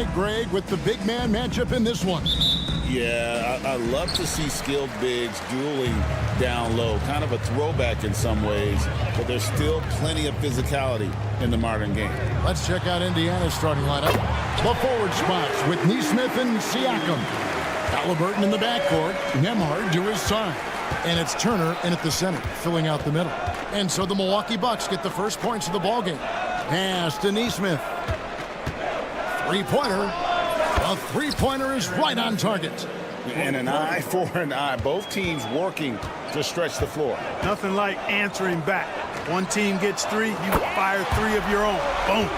right, Greg, with the big man matchup in this one. Yeah, I love to see skilled bigs dueling down low. Kind of a throwback in some ways, but there's still plenty of physicality in the modern game. Let's check out Indiana's starting lineup. The forward spots with Neesmith and Siakam. Halliburton in the backcourt. Nembhard to his side. And it's Turner in at the center, filling out the middle. And so the Milwaukee Bucks get the first points of the ballgame. Pass to Neesmith. Three-pointer. A three-pointer is right on target. And an eye for an eye. Both teams working to stretch the floor. Nothing like answering back. One team gets three, you fire three of your own. Boom.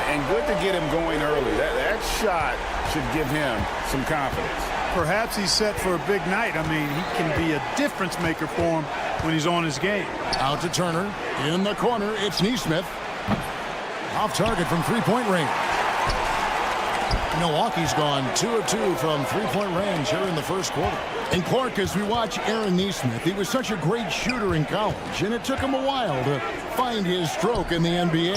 And good to get him going early. That shot should give him some confidence. Perhaps he's set for a big night. I mean, he can be a difference maker for him when he's on his game. Out to Turner. In the corner, it's Neesmith. Off target from three-point range. Milwaukee's gone 2 of 2 from three-point range here in the first quarter. And Clark, as we watch Aaron Neesmith, he was such a great shooter in college, and it took him a while to find his stroke in the NBA.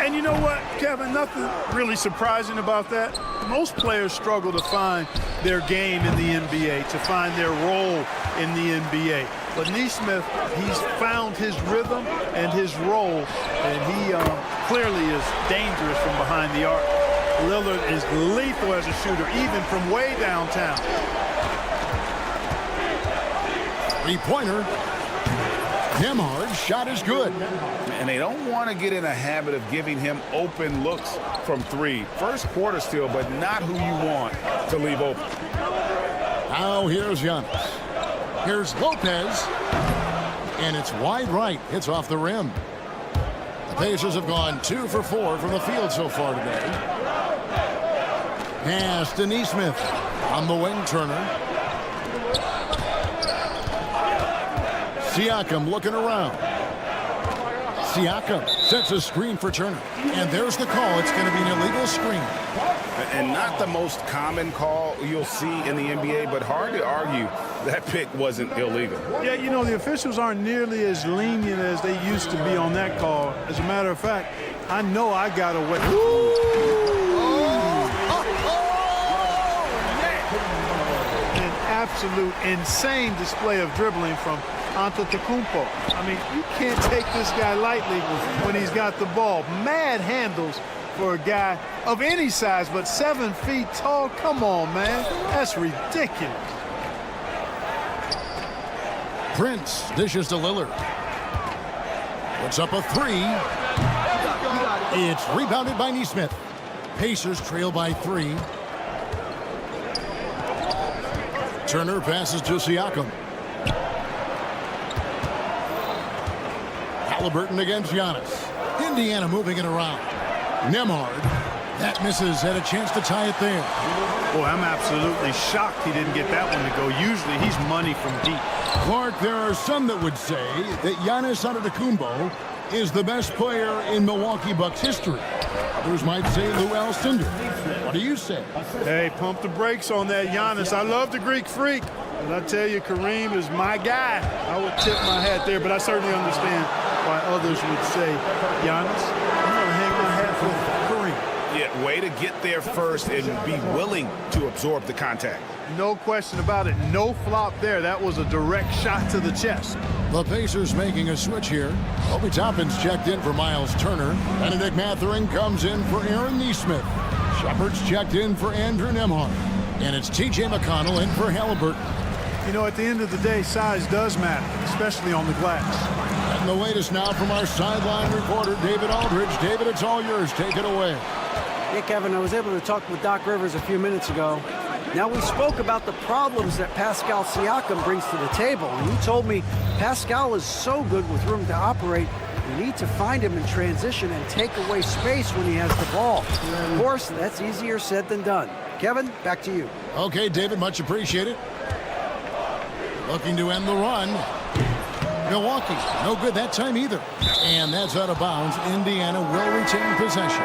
And you know what, Kevin, nothing really surprising about that. Most players struggle to find their game in the NBA, to find their role in the NBA. But Neesmith, he's found his rhythm and his role, and he clearly is dangerous from behind the arc. Lillard is lethal as a shooter, even from way downtown. Three-pointer. Nembhard's shot is good. And they don't want to get in a habit of giving him open looks from three. First quarter still, but not who you want to leave open. Now here's Giannis. Here's Lopez. And it's wide right. It's off the rim. The Pacers have gone 2 for 4 from the field so far today. Pass to Neesmith. On the wing, Turner. Siakam looking around. Siakam sets a screen for Turner. And there's the call. It's going to be an illegal screen. And not the most common call you'll see in the NBA, but hard to argue that pick wasn't illegal. Yeah, you know, the officials aren't nearly as lenient as they used to be on that call. As a matter of fact, I know I got away. An absolute insane display of dribbling from Antetokounmpo. I mean, you can't take this guy lightly when he's got the ball. Mad handles for a guy of any size, but 7 feet tall. Come on, man. That's ridiculous. Prince dishes to Lillard. Puts up a three. It's rebounded by Neesmith. Pacers trail by 3. Turner passes to Siakam. Halliburton against Giannis. Indiana moving it around. Nembhard. That misses. Had a chance to tie it there. Boy, I'm absolutely shocked he didn't get that one to go. Usually he's money from deep. Clark, there are some that would say that Giannis Antetokounmpo is the best player in Milwaukee Bucks history. Others might say Lou Alcindor. What do you say? Hey, pump the brakes on that Giannis. I love the Greek freak. And I tell you, Kareem is my guy. I would tip my hat there, but I certainly understand why others would say Giannis. I'm going to hang my hat for Kareem. Yeah, way to get there first and be willing to absorb the contact. No question about it. No flop there. That was a direct shot to the chest. The Pacers making a switch here. Obi Toppin's checked in for Miles Turner. Benedict Mathurin comes in for Aaron Neesmith. Shepard's checked in for Andrew Nembhard. And it's T.J. McConnell in for Halliburton. You know, at the end of the day, size does matter, especially on the glass. And the latest now from our sideline reporter, David Aldridge. David, it's all yours. Take it away. Hey, Kevin, I was able to talk with Doc Rivers a few minutes ago. Now, we spoke about the problems that Pascal Siakam brings to the table, and he told me Pascal is so good with room to operate, you need to find him in transition and take away space when he has the ball. Of course, that's easier said than done. Kevin, back to you. Okay, David, much appreciated. Looking to end the run. Milwaukee, no good that time either. And that's out of bounds. Indiana will retain possession.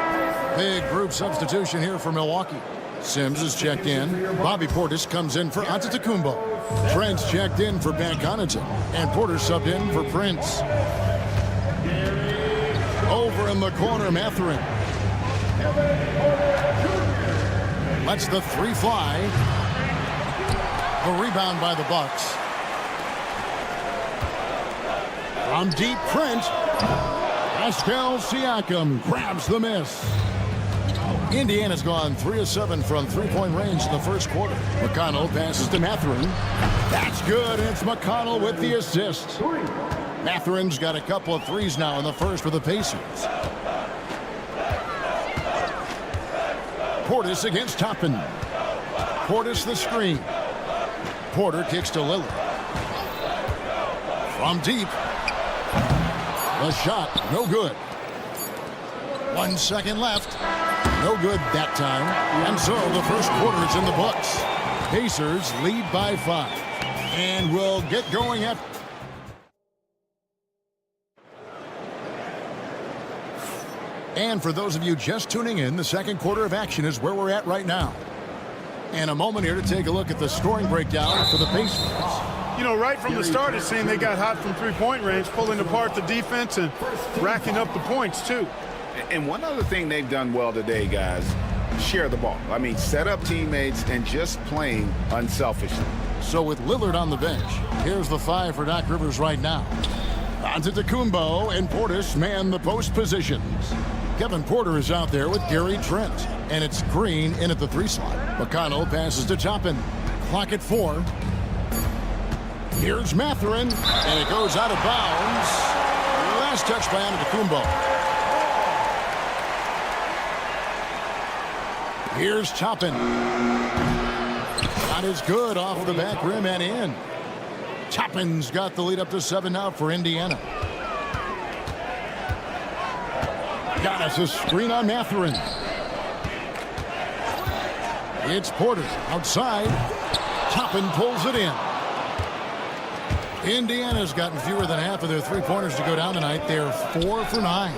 Big group substitution here for Milwaukee. Sims is checked in. Bobby Portis comes in for Antetokounmpo. Trent's checked in for Van Connaughton. And Porter subbed in for Prince. Over in the corner, Mathurin. Lets the three fly. The rebound by the Bucks. From deep, Trent. Pascal Siakam grabs the miss. Indiana's gone 3 of 7 from three-point range in the first quarter. McConnell passes to Mathurin. That's good. It's McConnell with the assist. Mathurin's got a couple of threes now in the first for the Pacers. Portis against Toppin. Portis the screen. Porter kicks to Lillard. From deep. The shot, no good. 1 second left. No good that time. And so the first quarter is in the books. Pacers lead by 5. And we'll get going at... And for those of you just tuning in, the second quarter of action is where we're at right now. And a moment here to take a look at the scoring breakdown for the Pacers. You know, right from the start, it seemed they got hot from three-point range, pulling apart the defense and racking up the points, too. And one other thing they've done well today, guys, share the ball. I mean, set up teammates and just playing unselfishly. So with Lillard on the bench, here's the 5 for Doc Rivers right now. Antetokounmpo and Portis man the post positions. Kevin Porter is out there with Gary Trent. And it's Green in at the 3 slot. McConnell passes to Toppin. Clock at 4. Here's Mathurin. And it goes out of bounds. Last touch by Antetokounmpo. Here's Toppin. Shot is good off the back rim and in. Toppin's got the lead up to 7 now for Indiana. Giannis a screen on Mathurin. It's Porter outside. Toppin pulls it in. Indiana's gotten fewer than half of their three-pointers to go down tonight. They're 4 for 9.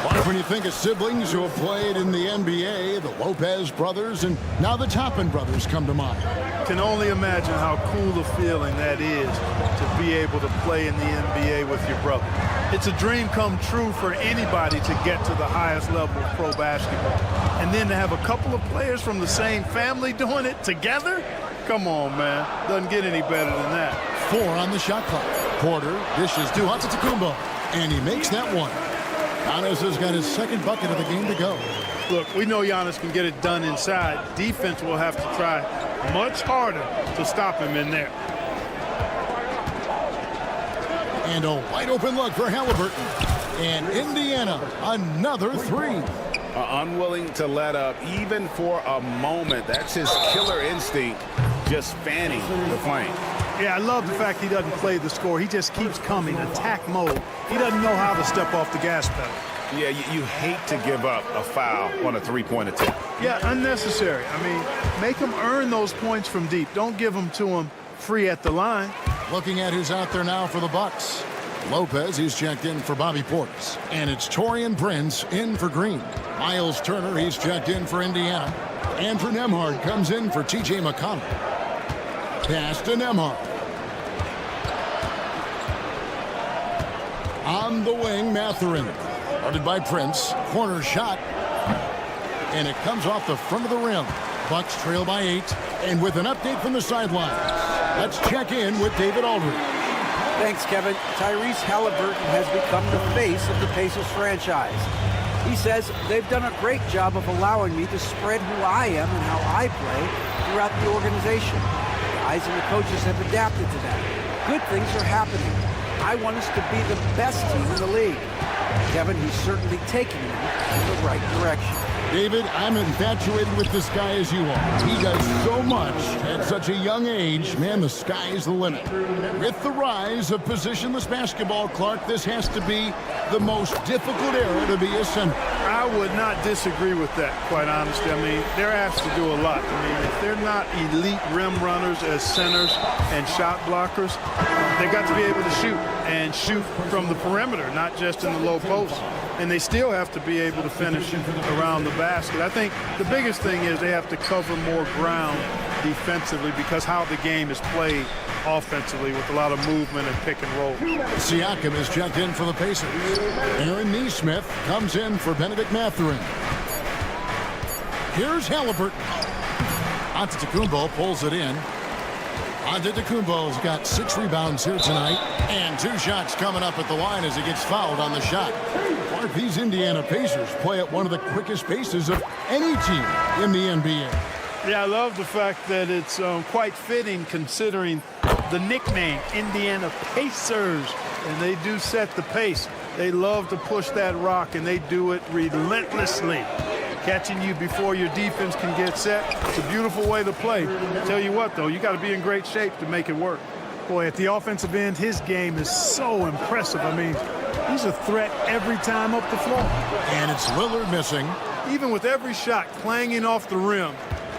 But when you think of siblings who have played in the NBA, the Lopez brothers, and now the Toppin brothers come to mind. Can only imagine how cool a feeling that is to be able to play in the NBA with your brother. It's a dream come true for anybody to get to the highest level of pro basketball. And then to have a couple of players from the same family doing it together? Come on, man. Doesn't get any better than that. 4 on the shot clock. Porter dishes to Antetokounmpo, and he makes that one. Giannis has got his second bucket of the game to go. Look, we know Giannis can get it done inside. Defense will have to try much harder to stop him in there. And a wide open look for Halliburton. And Indiana, another 3. Unwilling to let up even for a moment. That's his killer instinct, just fanning the flame. Yeah, I love the fact he doesn't play the score. He just keeps coming, attack mode. He doesn't know how to step off the gas pedal. Yeah, you hate to give up a foul on a three-point attempt. Yeah, unnecessary. I mean, make him earn those points from deep. Don't give them to him free at the line. Looking at who's out there now for the Bucks. Lopez, he's checked in for Bobby Portis. And it's Taurean Prince in for Green. Miles Turner, he's checked in for Indiana. Andrew Nembhard comes in for T.J. McConnell. Pass to Nembhard. On the wing, Mathurin. Guarded by Prince. Corner shot. And it comes off the front of the rim. Bucks trail by 8. And with an update from the sidelines, let's check in with David Aldridge. Thanks, Kevin. Tyrese Halliburton has become the face of the Pacers franchise. He says they've done a great job of allowing me to spread who I am and how I play throughout the organization. The guys and the coaches have adapted to that. Good things are happening. I want us to be the best team in the league. Kevin, he's certainly taking them in the right direction. David, I'm infatuated with this guy as you are. He does so much at such a young age. Man, the sky's the limit. With the rise of positionless basketball, Clark, this has to be the most difficult era to be a center. I would not disagree with that, quite honestly. I mean, they're asked to do a lot. I mean, if they're not elite rim runners as centers and shot blockers, they've got to be able to shoot from the perimeter, not just in the low post. And they still have to be able to finish around the basket. I think the biggest thing is they have to cover more ground defensively because how the game is played offensively with a lot of movement and pick and roll. Siakam is checked in for the Pacers. Aaron Nesmith comes in for Benedict Mathurin. Here's Halliburton. Antetokounmpo pulls it in. Antetokounmpo's got 6 rebounds here tonight, and 2 shots coming up at the line as he gets fouled on the shot. Mark, these Indiana Pacers play at one of the quickest paces of any team in the NBA. Yeah, I love the fact that it's quite fitting considering the nickname, Indiana Pacers, and they do set the pace. They love to push that rock, and they do it relentlessly. Catching you before your defense can get set. It's a beautiful way to play. Tell you what, though, you got to be in great shape to make it work. Boy, at the offensive end, his game is so impressive. I mean, he's a threat every time up the floor. And it's Lillard missing. Even with every shot clanging off the rim,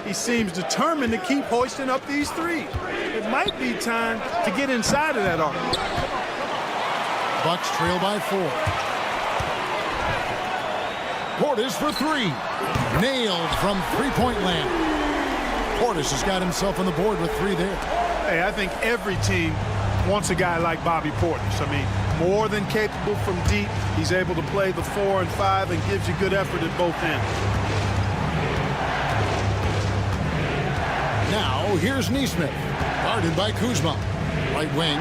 he seems determined to keep hoisting up these threes. It might be time to get inside of that arc. Bucks trail by 4. Portis for 3. Nailed from three-point land. Portis has got himself on the board with 3 there. Hey, I think every team wants a guy like Bobby Portis. I mean, more than capable from deep. He's able to play the 4 and 5 and gives you good effort at both ends. Now, here's Neesmith, guarded by Kuzma. Right wing,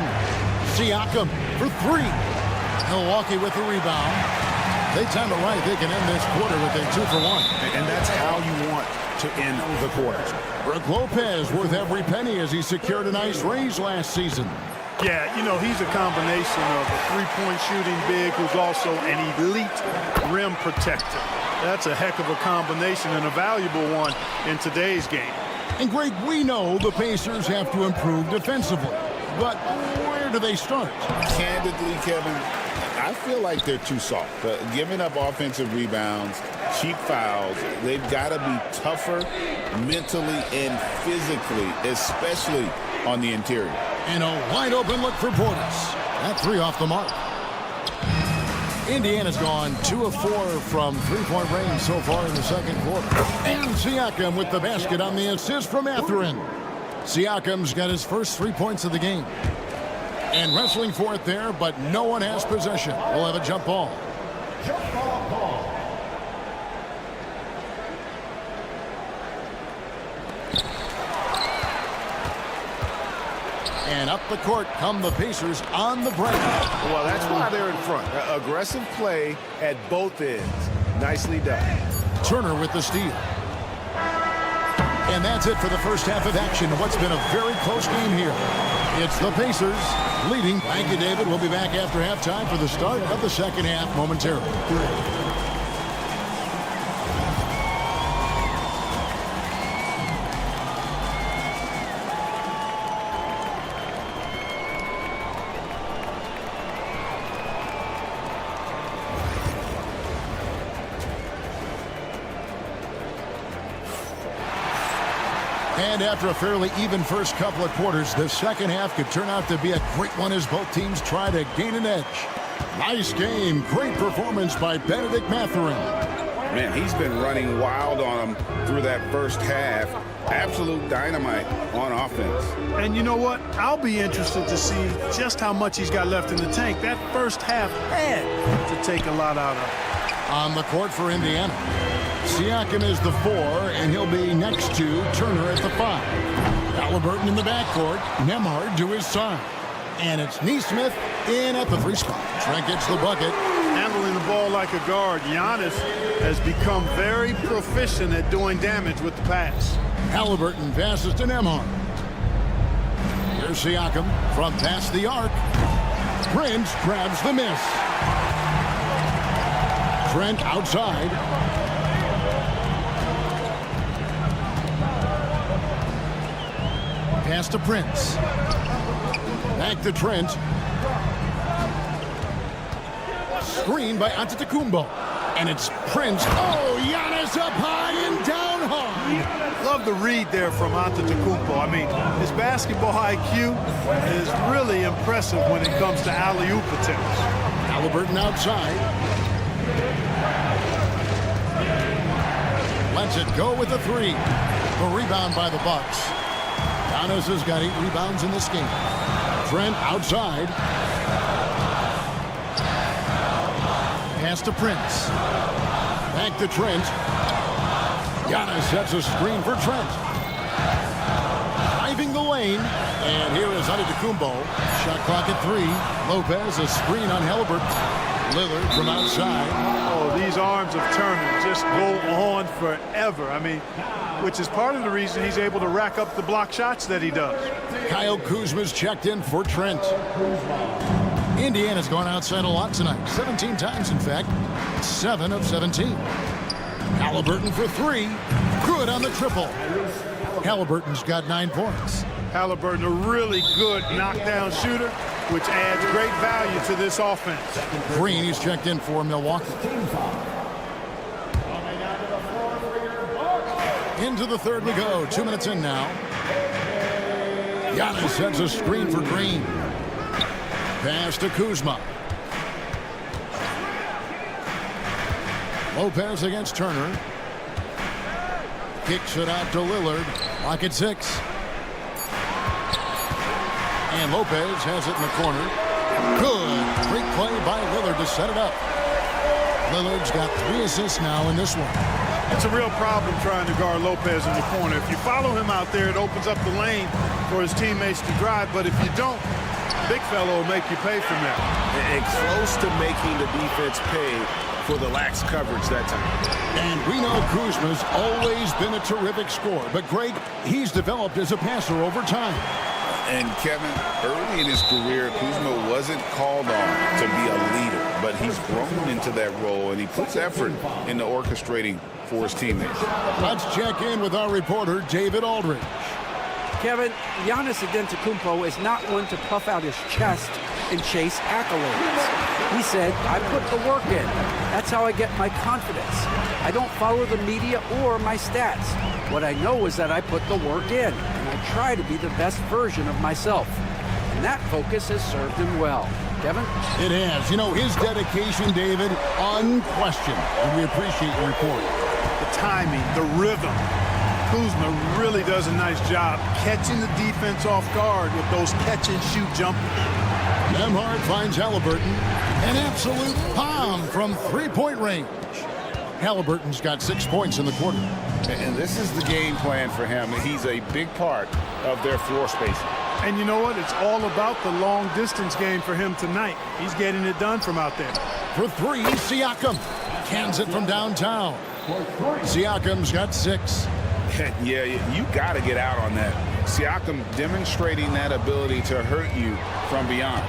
Siakam for 3. Milwaukee with the rebound. They time it right. They can end this quarter with a 2 for 1. And that's how you want to end the quarters. Brook Lopez worth every penny as he secured a nice raise last season. Yeah, you know, he's a combination of a three-point shooting big who's also an elite rim protector. That's a heck of a combination and a valuable one in today's game. And Greg, we know the Pacers have to improve defensively. But where do they start? Candidly, Kevin, I feel like they're too soft. Giving up offensive rebounds, cheap fouls, they've got to be tougher mentally and physically, especially on the interior. And a wide open look for Portis. That 3 off the mark. Indiana's gone 2 of 4 from three-point range so far in the second quarter. And Siakam with the basket on the assist from Mathurin. Siakam's got his first 3 points of the game. And wrestling for it there, but no one has possession. We'll have a jump ball. And up the court come the Pacers on the break. Well, that's why they're in front. Aggressive play at both ends. Nicely done. Turner with the steal. And that's it for the first half of action. What's been a very close game here. It's the Pacers leading. Thank you, David. We'll be back after halftime for the start of the second half momentarily. And after a fairly even first couple of quarters, the second half could turn out to be a great one as both teams try to gain an edge. Nice game. Great performance by Benedict Mathurin. Man, he's been running wild on him through that first half. Absolute dynamite on offense. And you know what? I'll be interested to see just how much he's got left in the tank. That first half had to take a lot out of him. On the court for Indiana, Siakam is the 4, and he'll be next to Turner at the 5. Halliburton in the backcourt, Nembhard to his side. And it's Neesmith in at the 3 spot. Trent gets the bucket. Handling the ball like a guard, Giannis has become very proficient at doing damage with the pass. Halliburton passes to Nembhard. Here's Siakam from past the arc. Prince grabs the miss. Trent outside. Pass to Prince. Back to Trent. Screen by Antetokounmpo. And it's Prince. Oh, Giannis up high and down hard. Love the read there from Antetokounmpo. I mean, his basketball IQ is really impressive when it comes to alley-oop attempts. Halliburton outside. Lets it go with the 3. The rebound by the Bucks. Giannis has got 8 rebounds in this game. Trent outside. Pass to Prince. Back to Trent. Giannis sets a screen for Trent. leaving the lane. And here is Antetokounmpo. Shot clock at 3. Lopez, a screen on Halliburton. Lillard from outside. Oh, these arms of Turner just go on forever. I mean, which is part of the reason he's able to rack up the block shots that he does. Kyle Kuzma's checked in for Trent. Indiana's gone outside a lot tonight. 17 times, in fact. 7 of 17. Halliburton for 3. Good on the triple. Halliburton's got 9 points. Halliburton, a really good knockdown shooter, which adds great value to this offense. Green is checked in for Milwaukee. Into the third we go. 2 minutes in now. Giannis sets a screen for Green. Pass to Kuzma. Lopez against Turner. Kicks it out to Lillard. Lock at 6. And Lopez has it in the corner. Good. Great play by Lillard to set it up. Lillard's got 3 assists now in this one. It's a real problem trying to guard Lopez in the corner. If you follow him out there, it opens up the lane for his teammates to drive. But if you don't, big fellow will make you pay from that. And close to making the defense pay for the lax coverage that time. And we know Kuzma's always been a terrific scorer. But, Greg, he's developed as a passer over time. And, Kevin, early in his career, Kuzma wasn't called on to be a leader, but he's grown into that role, and he puts effort into orchestrating for his teammates. Let's check in with our reporter, David Aldridge. Kevin, Giannis Antetokounmpo is not one to puff out his chest and chase accolades. He said, I put the work in. That's how I get my confidence. I don't follow the media or my stats. What I know is that I put the work in, and I try to be the best version of myself. And that focus has served him well. Kevin? It has. You know, his dedication, David, unquestioned. And we appreciate your report. The timing, the rhythm. Kuzma really does a nice job catching the defense off guard with those catch-and-shoot jumpers. Nembhard finds Halliburton. An absolute bomb from three-point range. Halliburton's got 6 points in the quarter. And this is the game plan for him. He's a big part of their floor spacing. And you know what? It's all about the long-distance game for him tonight. He's getting it done from out there. For 3, Siakam. Cans it from downtown. Siakam's got 6. Yeah, you got to get out on that. Siakam demonstrating that ability to hurt you from beyond.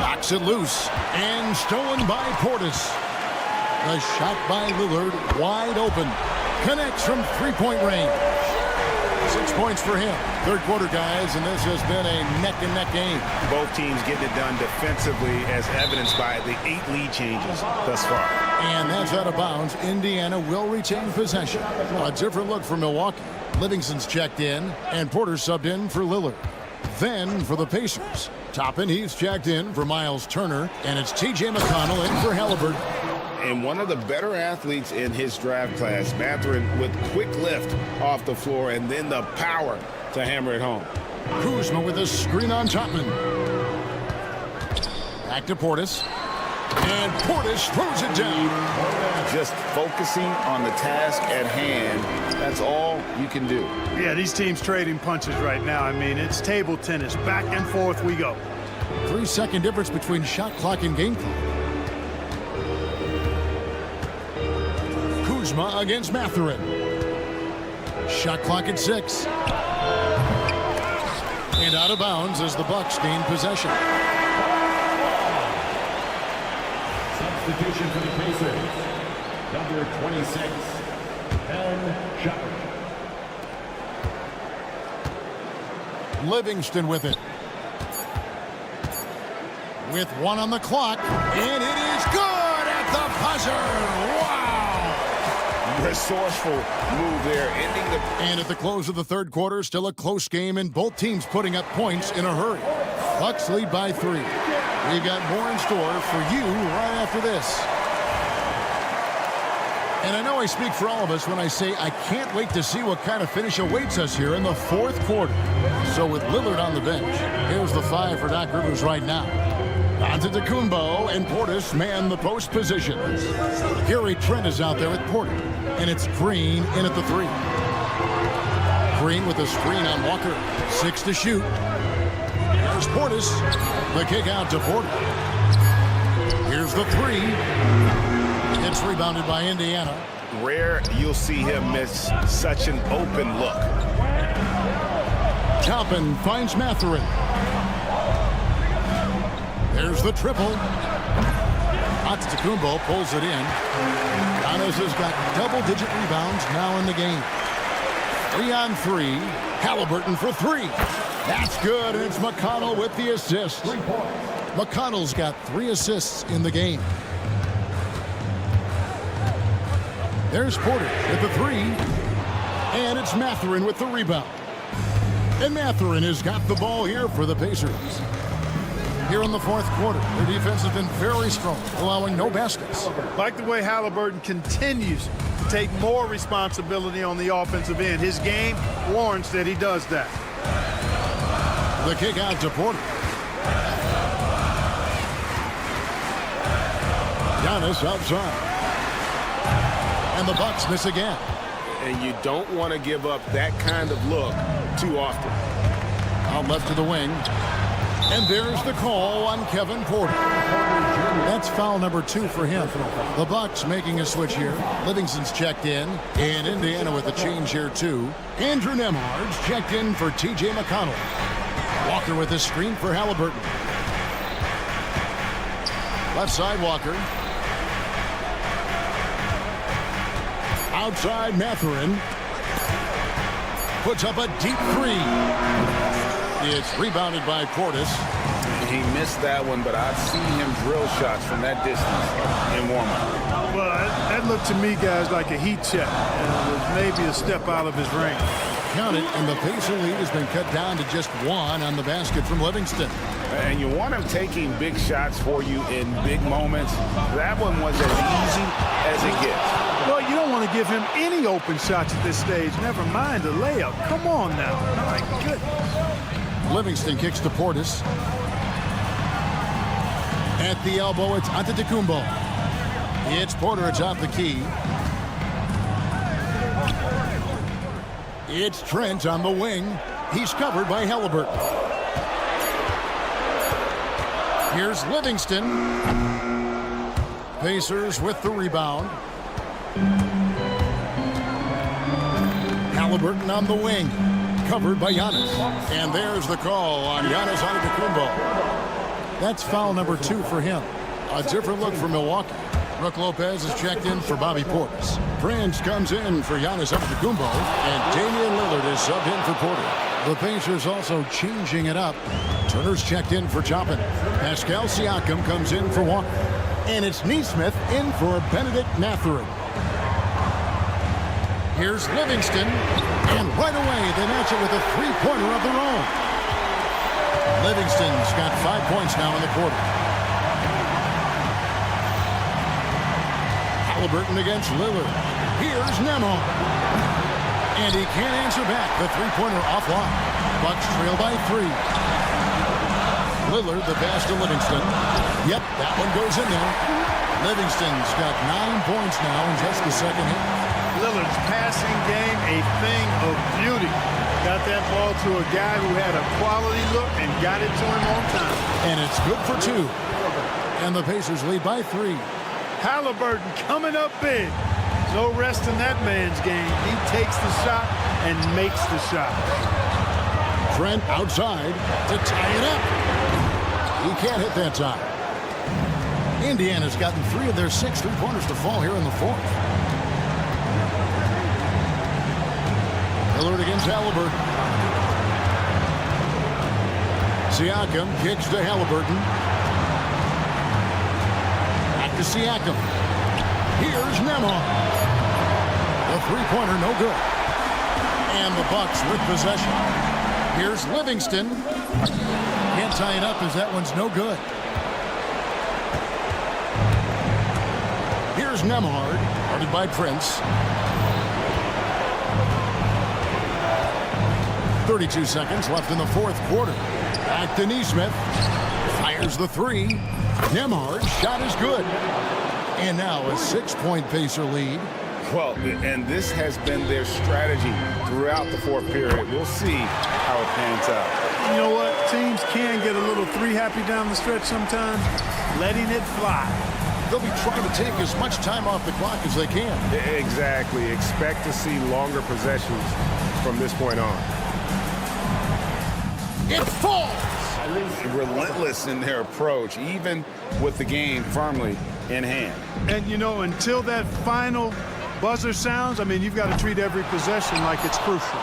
Knocks it loose and stolen by Portis. The shot by Lillard wide open. Connects from three-point range. 6 points for him. Third quarter, guys, and this has been a neck-and-neck game. Both teams getting it done defensively, as evidenced by the 8 lead changes thus far. And that's out of bounds. Indiana will retain possession. A different look for Milwaukee. Livingston's checked in, and Porter subbed in for Lillard. Then for the Pacers, Toppin, he's checked in for Miles Turner, and it's T.J. McConnell in for Halliburton. And one of the better athletes in his draft class, Mathurin, with quick lift off the floor and then the power to hammer it home. Kuzma with a screen on Toppin. Back to Portis. And Portis throws it down. Just focusing on the task at hand, that's all you can do. Yeah, these teams trading punches right now. I mean, it's table tennis. Back and forth we go. 3-second difference between shot clock and game clock. Kuzma against Mathurin. Shot clock at 6. And out of bounds as the Bucks gain possession. Substitution for the Pacers. Number 26, Ben Shepherd. Livingston with it. With 1 on the clock. And it is good at the buzzer. Wow! Resourceful move there, ending the... And at the close of the third quarter, still a close game, and both teams putting up points in a hurry. Bucks lead by 3. We've got more in store for you right after this. And I know I speak for all of us when I say I can't wait to see what kind of finish awaits us here in the fourth quarter. So with Lillard on the bench, here's the 5 for Doc Rivers right now. Antetokounmpo and Portis man the post positions. Gary Trent is out there at Porter, and it's Green in at the 3. Green with a screen on Walker. 6 to shoot. There's Portis. The kick out to Porter. Here's the 3. It's rebounded by Indiana. Rare you'll see him miss such an open look. Toppin finds Mathurin. There's the triple. Antetokounmpo pulls it in. Giannis has got double-digit rebounds now in the game. 3 on 3. Halliburton for 3. That's good, and it's McConnell with the assist. McConnell's got 3 assists in the game. There's Porter with the 3. And it's Mathurin with the rebound. And Mathurin has got the ball here for the Pacers. Here in the fourth quarter, their defense has been very strong, allowing no baskets. Like the way Halliburton continues to take more responsibility on the offensive end. His game warrants that he does that. The kick out to Porter. Giannis outside. And the Bucks miss again. And you don't want to give up that kind of look too often. Out left to the wing. And there's the call on Kevin Porter. That's foul number 2 for him. The Bucks making a switch here. Livingston's checked in. And Indiana with a change here too. Andrew Nembhard's checked in for T.J. McConnell. Walker with a screen for Halliburton. Left side Walker. Outside Mathurin. Puts up a deep 3. It's rebounded by Portis. He missed that one, but I've seen him drill shots from that distance in warm-up. Well, that looked to me, guys, like a heat check. And it was maybe a step out of his range. Count it, and the Pacer lead has been cut down to just 1 on the basket from Livingston. And you want him taking big shots for you in big moments. That one was as easy as it gets. Well, you don't want to give him any open shots at this stage. Never mind the layup. Come on now. My goodness. Livingston kicks to Portis. At the elbow, it's Antetokounmpo. It's Porter atop the key. It's Trent on the wing. He's covered by Halliburton. Here's Livingston. Pacers with the rebound. Halliburton on the wing. Covered by Giannis. And there's the call on Giannis Antetokounmpo. That's foul number 2 for him. A different look for Milwaukee. Brook Lopez is checked in for Bobby Portis. Prince comes in for Giannis Antetokounmpo. And Damian Lillard is subbed in for Porter. The Pacers also changing it up. Turner's checked in for Toppin. Pascal Siakam comes in for Walker. And it's Nesmith in for Benedict Mathurin. Here's Livingston. And right away, they match it with a 3-pointer of their own. Livingston's got 5 points now in the quarter. Halliburton against Lillard. Here's Nembhard. And he can't answer back. The 3-pointer offline. Bucks trail by 3. Lillard, the pass to Livingston. Yep, that one goes in there. Livingston's got 9 points now in just the second half. Lillard's passing game, a thing of beauty. Got that ball to a guy who had a quality look and got it to him on time. And it's good for 2. And the Pacers lead by 3. Halliburton coming up big. No rest in that man's game. He takes the shot and makes the shot. Trent outside to tie it up. He can't hit that time. Indiana's gotten 3 of their 6 3-pointers to fall here in the fourth. Lillard against Halliburton. Siakam kicks to Halliburton. Back to Siakam. Here's Nembhard. The 3-pointer no good. And the Bucks with possession. Here's Livingston. Can't tie it up as that one's no good. Here's Nembhard, guarded by Prince. 32 seconds left in the fourth quarter. Back to Nesmith. Fires the 3. Nembhard's shot is good. And now a 6-point Pacer lead. Well, and this has been their strategy throughout the fourth period. We'll see how it pans out. You know what? Teams can get a little three happy down the stretch sometimes, letting it fly. They'll be trying to take as much time off the clock as they can. Exactly. Expect to see longer possessions from this point on. It falls. Relentless in their approach, even with the game firmly in hand. And, you know, until that final buzzer sounds, I mean, you've got to treat every possession like it's crucial.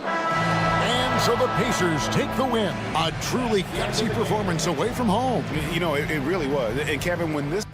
And so the Pacers take the win. A truly gutsy performance away from home. You know, it really was. And Kevin, when this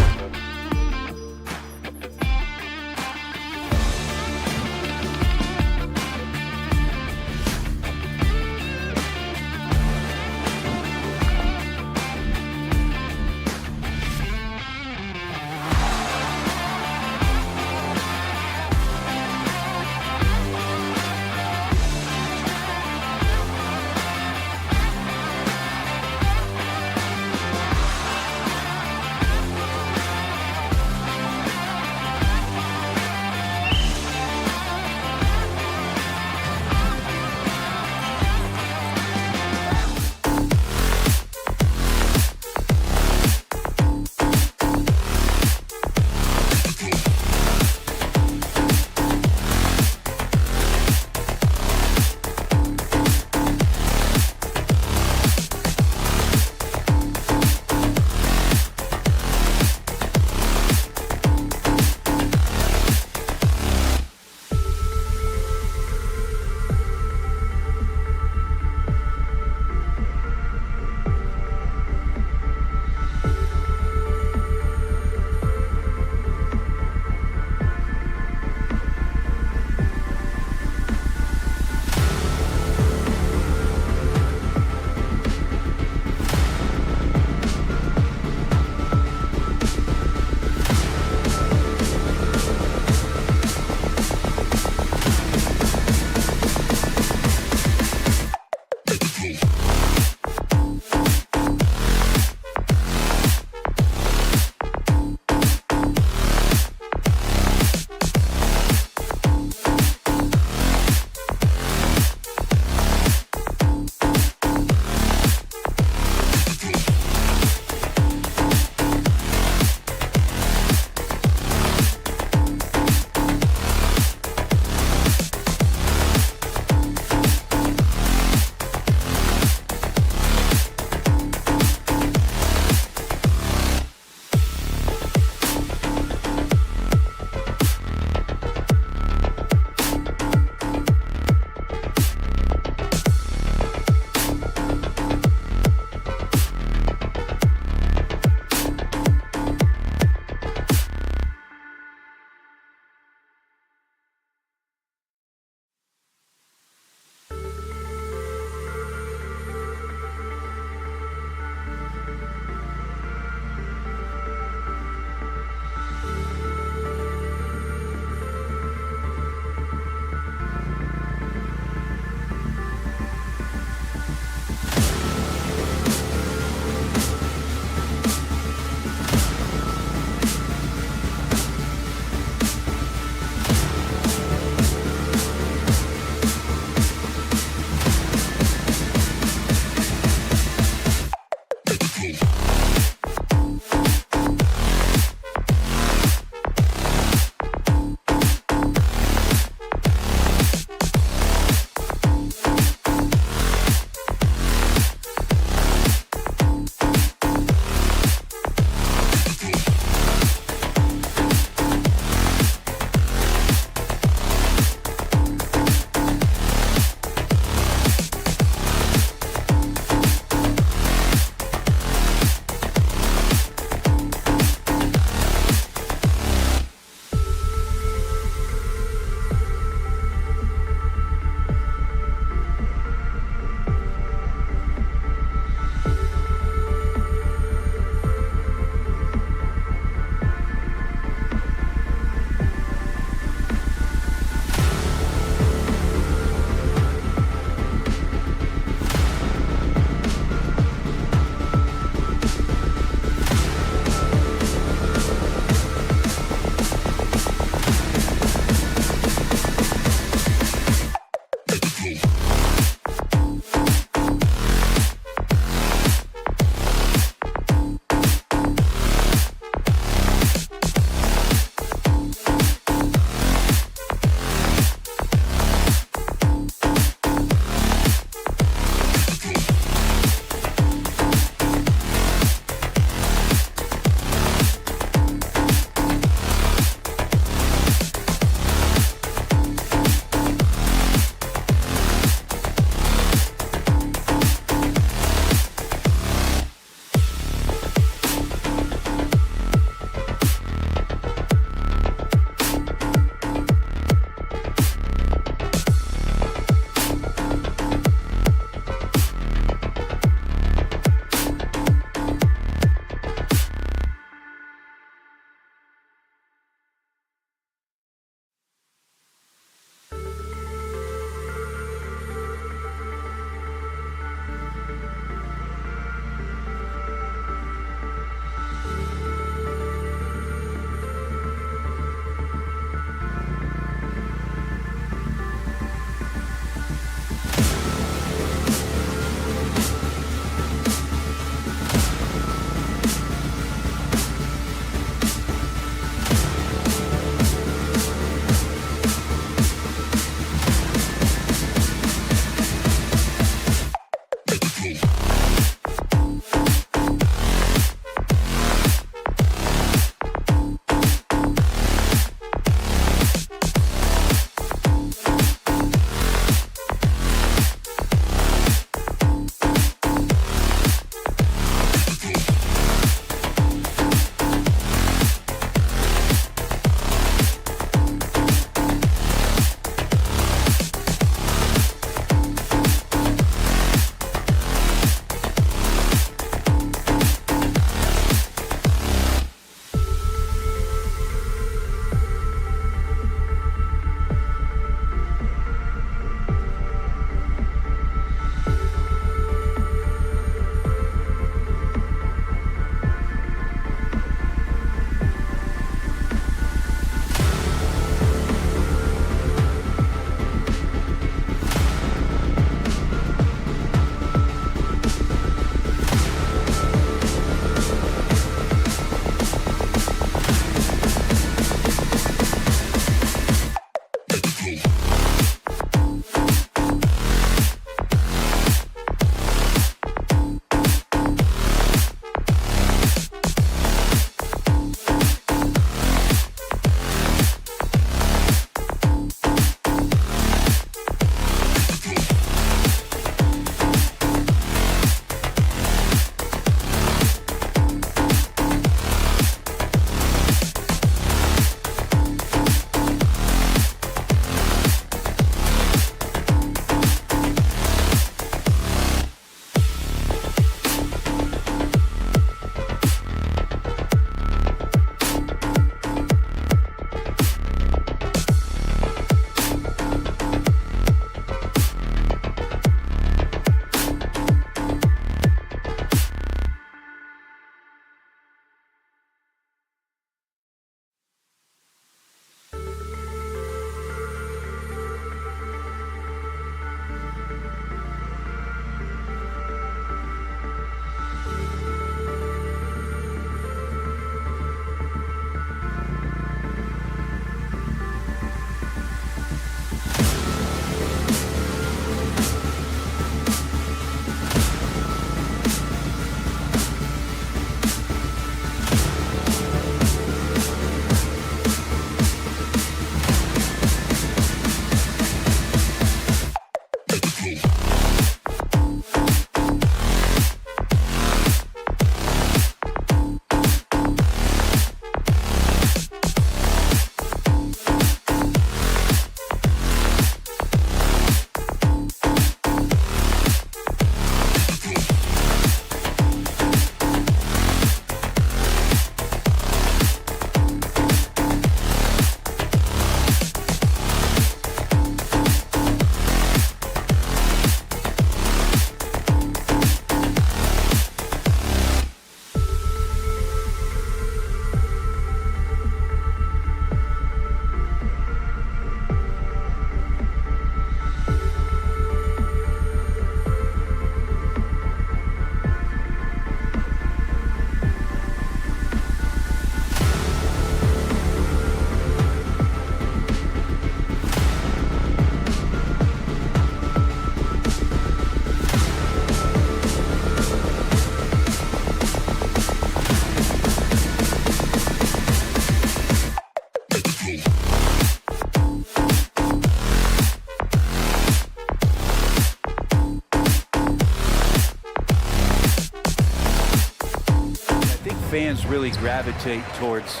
fans really gravitate towards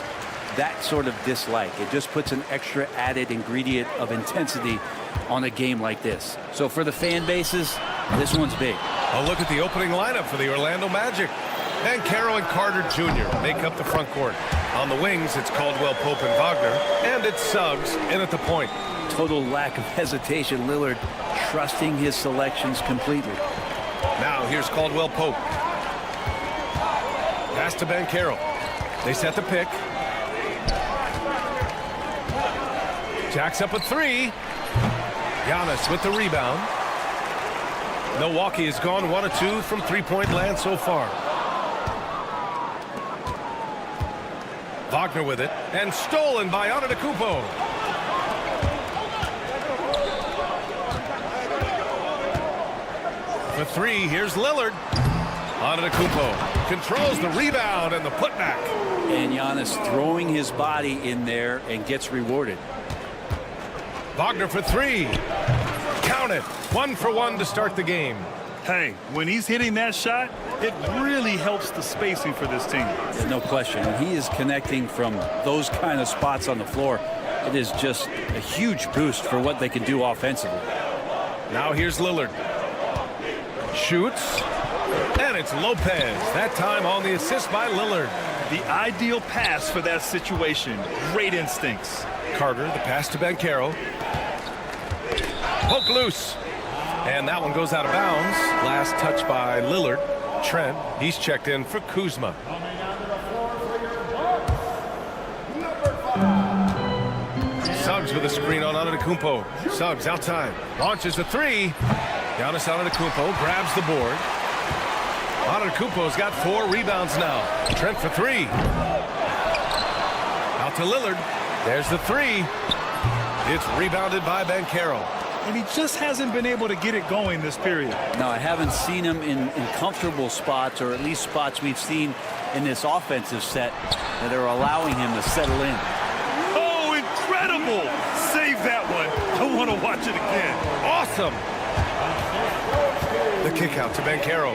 that sort of dislike. It just puts an extra added ingredient of intensity on a game like this. So for the fan bases, this one's big. A look at the opening lineup for the Orlando Magic. Banchero and Carter Jr. make up the front court. On the wings, it's Caldwell Pope and Wagner, and it's Suggs in at the point. Total lack of hesitation. Lillard trusting his selections completely. Now here's Caldwell Pope. Pass to Banchero. They set the pick. Jacks up a three. Giannis with the rebound. Milwaukee has gone 1 of 2 from three-point land so far. Wagner with it, and stolen by Antetokounmpo. For three, here's Lillard. Antetokounmpo controls the rebound and the putback. And Giannis throwing his body in there and gets rewarded. Wagner for three. Count it. 1 for 1 to start the game. Hey, when he's hitting that shot, it really helps the spacing for this team. Yeah, no question. When he is connecting from those kind of spots on the floor, it is just a huge boost for what they can do offensively. Now here's Lillard. Shoots. And it's Lopez. That time on the assist by Lillard. The ideal pass for that situation. Great instincts. Carter, the pass to Banchero. Poke loose. And that one goes out of bounds. Last touch by Lillard. Trent, he's checked in for Kuzma. Suggs with a screen on Antetokounmpo. Suggs outside. Launches a three. Giannis Antetokounmpo grabs the board. Antetokounmpo's got 4 rebounds now. Trent for three. Out to Lillard. There's the three. It's rebounded by Banchero. And he just hasn't been able to get it going this period. No, I haven't seen him in comfortable spots, or at least spots we've seen in this offensive set that are allowing him to settle in. Oh, incredible! Save that one. I want to watch it again. Awesome! The kick out to Banchero.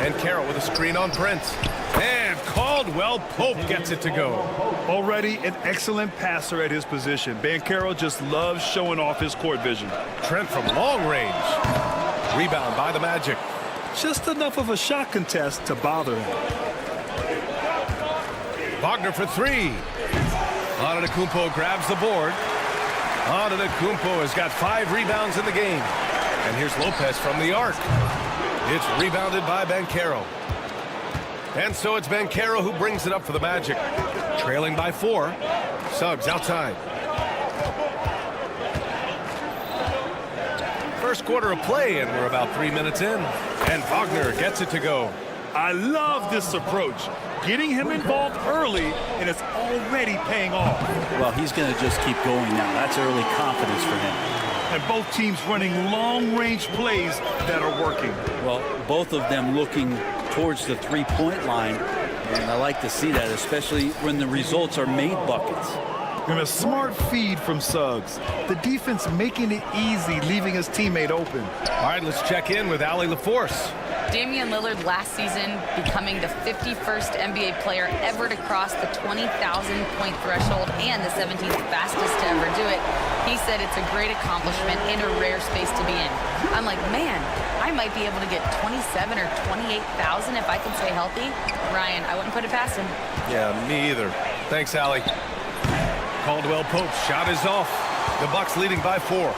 Banchero with a screen on Prince. And Caldwell Pope gets it to go. Already an excellent passer at his position. Banchero just loves showing off his court vision. Trent from long range. Rebound by the Magic. Just enough of a shot contest to bother him. Wagner for three. Antetokounmpo grabs the board. Antetokounmpo has got 5 rebounds in the game. And here's Lopez from the arc. It's rebounded by Banchero. And so it's Banchero who brings it up for the Magic. Trailing by 4. Suggs outside. First quarter of play, and we're about 3 minutes in. And Wagner gets it to go. I love this approach. Getting him involved early, and it's already paying off. Well, he's going to just keep going now. That's early confidence for him. And both teams running long-range plays that are working. Well, both of them looking towards the three-point line, and I like to see that, especially when the results are made buckets. And a smart feed from Suggs. The defense making it easy, leaving his teammate open. All right, let's check in with Allie LaForce. Damian Lillard last season becoming the 51st NBA player ever to cross the 20,000-point threshold and the 17th fastest to ever do it. He said it's a great accomplishment and a rare space to be in. I'm like, man, I might be able to get 27 or 28,000 if I can stay healthy. Ryan, I wouldn't put it past him. Yeah, me either. Thanks, Allie. Caldwell Pope's shot is off. The Bucks leading by 4.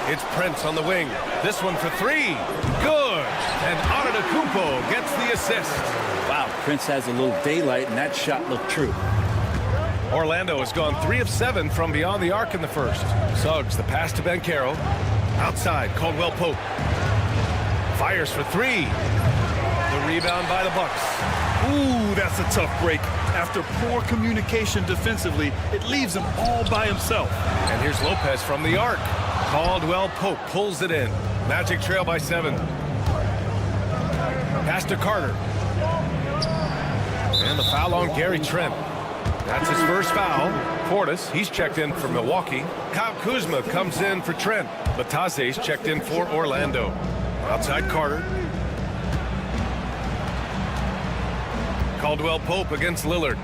It's Prince on the wing. This one for 3. Good. And Antetokounmpo gets the assist. Wow, Prince has a little daylight, and that shot looked true. Orlando has gone 3 of 7 from beyond the arc in the first. Suggs, the pass to Banchero. Outside, Caldwell Pope. Fires for 3. The rebound by the Bucks. Ooh, that's a tough break. After poor communication defensively, it leaves him all by himself. And here's Lopez from the arc. Caldwell Pope pulls it in. Magic trail by 7. Pass to Carter. And the foul on Gary Trent. That's his first foul. Portis, he's checked in for Milwaukee. Kyle Kuzma comes in for Trent. Batase's checked in for Orlando. Outside Carter. Caldwell Pope against Lillard.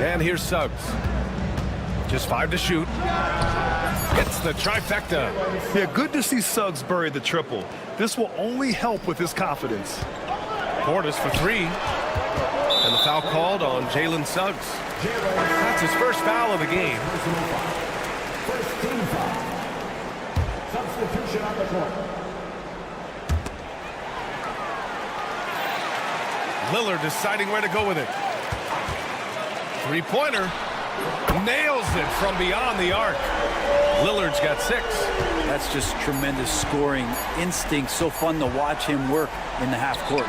And here's Suggs. Just 5 to shoot. It's the trifecta. Yeah, good to see Suggs bury the triple. This will only help with his confidence. Portis for 3. And the foul called on Jalen Suggs. That's his first foul of the game. First team foul. Substitution on the court. Lillard deciding where to go with it. Three-pointer. Nails it from beyond the arc. Lillard's got 6. That's just tremendous scoring instinct. So fun to watch him work in the half court.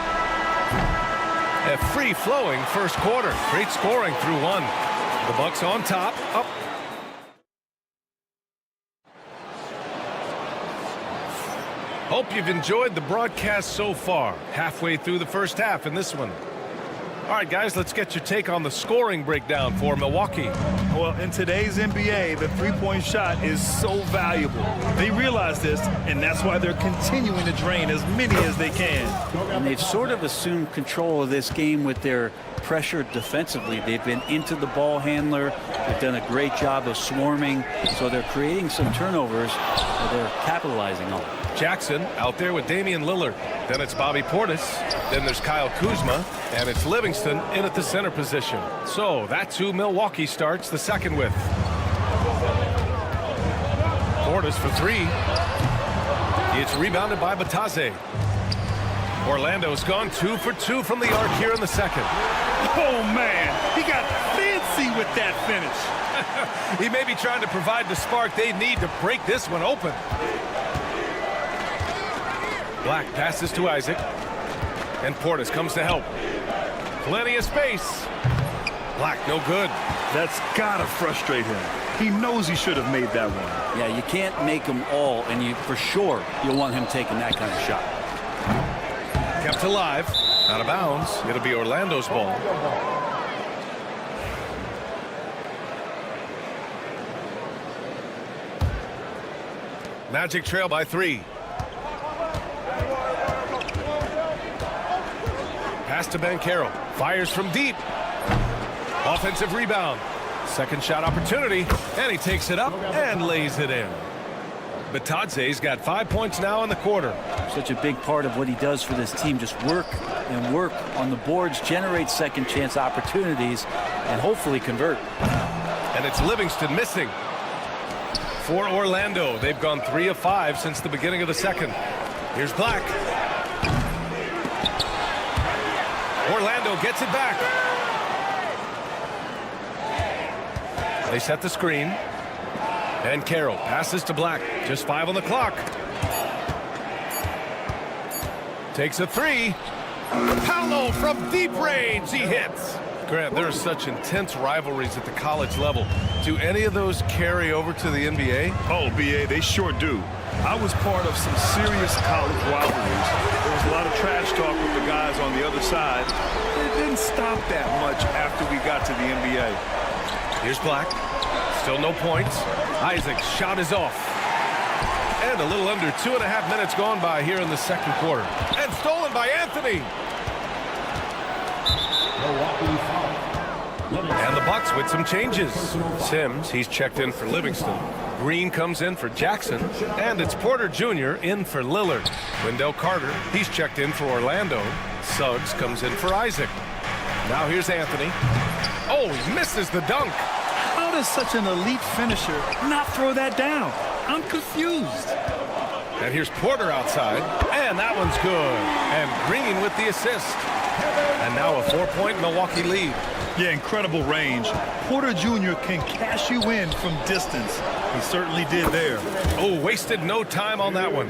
A free-flowing first quarter. Great scoring through 1. The Bucks on top. Up. Hope you've enjoyed the broadcast so far. Halfway through the first half in this one. All right, guys, let's get your take on the scoring breakdown for Milwaukee. Well, in today's NBA, the three-point shot is so valuable. They realize this, and that's why they're continuing to drain as many as they can. And they've sort of assumed control of this game with their pressure defensively. They've been into the ball handler. They've done a great job of swarming. So they're creating some turnovers that they're capitalizing on. Jackson out there with Damian Lillard. Then it's Bobby Portis. Then there's Kyle Kuzma. And it's Livingston in at the center position. So that's who Milwaukee starts the second with. Portis for 3. It's rebounded by Batase. Orlando's gone 2 for 2 from the arc here in the second. Oh, man, he got fancy with that finish. He may be trying to provide the spark they need to break this one open. Black passes to Isaac. And Portis comes to help. Plenty of space. Black, no good. That's got to frustrate him. He knows he should have made that one. Yeah, you can't make them all, and you for sure you'll want him taking that kind of shot. Kept alive. Out of bounds. It'll be Orlando's ball. Magic trail by 3. Pass to Banchero. Fires from deep. Offensive rebound. Second shot opportunity. And he takes it up and lays it in. Batase's got 5 points now in the quarter. Such a big part of what he does for this team. Just work and work on the boards, generate second chance opportunities, and hopefully convert. And it's Livingston missing. For Orlando, they've gone 3 of 5 since the beginning of the second. Here's Black. Orlando gets it back. They set the screen. And Carroll passes to Black. Just 5 on the clock. Takes a 3. Paolo from deep range. He hits. Grant, there are such intense rivalries at the college level. Do any of those carry over to the NBA? Oh, BA, they sure do. I was part of some serious college rivalries. There was a lot of trash talk with the guys on the other side. It didn't stop that much after we got to the NBA. Here's Black. Still no points. Isaac's shot is off. And a little under 2.5 minutes gone by here in the second quarter. And stolen by Anthony. And the Bucks with some changes. Sims, he's checked in for Livingston. Green comes in for Jackson. And it's Porter Jr. in for Lillard. Wendell Carter, he's checked in for Orlando. Suggs comes in for Isaac. Now here's Anthony. Oh, he misses the dunk. How does such an elite finisher not throw that down? I'm confused. And here's Porter outside. And that one's good. And Green with the assist. And now a 4-point Milwaukee lead. Yeah, incredible range. Porter Jr. can cash you in from distance. He certainly did there. Oh, wasted no time on that one.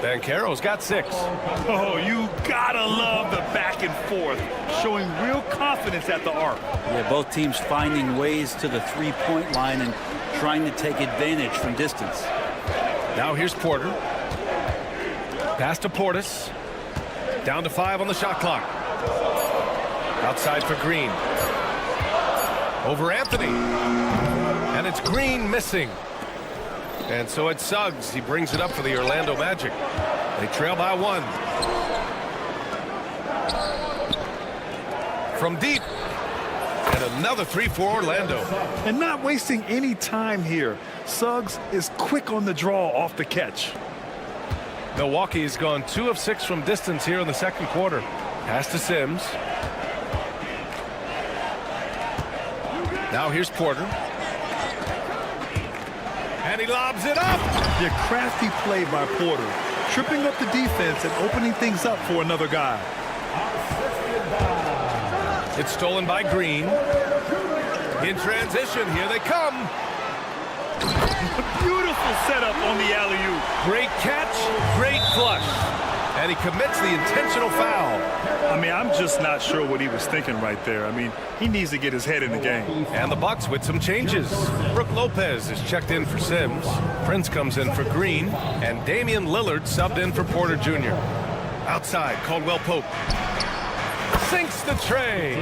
Banchero's got 6. Oh, you gotta love the back and forth, showing real confidence at the arc. Yeah, both teams finding ways to the three-point line and trying to take advantage from distance. Now here's Porter. Pass to Portis. Down to 5 on the shot clock. Outside for Green. Over Anthony. And it's Green missing. And so it's Suggs. He brings it up for the Orlando Magic. They trail by 1. from deep. And another three for Orlando. And not wasting any time here. Suggs is quick on the draw off the catch. Milwaukee has gone 2 of 6 from distance here in the second quarter. Pass to Sims. Now here's Porter. And he lobs it up. The crafty play by Porter, tripping up the defense and opening things up for another guy. It's stolen by Green. In transition, here they come. Beautiful setup on the alley-oop. Great catch, great flush. And he commits the intentional foul. I mean, I'm just not sure what he was thinking right there. I mean, he needs to get his head in the game. And the Bucks with some changes. Brooke Lopez is checked in for Sims. Prince comes in for Green. And Damian Lillard subbed in for Porter Jr. Outside, Caldwell Pope. Sinks the tray.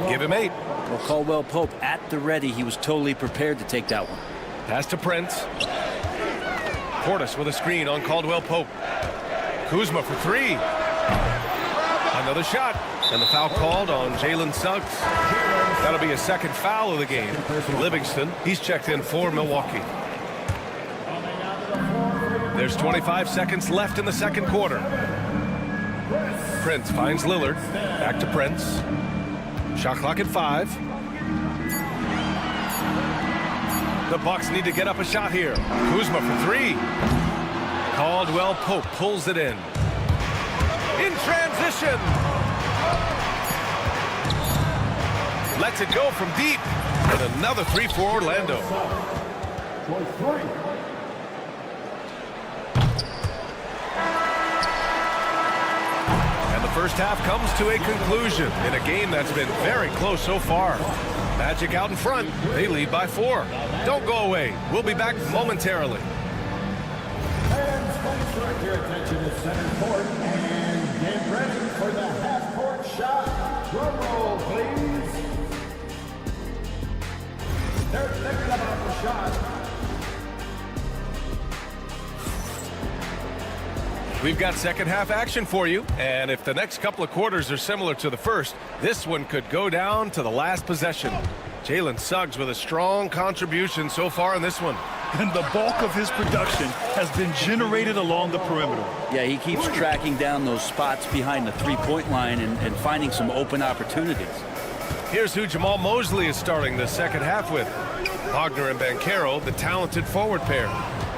Give him 8. Well, Caldwell Pope at the ready. He was totally prepared to take that one. Pass to Prince. Portis with a screen on Caldwell Pope. Kuzma for 3. Another shot. And the foul called on Jalen Suggs. That'll be a second foul of the game. Livingston, he's checked in for Milwaukee. There's 25 seconds left in the second quarter. Prince finds Lillard. Back to Prince. Shot clock at 5. The Bucks need to get up a shot here. Kuzma for 3. Caldwell Pope pulls it in. In transition. Lets it go from deep. And another 3 for Orlando. And the first half comes to a conclusion in a game that's been very close so far. Magic out in front. They lead by 4. Don't go away. We'll be back momentarily. Fans, please direct your attention to center court and get ready for the half-court shot. Drum roll, please. They're thinking about the shot. We've got second half action for you, and if the next couple of quarters are similar to the first, this one could go down to the last possession. Jalen Suggs with a strong contribution so far in this one. And the bulk of his production has been generated along the perimeter. Yeah, he keeps tracking down those spots behind the three-point line and finding some open opportunities. Here's who Jamal Mosley is starting the second half with. Wagner and Banchero, the talented forward pair.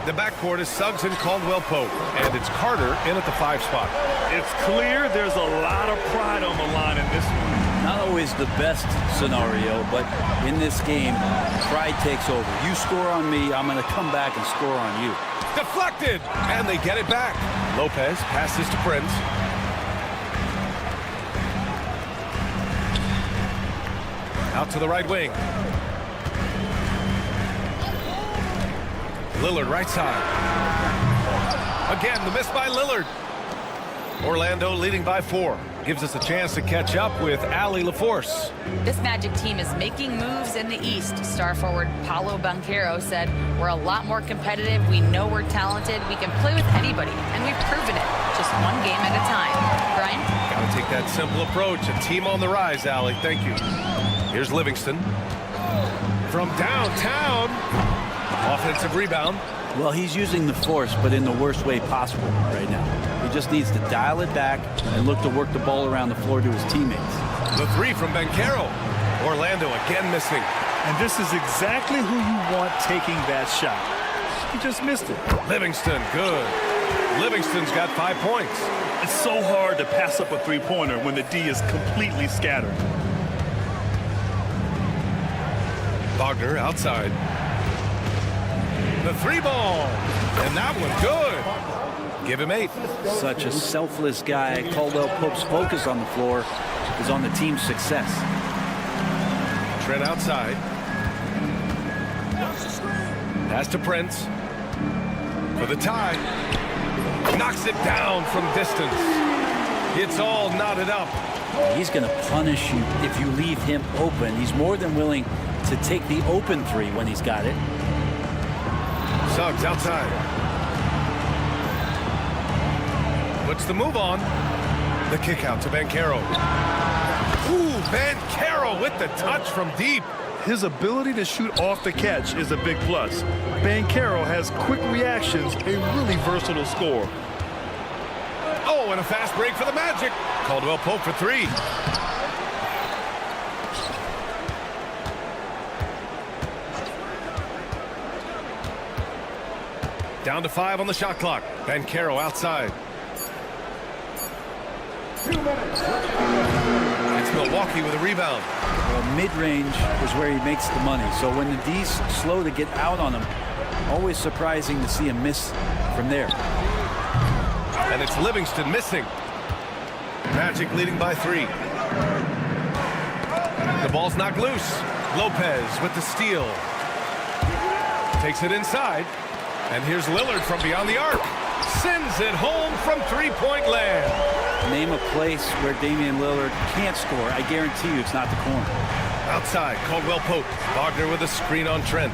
The backcourt is Suggs and Caldwell Pope, and it's Carter in at the 5 spot. It's clear there's a lot of pride on the line in this one. Not always the best scenario, but in this game, pride takes over. You score on me, I'm going to come back and score on you. Deflected, and they get it back. Lopez passes to Prince. Out to the right wing. Lillard right side. Again, the miss by Lillard. Orlando leading by 4. Gives us a chance to catch up with Allie LaForce. This Magic team is making moves in the East. Star forward Paolo Banchero said, "We're a lot more competitive. We know we're talented. We can play with anybody, and we've proven it. Just one game at a time." Brian? Got to take that simple approach. A team on the rise, Allie. Thank you. Here's Livingston. From downtown. Offensive rebound. Well, he's using the force, but in the worst way possible right now. He just needs to dial it back and look to work the ball around the floor to his teammates. The 3 from Banchero. Orlando again missing. And this is exactly who you want taking that shot. He just missed it. Livingston, good. Livingston's got 5 points. It's so hard to pass up a three-pointer when the D is completely scattered. Wagner outside. The 3 ball. And that one good. Give him 8. Such a selfless guy. Caldwell Pope's focus on the floor is on the team's success. Trent outside. Pass to Prince. For the tie. Knocks it down from distance. It's all knotted up. He's going to punish you if you leave him open. He's more than willing to take the open 3 when he's got it. Suggs outside. Puts the move on. The kick out to Banchero. Ooh, Banchero with the touch from deep. His ability to shoot off the catch is a big plus. Banchero has quick reactions, a really versatile scorer. Oh, and a fast break for the Magic. Caldwell Pope for three. Down to 5 on the shot clock. Banchero outside. 2 minutes. It's Milwaukee with a rebound. Well, mid-range is where he makes the money. So when the D's slow to get out on him, always surprising to see him miss from there. And it's Livingston missing. Magic leading by 3. The ball's knocked loose. Lopez with the steal. Takes it inside. And here's Lillard from beyond the arc. Sends it home from three-point land. Name a place where Damian Lillard can't score. I guarantee you it's not the corner. Outside, Caldwell Pope. Wagner with a screen on Trent.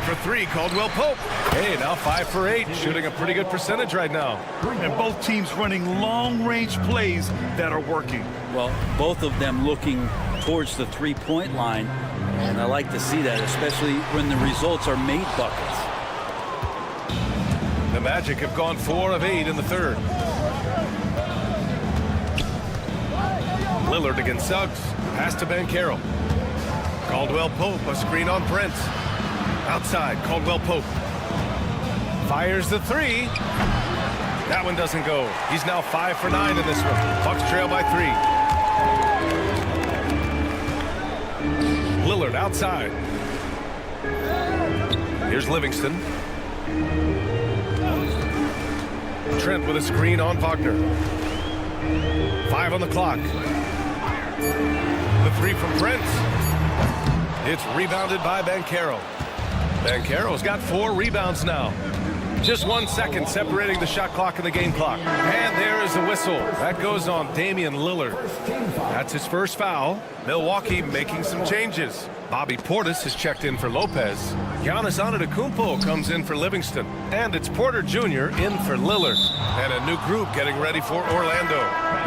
For 3, Caldwell Pope. Hey, now 5 for 8. Shooting a pretty good percentage right now. And both teams running long-range plays that are working. Well, both of them looking towards the three-point line. And I like to see that, especially when the results are made buckets. The Magic have gone 4 of 8 in the third. Lillard against Suggs. Pass to Banchero. Caldwell Pope, a screen on Prince. Outside, Caldwell Pope. Fires the 3. That one doesn't go. He's now 5 for 9 in this one. Bucks trail by 3. Lillard outside. Here's Livingston. Trent with a screen on Wagner. 5 on the clock. The 3 from Prince. It's rebounded by Banchero. Banchero's got 4 rebounds now. Just 1 second separating the shot clock and the game clock. And there is the whistle. That goes on Damian Lillard. That's his first foul. Milwaukee making some changes. Bobby Portis has checked in for Lopez. Giannis Antetokounmpo comes in for Livingston. And it's Porter Jr. in for Lillard. And a new group getting ready for Orlando.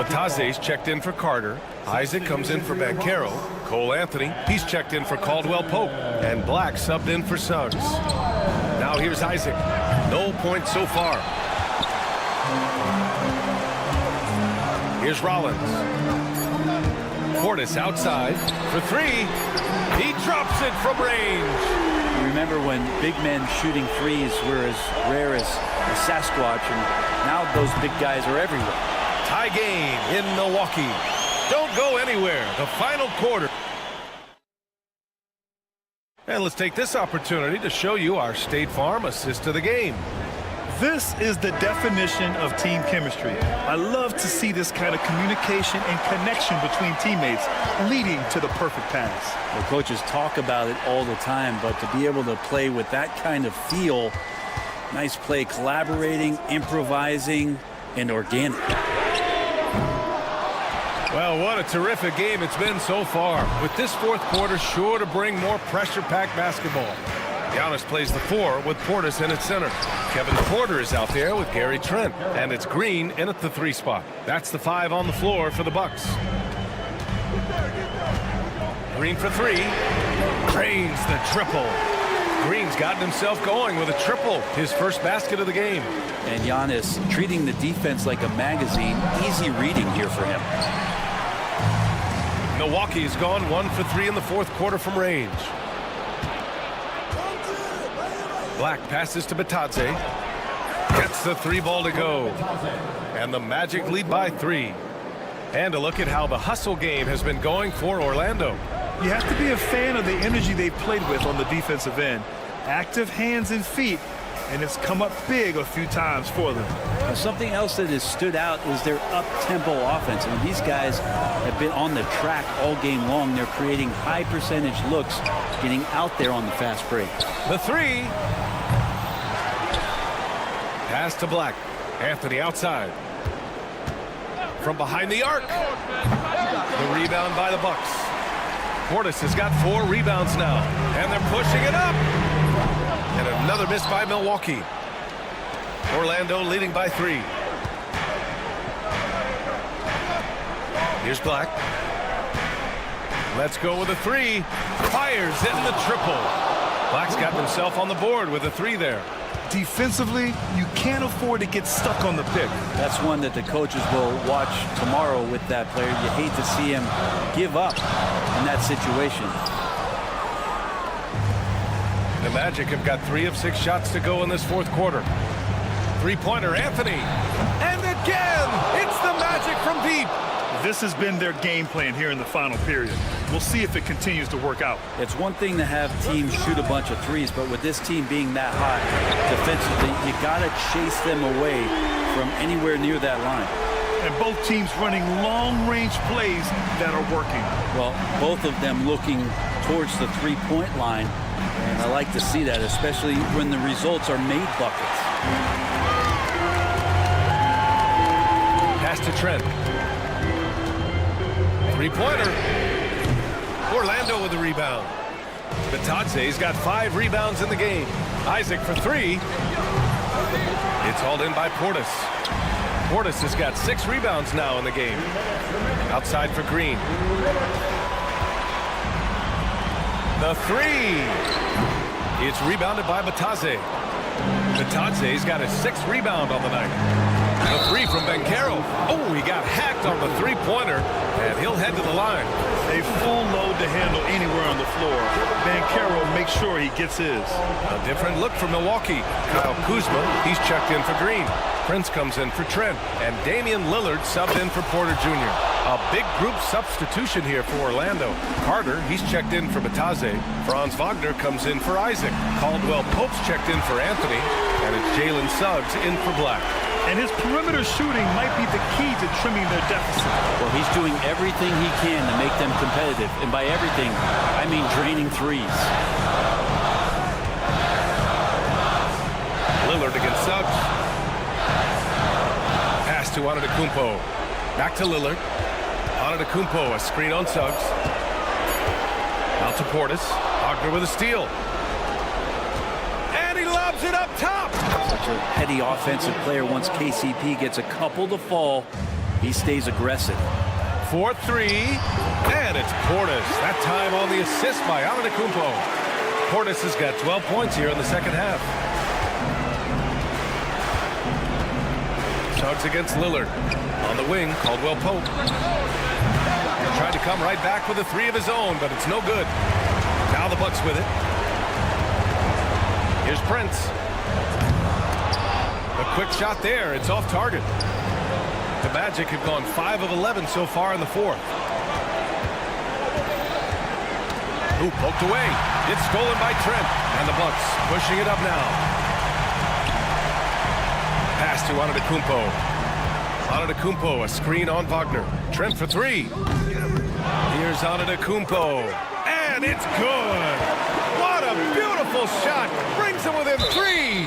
Bataze's checked in for Carter. Isaac comes in for Banchero. Cole Anthony, he's checked in for Caldwell Pope. And Black subbed in for Suggs. Now here's Isaac. No points so far. Here's Rollins. Portis outside for 3. He drops it from range. You remember when big men shooting threes were as rare as a Sasquatch, and now those big guys are everywhere. Tie game in Milwaukee. Don't go anywhere. The final quarter. And let's take this opportunity to show you our State Farm assist of the game. This is the definition of team chemistry. I love to see this kind of communication and connection between teammates leading to the perfect pass. The coaches talk about it all the time, but to be able to play with that kind of feel, nice play, collaborating, improvising, and organic. Well, what a terrific game it's been so far. With this fourth quarter sure to bring more pressure-packed basketball. Giannis plays the 4 with Portis in at center. Kevin Porter is out there with Gary Trent. And it's Green in at the 3 spot. That's the 5 on the floor for the Bucks. Green for 3. Drains the triple. Green's gotten himself going with a triple. His first basket of the game. And Giannis treating the defense like a magazine. Easy reading here for him. Milwaukee's gone 1 for 3 in the fourth quarter from range. Black passes to Bataze. Gets the 3 ball to go. And the Magic lead by 3. And a look at how the hustle game has been going for Orlando. You have to be a fan of the energy they've played with on the defensive end. Active hands and feet, and it's come up big a few times for them. Now, something else that has stood out is their up-tempo offense. I mean, these guys have been on the track all game long. They're creating high percentage looks, getting out there on the fast break. The 3. Pass to Black. Anthony outside. From behind the arc. The rebound by the Bucks. Portis has got 4 rebounds now. And they're pushing it up. And another miss by Milwaukee. Orlando leading by 3. Here's Black. Let's go with a three. Fires in the triple. Black's got himself on the board with a three there. Defensively, you can't afford to get stuck on the pick. That's one that the coaches will watch tomorrow with that player. You hate to see him give up in that situation. The Magic have got 3 of 6 shots to go in this fourth quarter. Three-pointer, Anthony. And again, it's the Magic from deep. This has been their game plan here in the final period. We'll see if it continues to work out. It's one thing to have teams shoot a bunch of threes, but with this team being that hot defensively, you got to chase them away from anywhere near that line. And both teams running long-range plays that are working. Well, both of them looking towards the three-point line, and I like to see that, especially when the results are made buckets. Pass to Trent. Three-pointer. Orlando with the rebound. Batadze's got 5 rebounds in the game. Isaac for 3. It's hauled in by Portis. Portis has got 6 rebounds now in the game. Outside for Green. The 3. It's rebounded by Batadze. Batadze's got his 6th rebound on the night. The 3 from Banchero. Oh, he got hacked on the three-pointer, and he'll head to the line. A full load to handle anywhere on the floor. Banchero makes sure he gets his. A different look for Milwaukee. Kyle Kuzma, he's checked in for Green. Prince comes in for Trent, and Damian Lillard subbed in for Porter Jr. A big group substitution here for Orlando. Carter, he's checked in for Batadze. Franz Wagner comes in for Isaac. Caldwell Pope's checked in for Anthony, and it's Jalen Suggs in for Black. And his perimeter shooting might be the key to trimming their deficit. Well, he's doing everything he can to make them competitive. And by everything, I mean draining threes. Lillard against Suggs. Pass to Antetokounmpo. Back to Lillard. Antetokounmpo, a screen on Suggs. Out to Portis. Wagner with a steal. And he lobs it up top. Such a heady offensive player. Once KCP gets a couple to fall, he stays aggressive. 4-3, and it's Portis. That time on the assist by Antetokounmpo. Portis has got 12 points here in the second half. Suggs against Lillard. On the wing, Caldwell Pope. Tried to come right back with a 3 of his own, but it's no good. Now the Bucks with it. Here's Prince. A quick shot there. It's off target. The Magic have gone 5 of 11 so far in the fourth. Ooh, poked away. It's stolen by Trent. And the Bucks pushing it up now. Pass to Antetokounmpo. Antetokounmpo, a screen on Wagner. Trent for 3. Here's Antetokounmpo. And it's good. What a beautiful shot. Brings them within 3.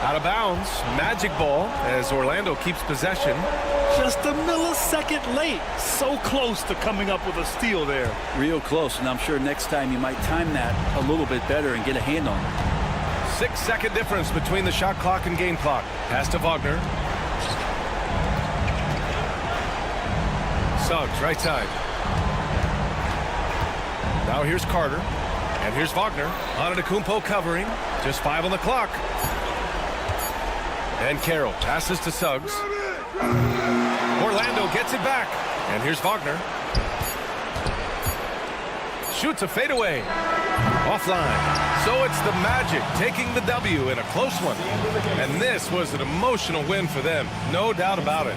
Out of bounds. Magic ball as Orlando keeps possession. Just a millisecond late. So close to coming up with a steal there. Real close, and I'm sure next time you might time that a little bit better and get a hand on it. 6-second difference between the shot clock and game clock. Pass to Wagner. Suggs, right side. Now here's Carter. And here's Wagner. Antetokounmpo covering. Just 5 on the clock. And Carroll passes to Suggs. Orlando gets it back. And here's Wagner. Shoots a fadeaway. Offline. So it's the Magic taking the W in a close one. And this was an emotional win for them. No doubt about it.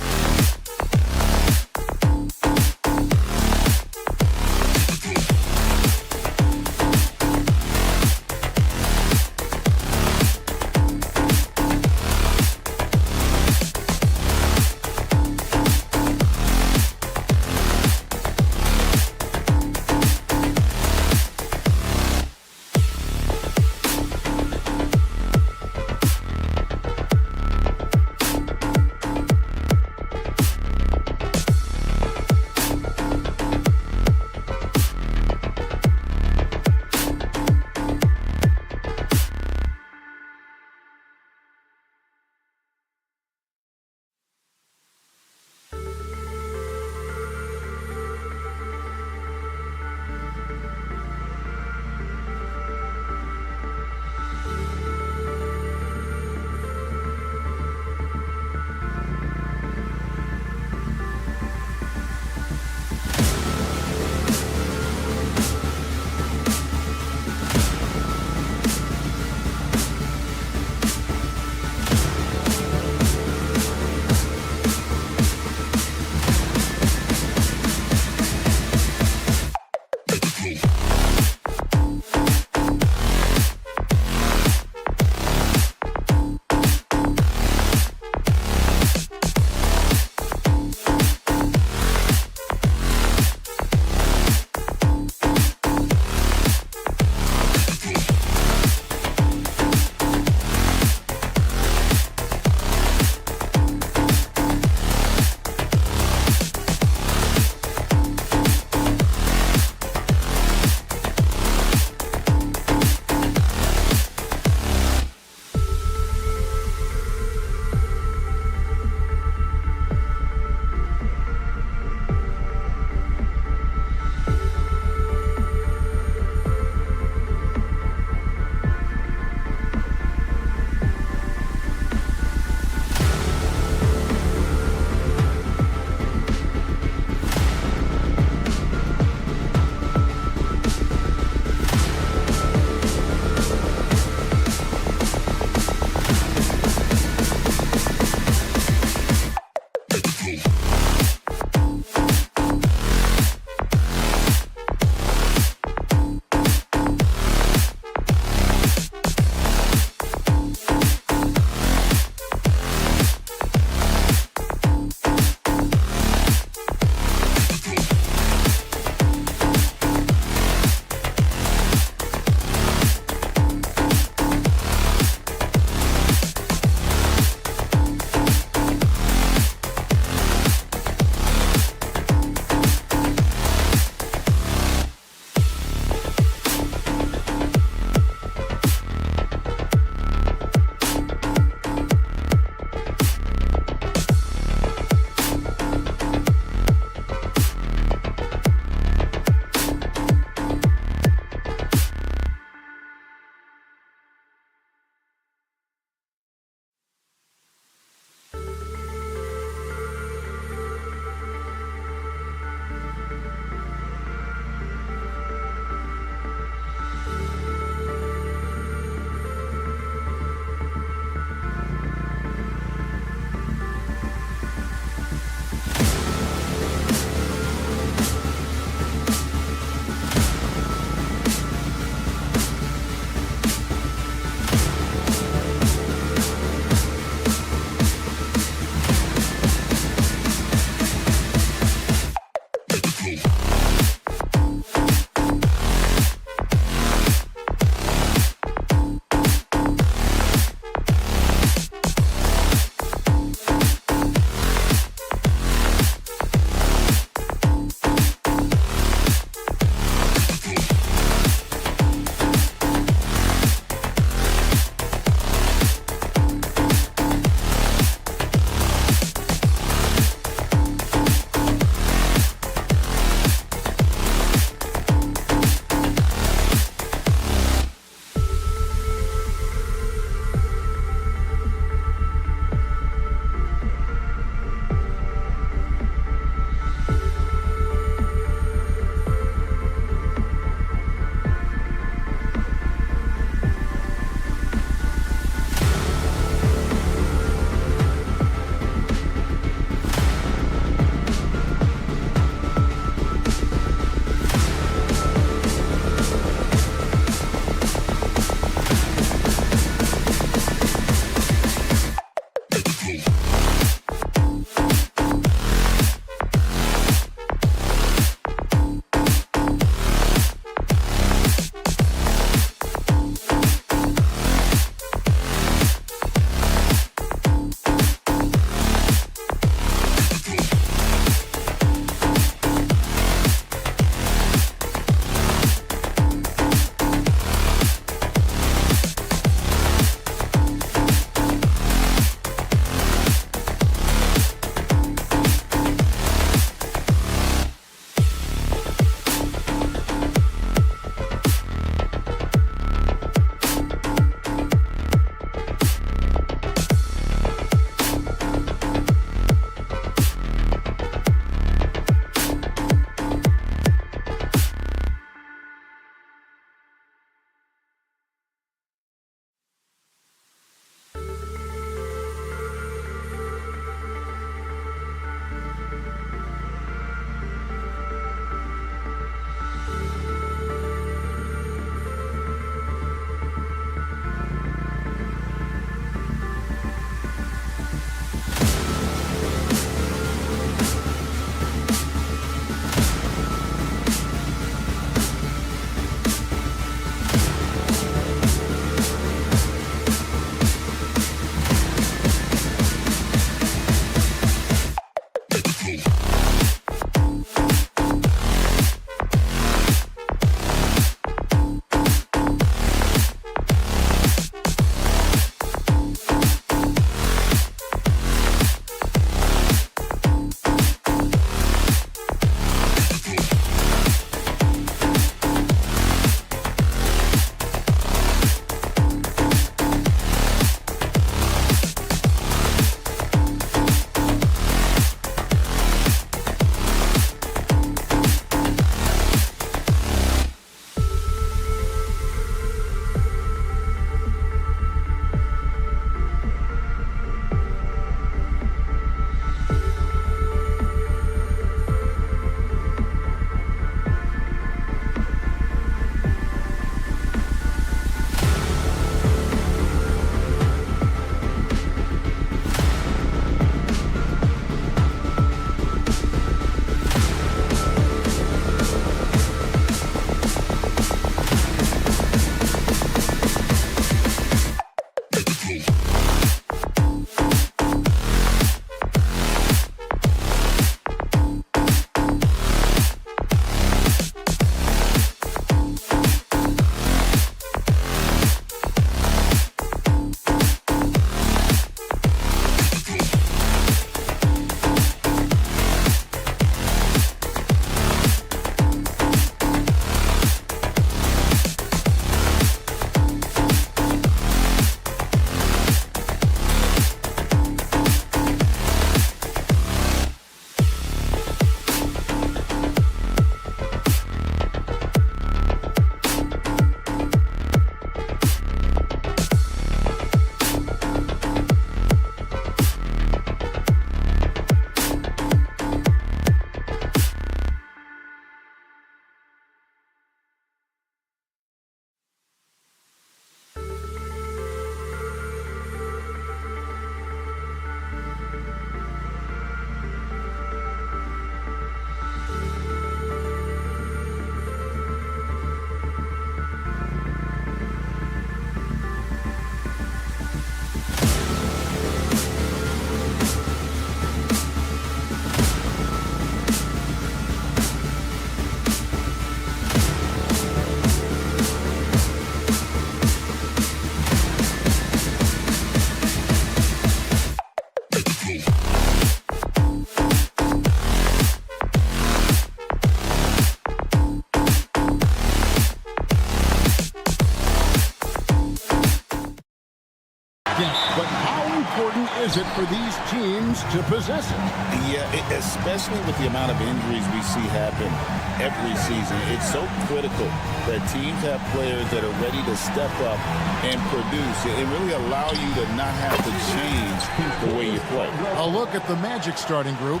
is it for these teams to possess it? Yeah, especially with the amount of injuries we see happen every season. It's so critical that teams have players that are ready to step up and produce. It really allow you to not have to change the way you play. A look at the Magic starting group.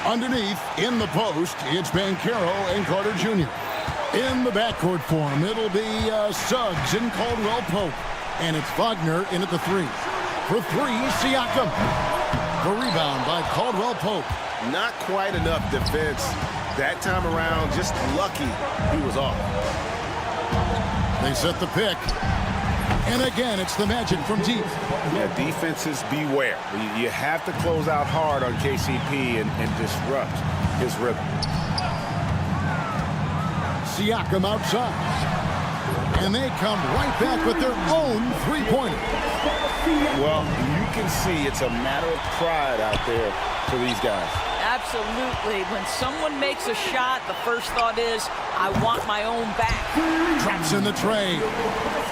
Underneath, in the post, it's Banchero and Carter Jr. In the backcourt form, it'll be Suggs and Caldwell Pope. And it's Wagner in at the 3. For 3, Siakam. The rebound by Caldwell Pope. Not quite enough defense that time around. Just lucky he was off. They set the pick. And again, it's the Magic from deep. Yeah, defenses beware. You have to close out hard on KCP and disrupt his rhythm. Siakam outside. And they come right back with their own three-pointer. Well, you can see it's a matter of pride out there for these guys. Absolutely. When someone makes a shot, the first thought is, I want my own back. Traps in the tray.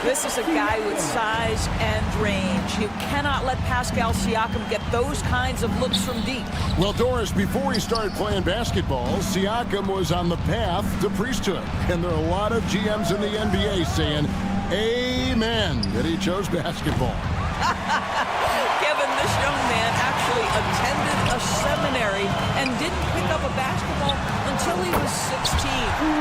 This is a guy with size and range. You cannot let Pascal Siakam get those kinds of looks from deep. Well, Doris, before he started playing basketball, Siakam was on the path to priesthood. And there are a lot of GMs in the NBA saying, amen, that he chose basketball. Kevin, this young man actually attended a seminary and didn't pick up a basketball until he was 16.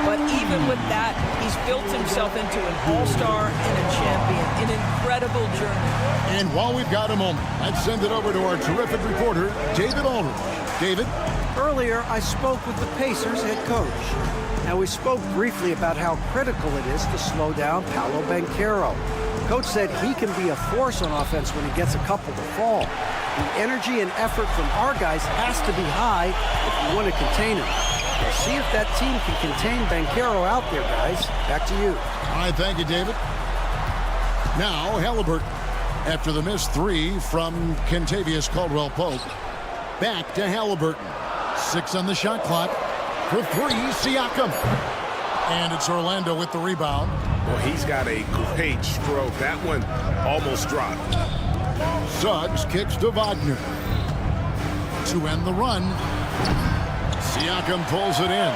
But even with that, he's built himself into an all-star and a champion. An incredible journey. And while we've got a moment, let's send it over to our terrific reporter, David Aldridge. David? Earlier, I spoke with the Pacers head coach. Now, we spoke briefly about how critical it is to slow down Paolo Banchero. Coach said he can be a force on offense when he gets a couple to fall. The energy and effort from our guys has to be high if we want to contain him. We'll see if that team can contain Banchero out there, guys. Back to you. All right, thank you, David. Now, Halliburton, after the missed 3 from Kentavious Caldwell-Pope. Back to Halliburton. 6 on the shot clock. For 3, Siakam. And it's Orlando with the rebound. Well, he's got a great stroke. That one almost dropped. Suggs kicks to Wagner. To end the run. Siakam pulls it in.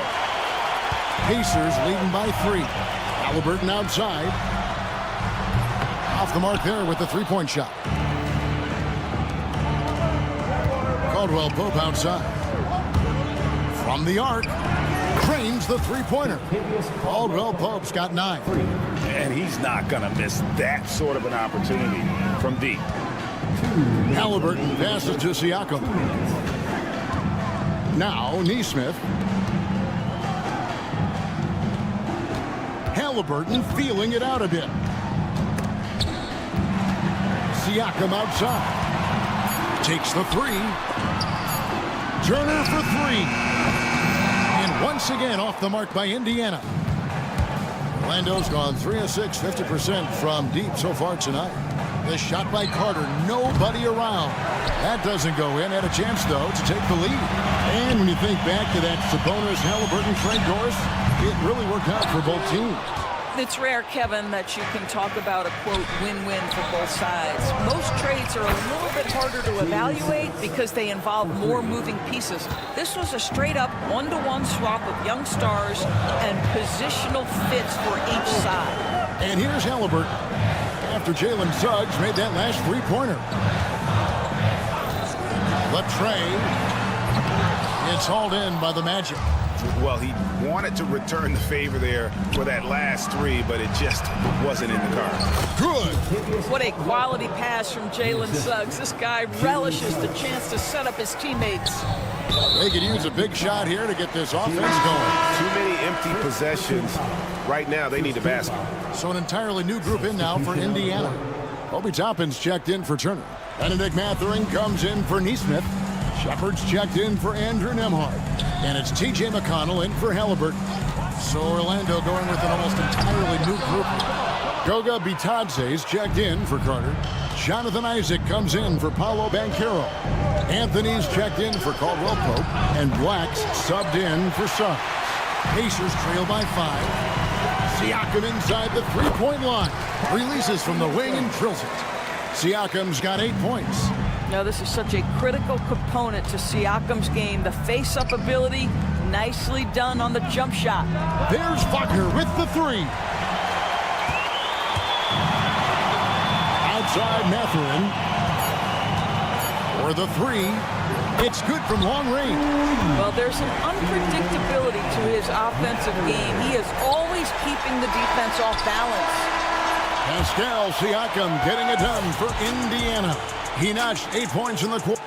Pacers leading by 3. Halliburton outside. Off the mark there with the three-point shot. Caldwell Pope outside. From the arc. Cranes the three-pointer. Caldwell Pope's got 9. And he's not going to miss that sort of an opportunity from deep. Halliburton passes to Siakam. Now Nesmith. Halliburton feeling it out a bit. Siakam outside. Takes the 3. Turner for 3. Once again off the mark by Indiana. Orlando's gone 3 of 6, 50% from deep so far tonight. The shot by Carter, nobody around. That doesn't go in. Had a chance, though, to take the lead. And when you think back to that Sabonis-Halliburton trade, Doris, it really worked out for both teams. It's rare, Kevin, that you can talk about a, quote, win-win for both sides. Most trades are a little bit harder to evaluate because they involve more moving pieces. This was a straight-up one-to-one swap of young stars and positional fits for each side. And here's Halliburton after Jalen Suggs made that last three-pointer. The tray. It's hauled in by the Magic. Well, he wanted to return the favor there for that last 3, but it just wasn't in the cards. Good. What a quality pass from Jalen Suggs. This guy relishes the chance to set up his teammates. They could use a big shot here to get this offense going. Too many empty possessions. Right now, they need a basket. So an entirely new group in now for Indiana. Obi Toppin's checked in for Turner. Benedict Mathurin comes in for Nesmith. Shepard's checked in for Andrew Nembhard. And it's T.J. McConnell in for Halliburton. So Orlando going with an almost entirely new group. Goga Bitadze's checked in for Carter. Jonathan Isaac comes in for Paolo Banchero. Anthony's checked in for Caldwell Pope. And Black's subbed in for Suggs. Pacers trail by 5. Siakam inside the three-point line. Releases from the wing and drills it. Siakam's got 8 points. Now, this is such a critical component to Siakam's game. The face-up ability, nicely done on the jump shot. There's Wagner with the three. Outside Mathurin. For the three. It's good from long range. Well, there's an unpredictability to his offensive game. He is always keeping the defense off balance. Pascal Siakam getting it done for Indiana. He notched 8 points in the quarter.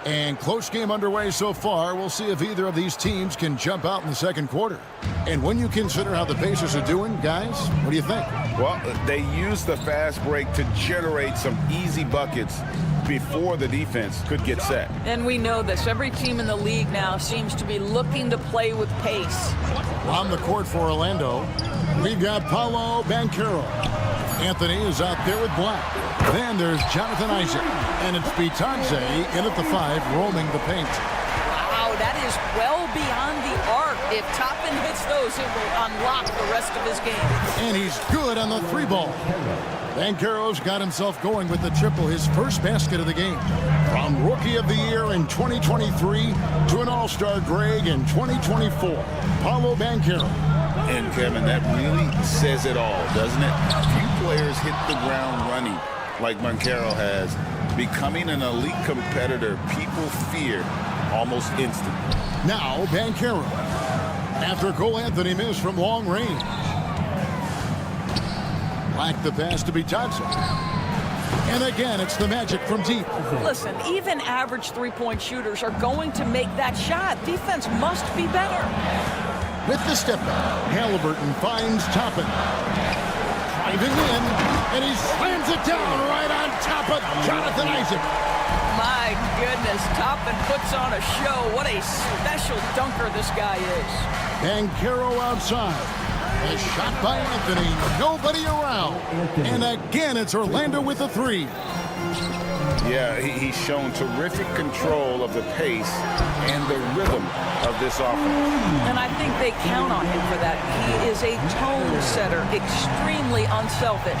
And close game underway so far. We'll see if either of these teams can jump out in the second quarter. And when you consider how the Pacers are doing, guys, what do you think? Well, they used the fast break to generate some easy buckets before the defense could get set. And we know this. Every team in the league now seems to be looking to play with pace. On the court for Orlando, we've got Paolo Banchero. Anthony is out there with Black. Then there's Jonathan Isaac. And it's Bitadze in at the 5, roaming the paint. Wow, that is well beyond the arc. If Toppin hits those, it will unlock the rest of his game. And he's good on the 3-ball. Banchero's got himself going with the triple, his first basket of the game. From Rookie of the Year in 2023 to an All-Star Greg in 2024. Paolo Banchero. And Kevin, that really says it all, doesn't it? Few players hit the ground running like Banchero has. Becoming an elite competitor, people fear almost instantly. Now Banchero. After Cole Anthony missed from long range. Black the pass to Bitadze. And again, it's the Magic from deep. Listen, even average three-point shooters are going to make that shot. Defense must be better. With the step back, Halliburton finds Toppin. Driving in, and he slams it down right on top of Jonathan Isaac. My goodness, Toppin puts on a show. What a special dunker this guy is. Banchero outside. A shot by Anthony. Nobody around. And again, it's Orlando with the 3. Yeah, he's shown terrific control of the pace and the rhythm of this offense. And I think they count on him for that. He is a tone setter, extremely unselfish.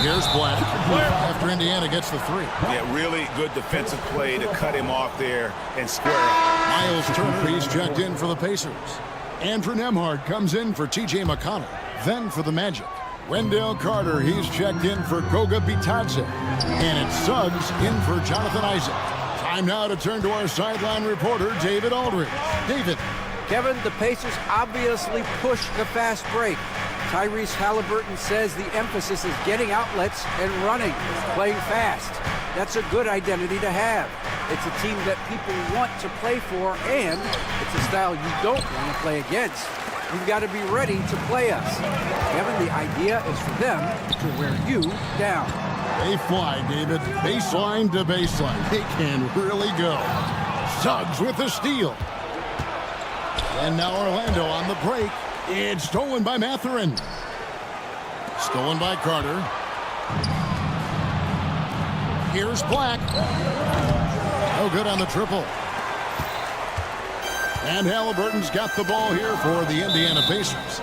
Here's Black after Indiana gets the 3. Yeah, really good defensive play to cut him off there and square up. Miles Turner, he's checked in for the Pacers. Andrew Nembhard comes in for T.J. McConnell, then for the Magic. Wendell Carter, he's checked in for Goga Bitadze. And it's Suggs in for Jonathan Isaac. Time now to turn to our sideline reporter, David Aldridge. David. Kevin, the Pacers obviously push the fast break. Tyrese Halliburton says the emphasis is getting outlets and running, playing fast. That's a good identity to have. It's a team that people want to play for, and it's a style you don't want to play against. You've got to be ready to play us. Kevin, the idea is for them to wear you down. They fly, David. Baseline to baseline. They can really go. Suggs with the steal. And now Orlando on the break. It's stolen by Mathurin. Stolen by Carter. Here's Black. No good on the triple. And Halliburton's got the ball here for the Indiana Pacers.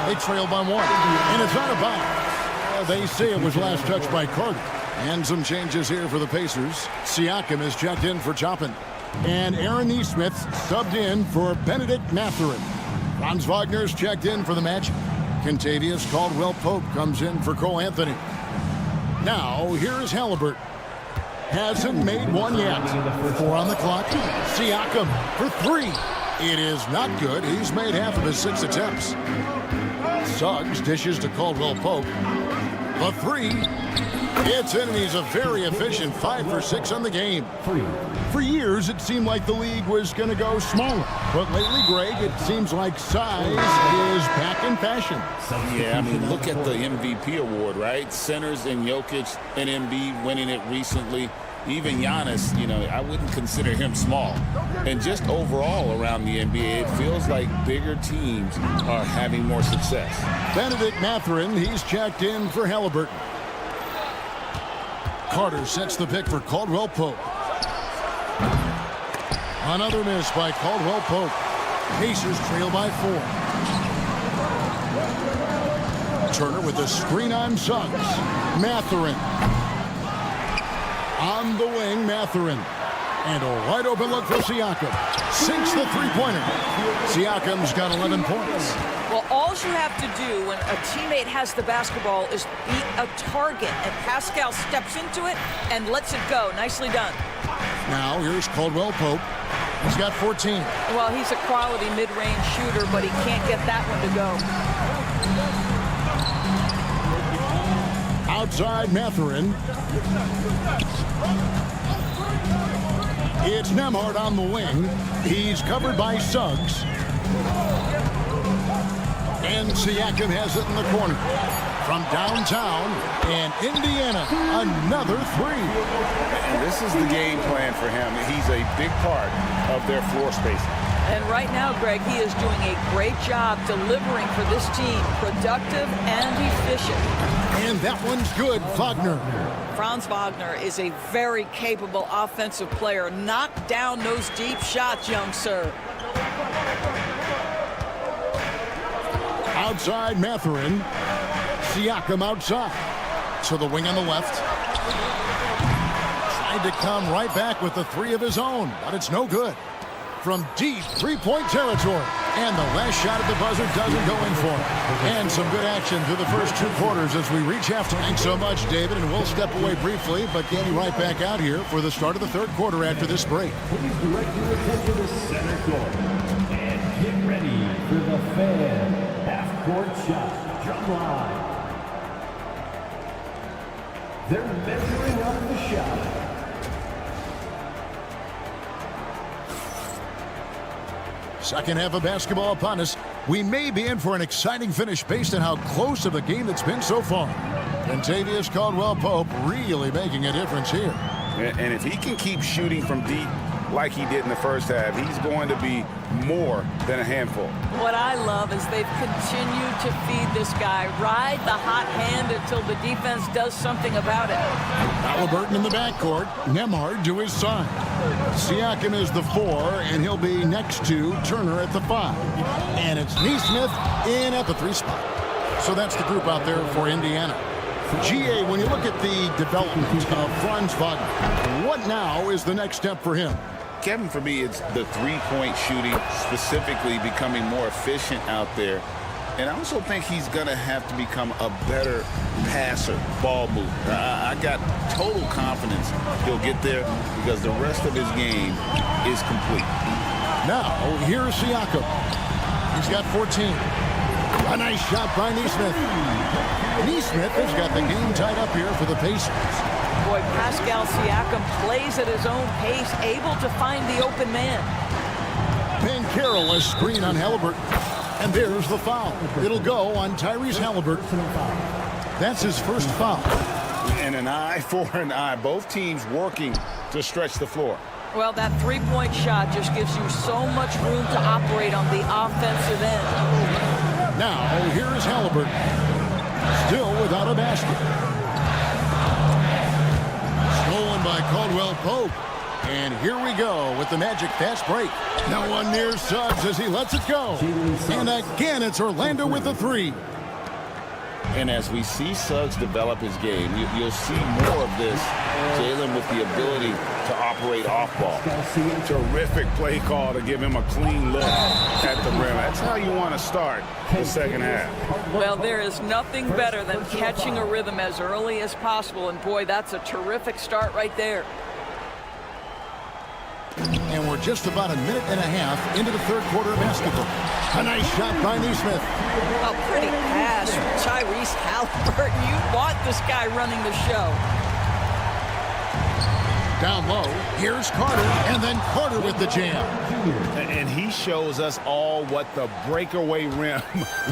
They trail by 1. And it's out of bounds. They say it was last touched by Carter. And some changes here for the Pacers. Siakam is checked in for Toppin. And Aaron Nesmith subbed in for Benedict Mathurin. Franz Wagner's checked in for the Magic. Kentavious Caldwell-Pope comes in for Cole Anthony. Now, here's Halliburton. Hasn't made one yet. 4 on the clock. Siakam for 3. It is not good. He's made half of his 6 attempts. Suggs dishes to Caldwell-Pope. The 3. It's in, and he's a very efficient 5 for 6 on the game. For years, it seemed like the league was going to go smaller. But lately, Greg, it seems like size is back in fashion. Yeah, I mean, look at the MVP award, right? Centers and Jokic and Embiid winning it recently. Even Giannis, you know, I wouldn't consider him small. And just overall around the NBA, it feels like bigger teams are having more success. Benedict Mathurin, he's checked in for Halliburton. Carter sets the pick for Caldwell-Pope. Another miss by Caldwell-Pope. Pacers trail by 4. Turner with a screen on Suggs. Mathurin. On the wing, Mathurin. And a wide open look for Siakam. Sinks the three-pointer. Siakam's got 11 points. Well, all you have to do when a teammate has the basketball is beat a target, and Pascal steps into it and lets it go. Nicely done. Now here's Caldwell Pope. He's got 14. Well, he's a quality mid-range shooter, but he can't get that one to go. Outside Mathurin. It's Nembhard on the wing. He's covered by Suggs. And Siakam has it in the corner. From downtown, and Indiana, another three. And this is the game plan for him. He's a big part of their floor spacing. And right now, Greg, he is doing a great job delivering for this team. Productive and efficient. And that one's good, Wagner. Franz Wagner is a very capable offensive player. Knock down those deep shots, young sir. Outside Mathurin. Siakam outside. To the wing on the left. Tried to come right back with the three of his own, but it's no good. From deep three-point territory. And the last shot at the buzzer doesn't go in for it. And some good action through the first two quarters as we reach halftime. Thanks so much, David, and we'll step away briefly, but get you right back out here for the start of the third quarter after this break. Please direct your attention to center court. And get ready for the fan half-court shot. Drum line. They're measuring up the shot. Second half of basketball upon us. We may be in for an exciting finish based on how close of a game it's been so far. Kentavious Caldwell-Pope really making a difference here. And if he can keep shooting from deep like he did in the first half, he's going to be more than a handful. What I love is they've continued to feed this guy. Ride the hot hand until the defense does something about it. Halliburton in the backcourt. Nembhard to his side. Siakam is the 4, and he'll be next to Turner at the 5. And it's Nesmith in at the 3 spot. So that's the group out there for Indiana. GA, when you look at the development of Franz Wagner, what now is the next step for him? Kevin, for me, it's the three-point shooting, specifically becoming more efficient out there. And I also think he's going to have to become a better passer, ball mover. I got total confidence he'll get there because the rest of his game is complete. Now, here's Siakam. He's got 14. A nice shot by Nesmith. Nesmith has got the game tied up here for the Pacers. Boy, Pascal Siakam plays at his own pace, able to find the open man. Banchero, a screen on Halliburton. And there's the foul. It'll go on Tyrese Halliburton. That's his first foul. And an eye for an eye. Both teams working to stretch the floor. Well, that three-point shot just gives you so much room to operate on the offensive end. Now, here's Halliburton. Still without a basket. Stolen by Caldwell-Pope. And here we go with the Magic fast break. No one near Suggs as he lets it go. And again, it's Orlando with the 3. And as we see Suggs develop his game, you'll see more of this. Jalen with the ability to operate off ball. Terrific play call to give him a clean look at the rim. That's how you want to start the second half. Well, there is nothing better than catching a rhythm as early as possible. And boy, that's a terrific start right there. And we're just about a minute and a half into the third quarter of basketball. A nice shot by Nesmith. A pretty pass from Tyrese Halliburton. You want this guy running the show. Down low, here's Carter, and then Carter with the jam. And he shows us all what the breakaway rim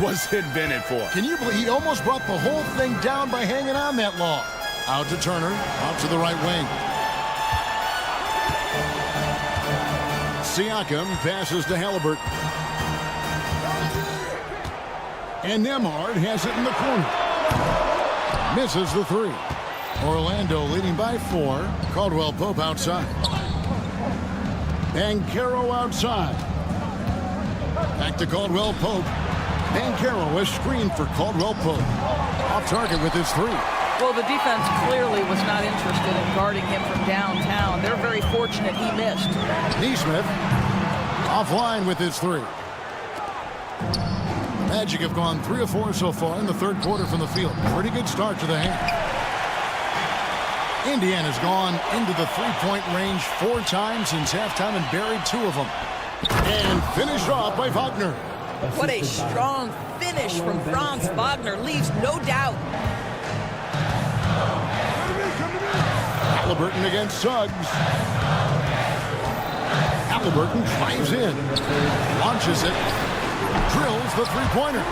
was invented for. Can you believe he almost brought the whole thing down by hanging on that long? Out to Turner, out to the right wing. Siakam passes to Halliburton. And Nembhard has it in the corner. Misses the 3. Orlando leading by 4. Caldwell-Pope outside. Banchero outside. Back to Caldwell-Pope. Banchero is screened for Caldwell Pope. Off target with his 3. Well, the defense clearly was not interested in guarding him from downtown. They're very fortunate he missed. Neesmith offline with his 3. Magic have gone 3 of 4 so far in the third quarter from the field. Pretty good start to the half. Indiana's gone into the three-point range 4 times since halftime and buried 2 of them. And finished off by Wagner. What a strong finish from Franz Wagner. Leaves no doubt. Halliburton against Suggs. Halliburton drives in. Launches it. Drills the three-pointer.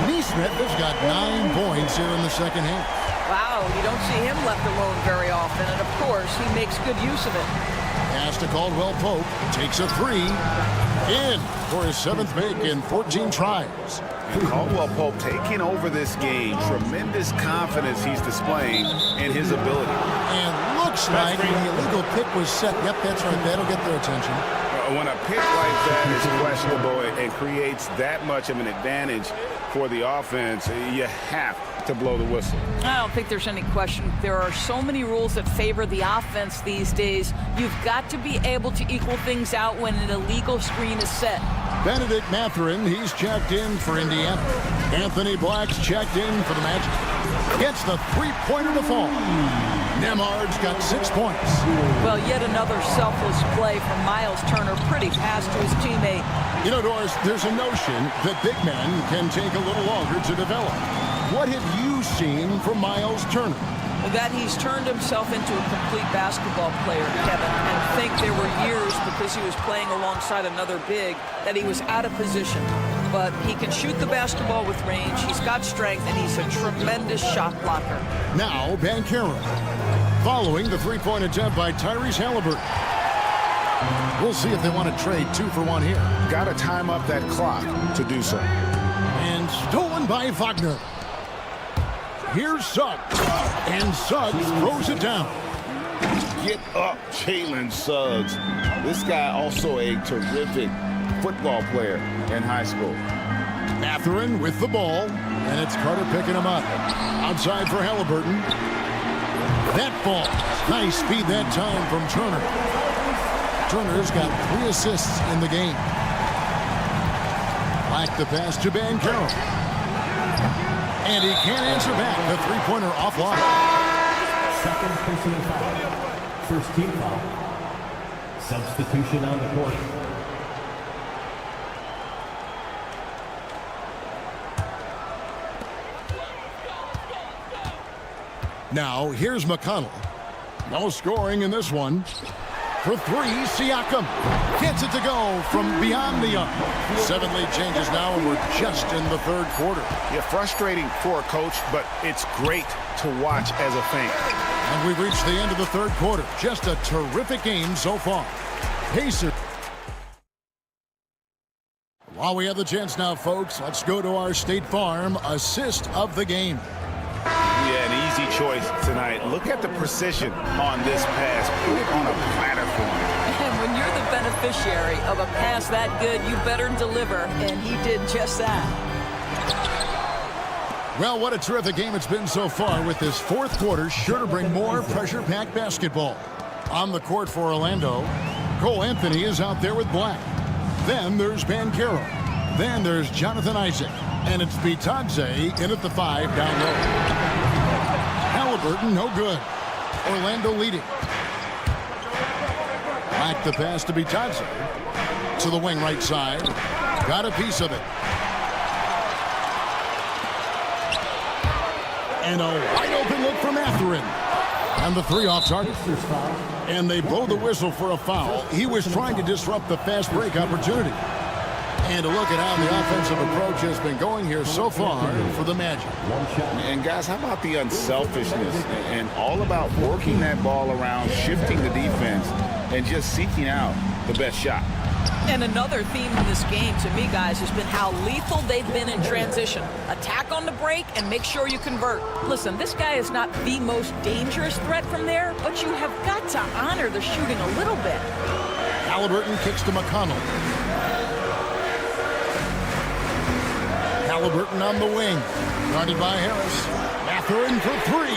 Neesmith has got 9 points here in the second half. Wow, you don't see him left alone very often, and of course, he makes good use of it. Pass to Caldwell Pope. Takes a 3. In for his 7th make in 14 tries. And Caldwell Pope taking over this game. Tremendous confidence he's displaying in his ability. And looks like the illegal pick was set. Yep, that's right. That'll get their attention. When a pick like that is questionable and creates that much of an advantage for the offense, you have to blow the whistle. I don't think there's any question. There are so many rules that favor the offense these days. You've got to be able to equal things out when an illegal screen is set. Benedict Mathurin, he's checked in for Indiana. Anthony Black's checked in for the Magic. Gets the three-pointer to fall. Nemhard's got 6 points. Well, yet another selfless play from Miles Turner. Pretty pass to his teammate. You know, Doris, there's a notion that big men can take a little longer to develop. What have you seen from Miles Turner? Well, that he's turned himself into a complete basketball player, Kevin. And think there were years because he was playing alongside another big that he was out of position. But he can shoot the basketball with range. He's got strength, and he's a tremendous shot blocker. Now, Banchero. Following the three-point attempt by Tyrese Halliburton. We'll see if they want to trade 2 for 1 here. Got to time up that clock to do so. And stolen by Wagner. Here's Suggs. And Suggs throws it down. Get up, Jalen Suggs. This guy also a terrific football player in high school. Mathurin with the ball. And it's Carter picking him up. Outside for Halliburton. That ball. Nice speed that time from Turner. Turner's got 3 assists in the game. Like the pass to Banchero. And he can't answer back. The three-pointer offline. Second personal foul. First team foul. Substitution on the court. Now, here's McConnell. No scoring in this one. For 3, Siakam gets it to go from beyond the arc. 7 lead changes now, and we're just in the third quarter. Yeah, frustrating for a coach, but it's great to watch as a fan. And we've reached the end of the third quarter. Just a terrific game so far. Pacers. While we have the chance now, folks, let's go to our State Farm assist of the game. Yeah, an easy choice tonight. Look at the precision on this pass. Put it on a platter for him. And when you're the beneficiary of a pass that good, you better deliver, and he did just that. Well, what a terrific game it's been so far, with this fourth quarter sure to bring more pressure-packed basketball. On the court for Orlando, Cole Anthony is out there with Black. Then there's Banchero. Then there's Jonathan Isaac. And it's Bitadze in at the 5 down low. Halliburton, no good. Orlando leading. Black the pass to Bitadze. To the wing right side. Got a piece of it. And a wide open look from Mathurin. And the 3 off target. And they blow the whistle for a foul. He was trying to disrupt the fast break opportunity. And a look at how the offensive approach has been going here so far for the Magic. And guys, how about the unselfishness and all about working that ball around, shifting the defense, and just seeking out the best shot. And another theme in this game to me, guys, has been how lethal they've been in transition. Attack on the break and make sure you convert. Listen, this guy is not the most dangerous threat from there, but you have got to honor the shooting a little bit. Halliburton kicks to McConnell. Halliburton on the wing. Guarded by Harris. Mathurin for three.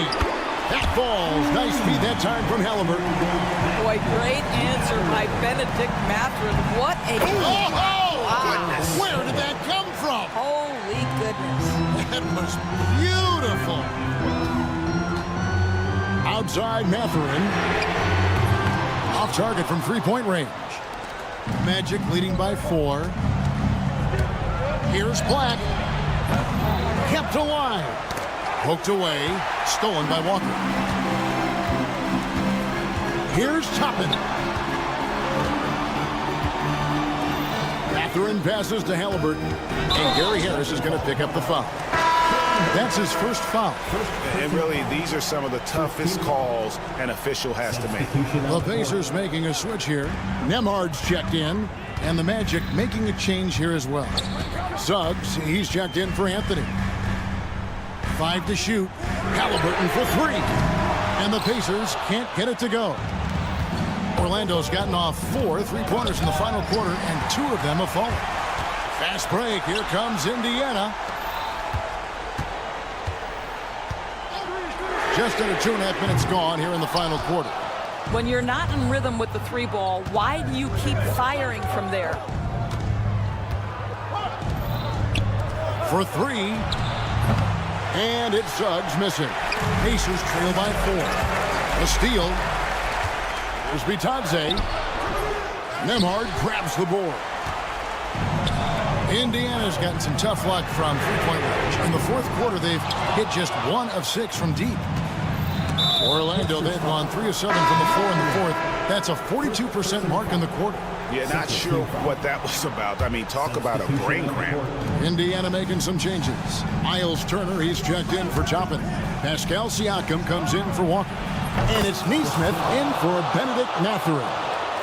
That falls. Nice feed that time from Halliburton. Boy, great answer by Benedict Mathurin. What a... Oh, wow. Where did that come from? Holy goodness. That was beautiful. Outside Mathurin. Off target from three-point range. Magic leading by 4. Here's Black. Kept alive. Poked away. Stolen by Walker. Here's Toppin. Mathurin passes to Halliburton. And Gary Harris is going to pick up the foul. That's his first foul. And really, these are some of the toughest calls an official has to make. The Pacers making a switch here. Nemhard's checked in. And the Magic making a change here as well. Suggs, he's checked in for Anthony. 5 to shoot. Halliburton for 3. And the Pacers can't get it to go. Orlando's gotten off 4 3-pointers in the final quarter, and 2 of them have fallen. Fast break. Here comes Indiana. Just under 2.5 minutes gone here in the final quarter. When you're not in rhythm with the 3-ball, why do you keep firing from there? For 3. And it's Suggs missing. Pacers trail by 4. A steal. Here's Bitadze. Nemhard grabs the board. Indiana's gotten some tough luck from three-point range. In the fourth quarter, they've hit just 1 of 6 from deep. Orlando, they've gone 3 of 7 from the floor in the fourth. That's a 42% mark in the quarter. Yeah, not sure what that was about. I mean, talk about a brain cramp. Indiana making some changes. Miles Turner, he's checked in for Toppin. Pascal Siakam comes in for Walker. And it's Neesmith in for Benedict Mathurin.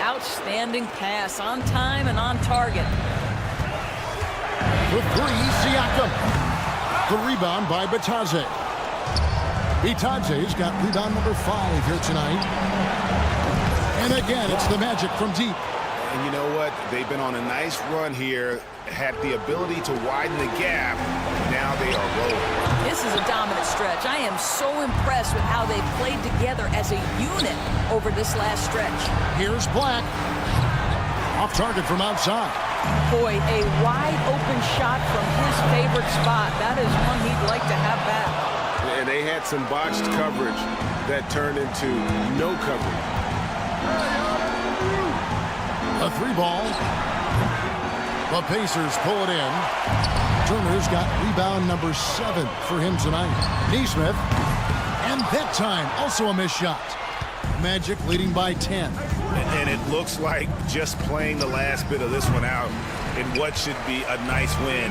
Outstanding pass, on time and on target. For 3, Siakam. The rebound by Bitadze. Bitadze's got rebound number 5 here tonight. And again, it's the Magic from deep. And you know what? They've been on a nice run here, had the ability to widen the gap. Now they are rolling. This is a dominant stretch. I am so impressed with how they played together as a unit over this last stretch. Here's Black. Off target from outside. Boy, a wide open shot from his favorite spot. That is one he'd like to have back. And they had some botched coverage that turned into no coverage. A 3-ball. The Pacers pull it in. Turner's got rebound number 7 for him tonight. Neesmith. And that time, also a missed shot. Magic leading by 10. And it looks like just playing the last bit of this one out in what should be a nice win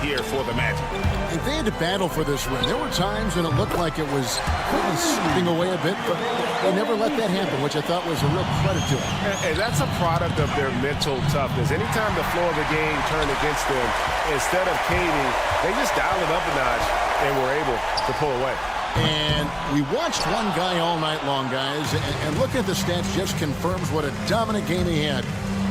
here for the Magic. And they had to battle for this win. There were times when it looked like it was really slipping away a bit, but they never let that happen, which I thought was a real credit to them. And that's a product of their mental toughness. Anytime the flow of the game turned against them, instead of caving, they just dialed it up a notch and were able to pull away. And we watched one guy all night long, guys, and looking at the stats just confirms what a dominant game he had.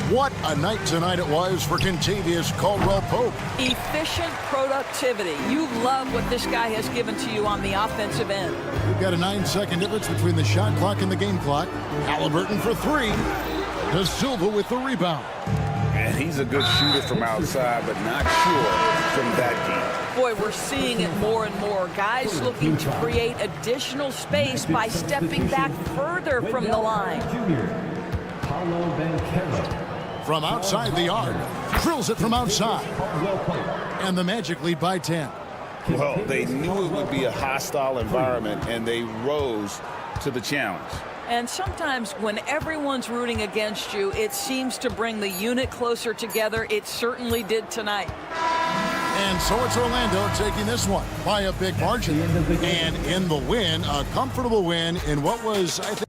What a night tonight it was for Kentavious Caldwell-Pope. Efficient productivity. You love what this guy has given to you on the offensive end. We've got a 9-second difference between the shot clock and the game clock. Halliburton for 3. De Silva with the rebound. And he's a good shooter from outside, but not sure from that deep. Boy, we're seeing it more and more. Guys looking to create additional space by stepping back further from the line. From outside the arc, drills it from outside. And the Magic lead by 10. Well, they knew it would be a hostile environment, and they rose to the challenge. And sometimes when everyone's rooting against you, it seems to bring the unit closer together. It certainly did tonight. And so it's Orlando taking this one by a big margin. And in the win, a comfortable win in what was, I think,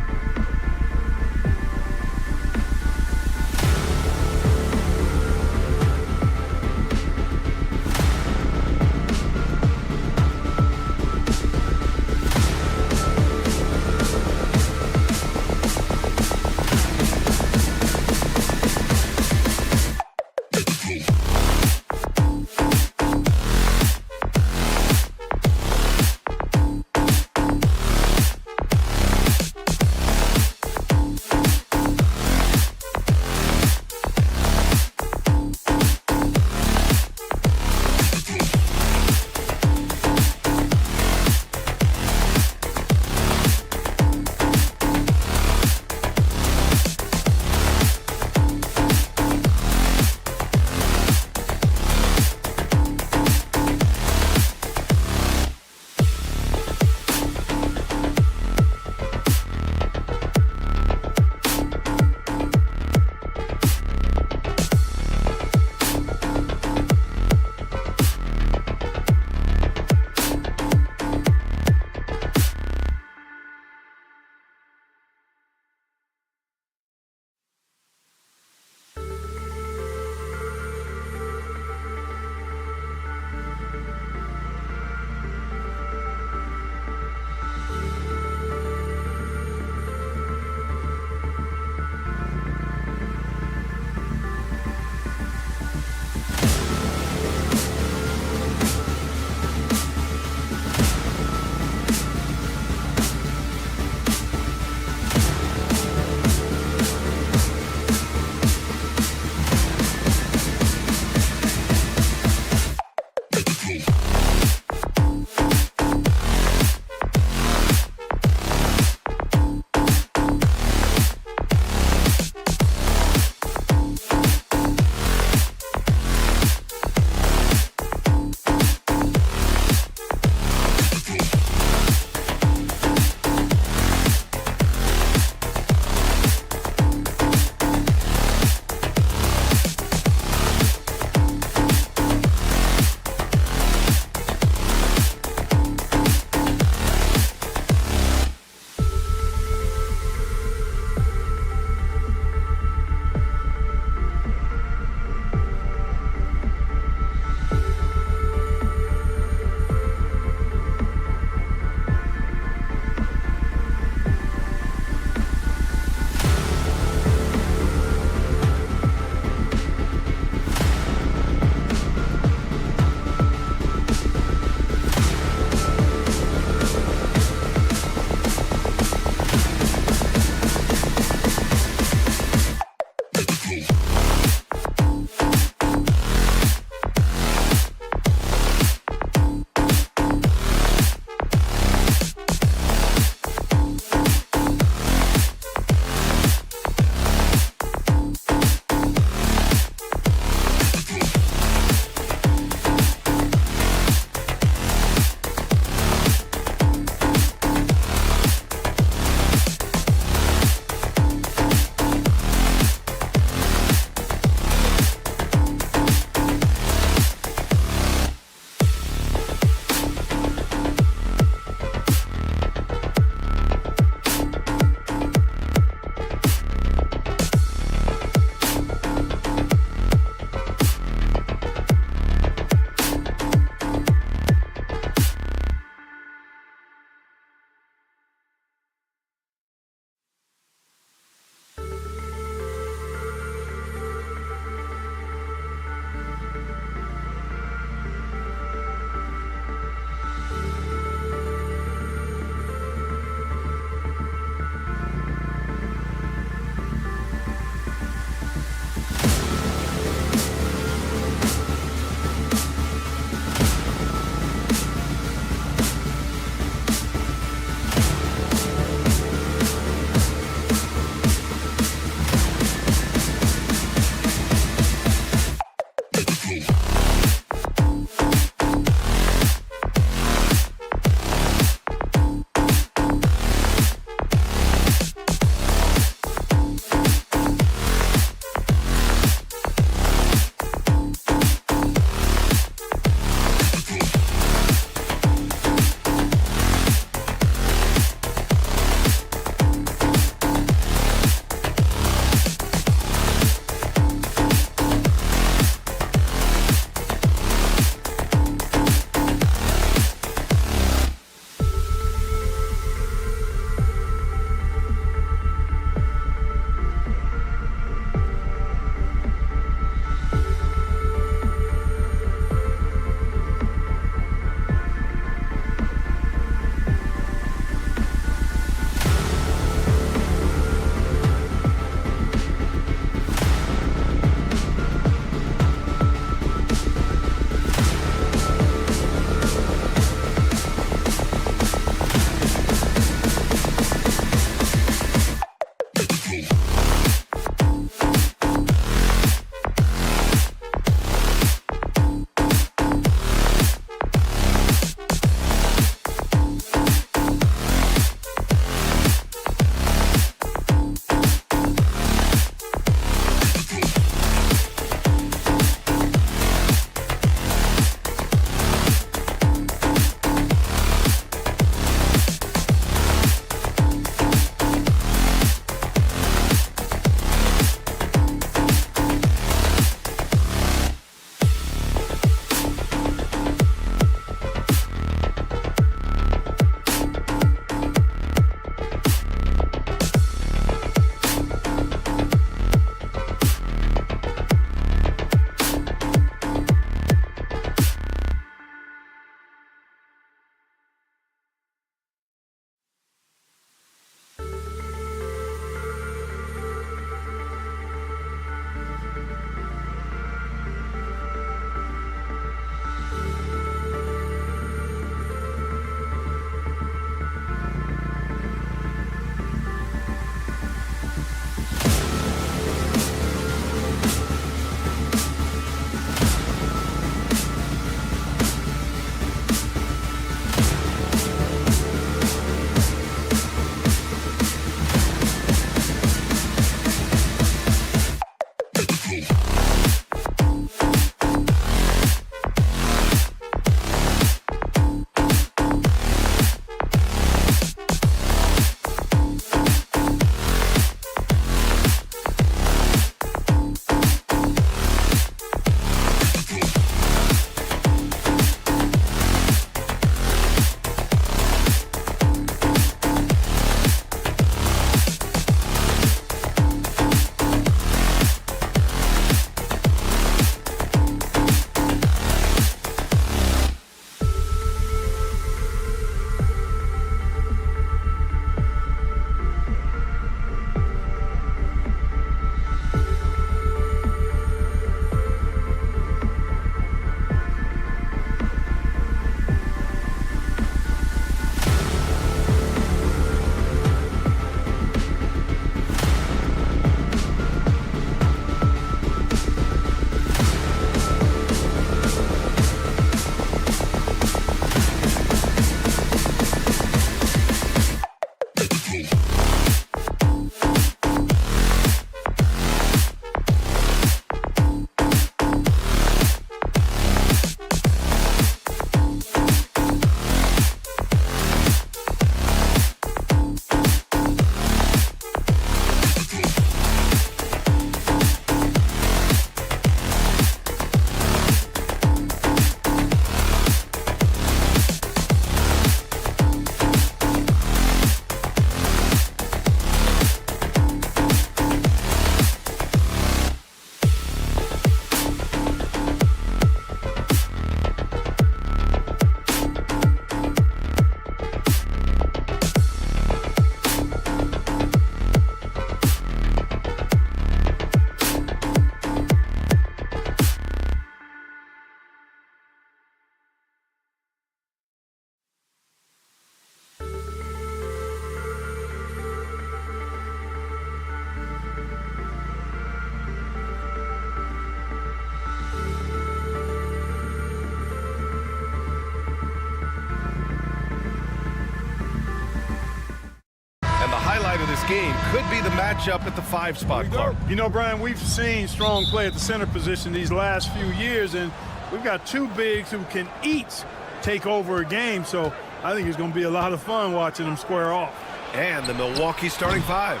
highlight of this game could be the matchup at the 5 spot, Clark. You know, Brian, we've seen strong play at the center position these last few years, and we've got 2 bigs who can each take over a game, so I think it's going to be a lot of fun watching them square off. And the Milwaukee starting 5.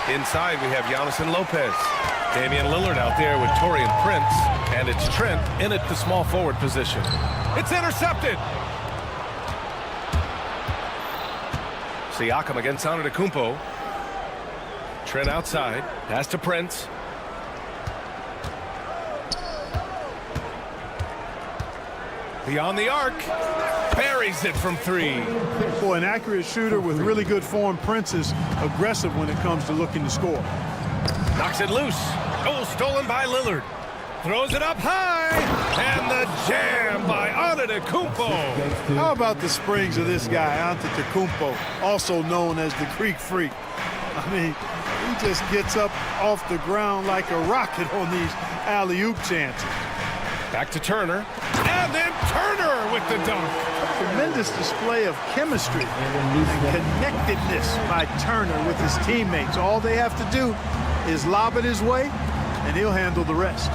Inside, we have Giannis and Lopez. Damian Lillard out there with Taurean Prince, and it's Trent in at the small forward position. It's intercepted. Siakam against Antetokounmpo. Trent outside. Pass to Prince. Beyond the arc. Buries it from 3. Boy, an accurate shooter with really good form. Prince is aggressive when it comes to looking to score. Knocks it loose. Goal stolen by Lillard. Throws it up high. And the jam by Antetokounmpo. How about the springs of this guy, Antetokounmpo, also known as the Greek Freak? I mean, he just gets up off the ground like a rocket on these alley-oop chances. Back to Turner. And then Turner with the dunk. Tremendous display of chemistry and connectedness by Turner with his teammates. All they have to do is lob it his way, and he'll handle the rest.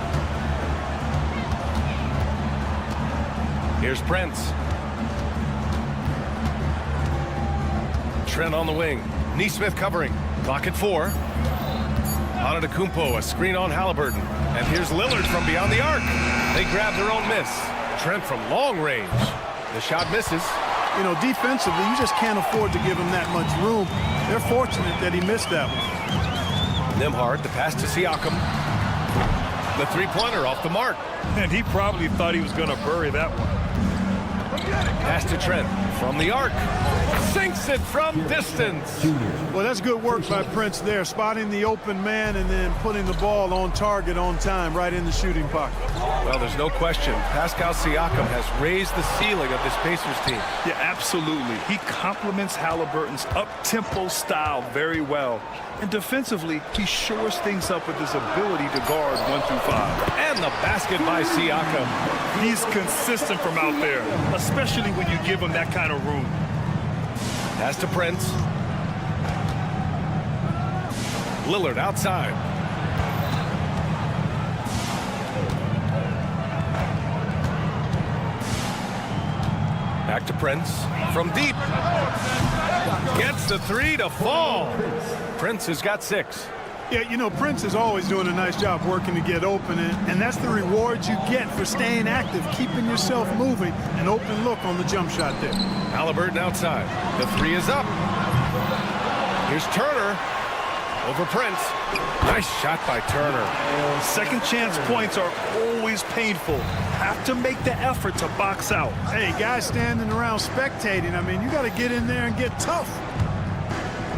Here's Prince. Trent on the wing. Neesmith covering. Clock at 4. Antetokounmpo, a screen on Halliburton. And here's Lillard from beyond the arc. They grab their own miss. Trent from long range. The shot misses. You know, defensively, you just can't afford to give him that much room. They're fortunate that he missed that one. Nembhard, the pass to Siakam. The three-pointer off the mark. And he probably thought he was going to bury that one. Pass to Trent from the arc. Sinks it from distance. Well, that's good work by Prince there, spotting the open man and then putting the ball on target on time right in the shooting pocket. Well, there's no question. Pascal Siakam has raised the ceiling of this Pacers team. Yeah, absolutely. He complements Halliburton's up-tempo style very well. And defensively, he shores things up with his ability to guard 1 through 5. And the basket by Siakam. He's consistent from out there, especially when you give him that kind of room. Pass to Prince. Lillard outside. Back to Prince from deep. Gets the 3 to fall. Prince has got 6. Yeah, you know, Prince is always doing a nice job working to get open, and that's the reward you get for staying active, keeping yourself moving. An open look on the jump shot there. Halliburton outside. The 3 is up. Here's Turner over Prince. Nice shot by Turner. Second chance points are always painful. Have to make the effort to box out. Hey, guys standing around spectating, I mean, you got to get in there and get tough.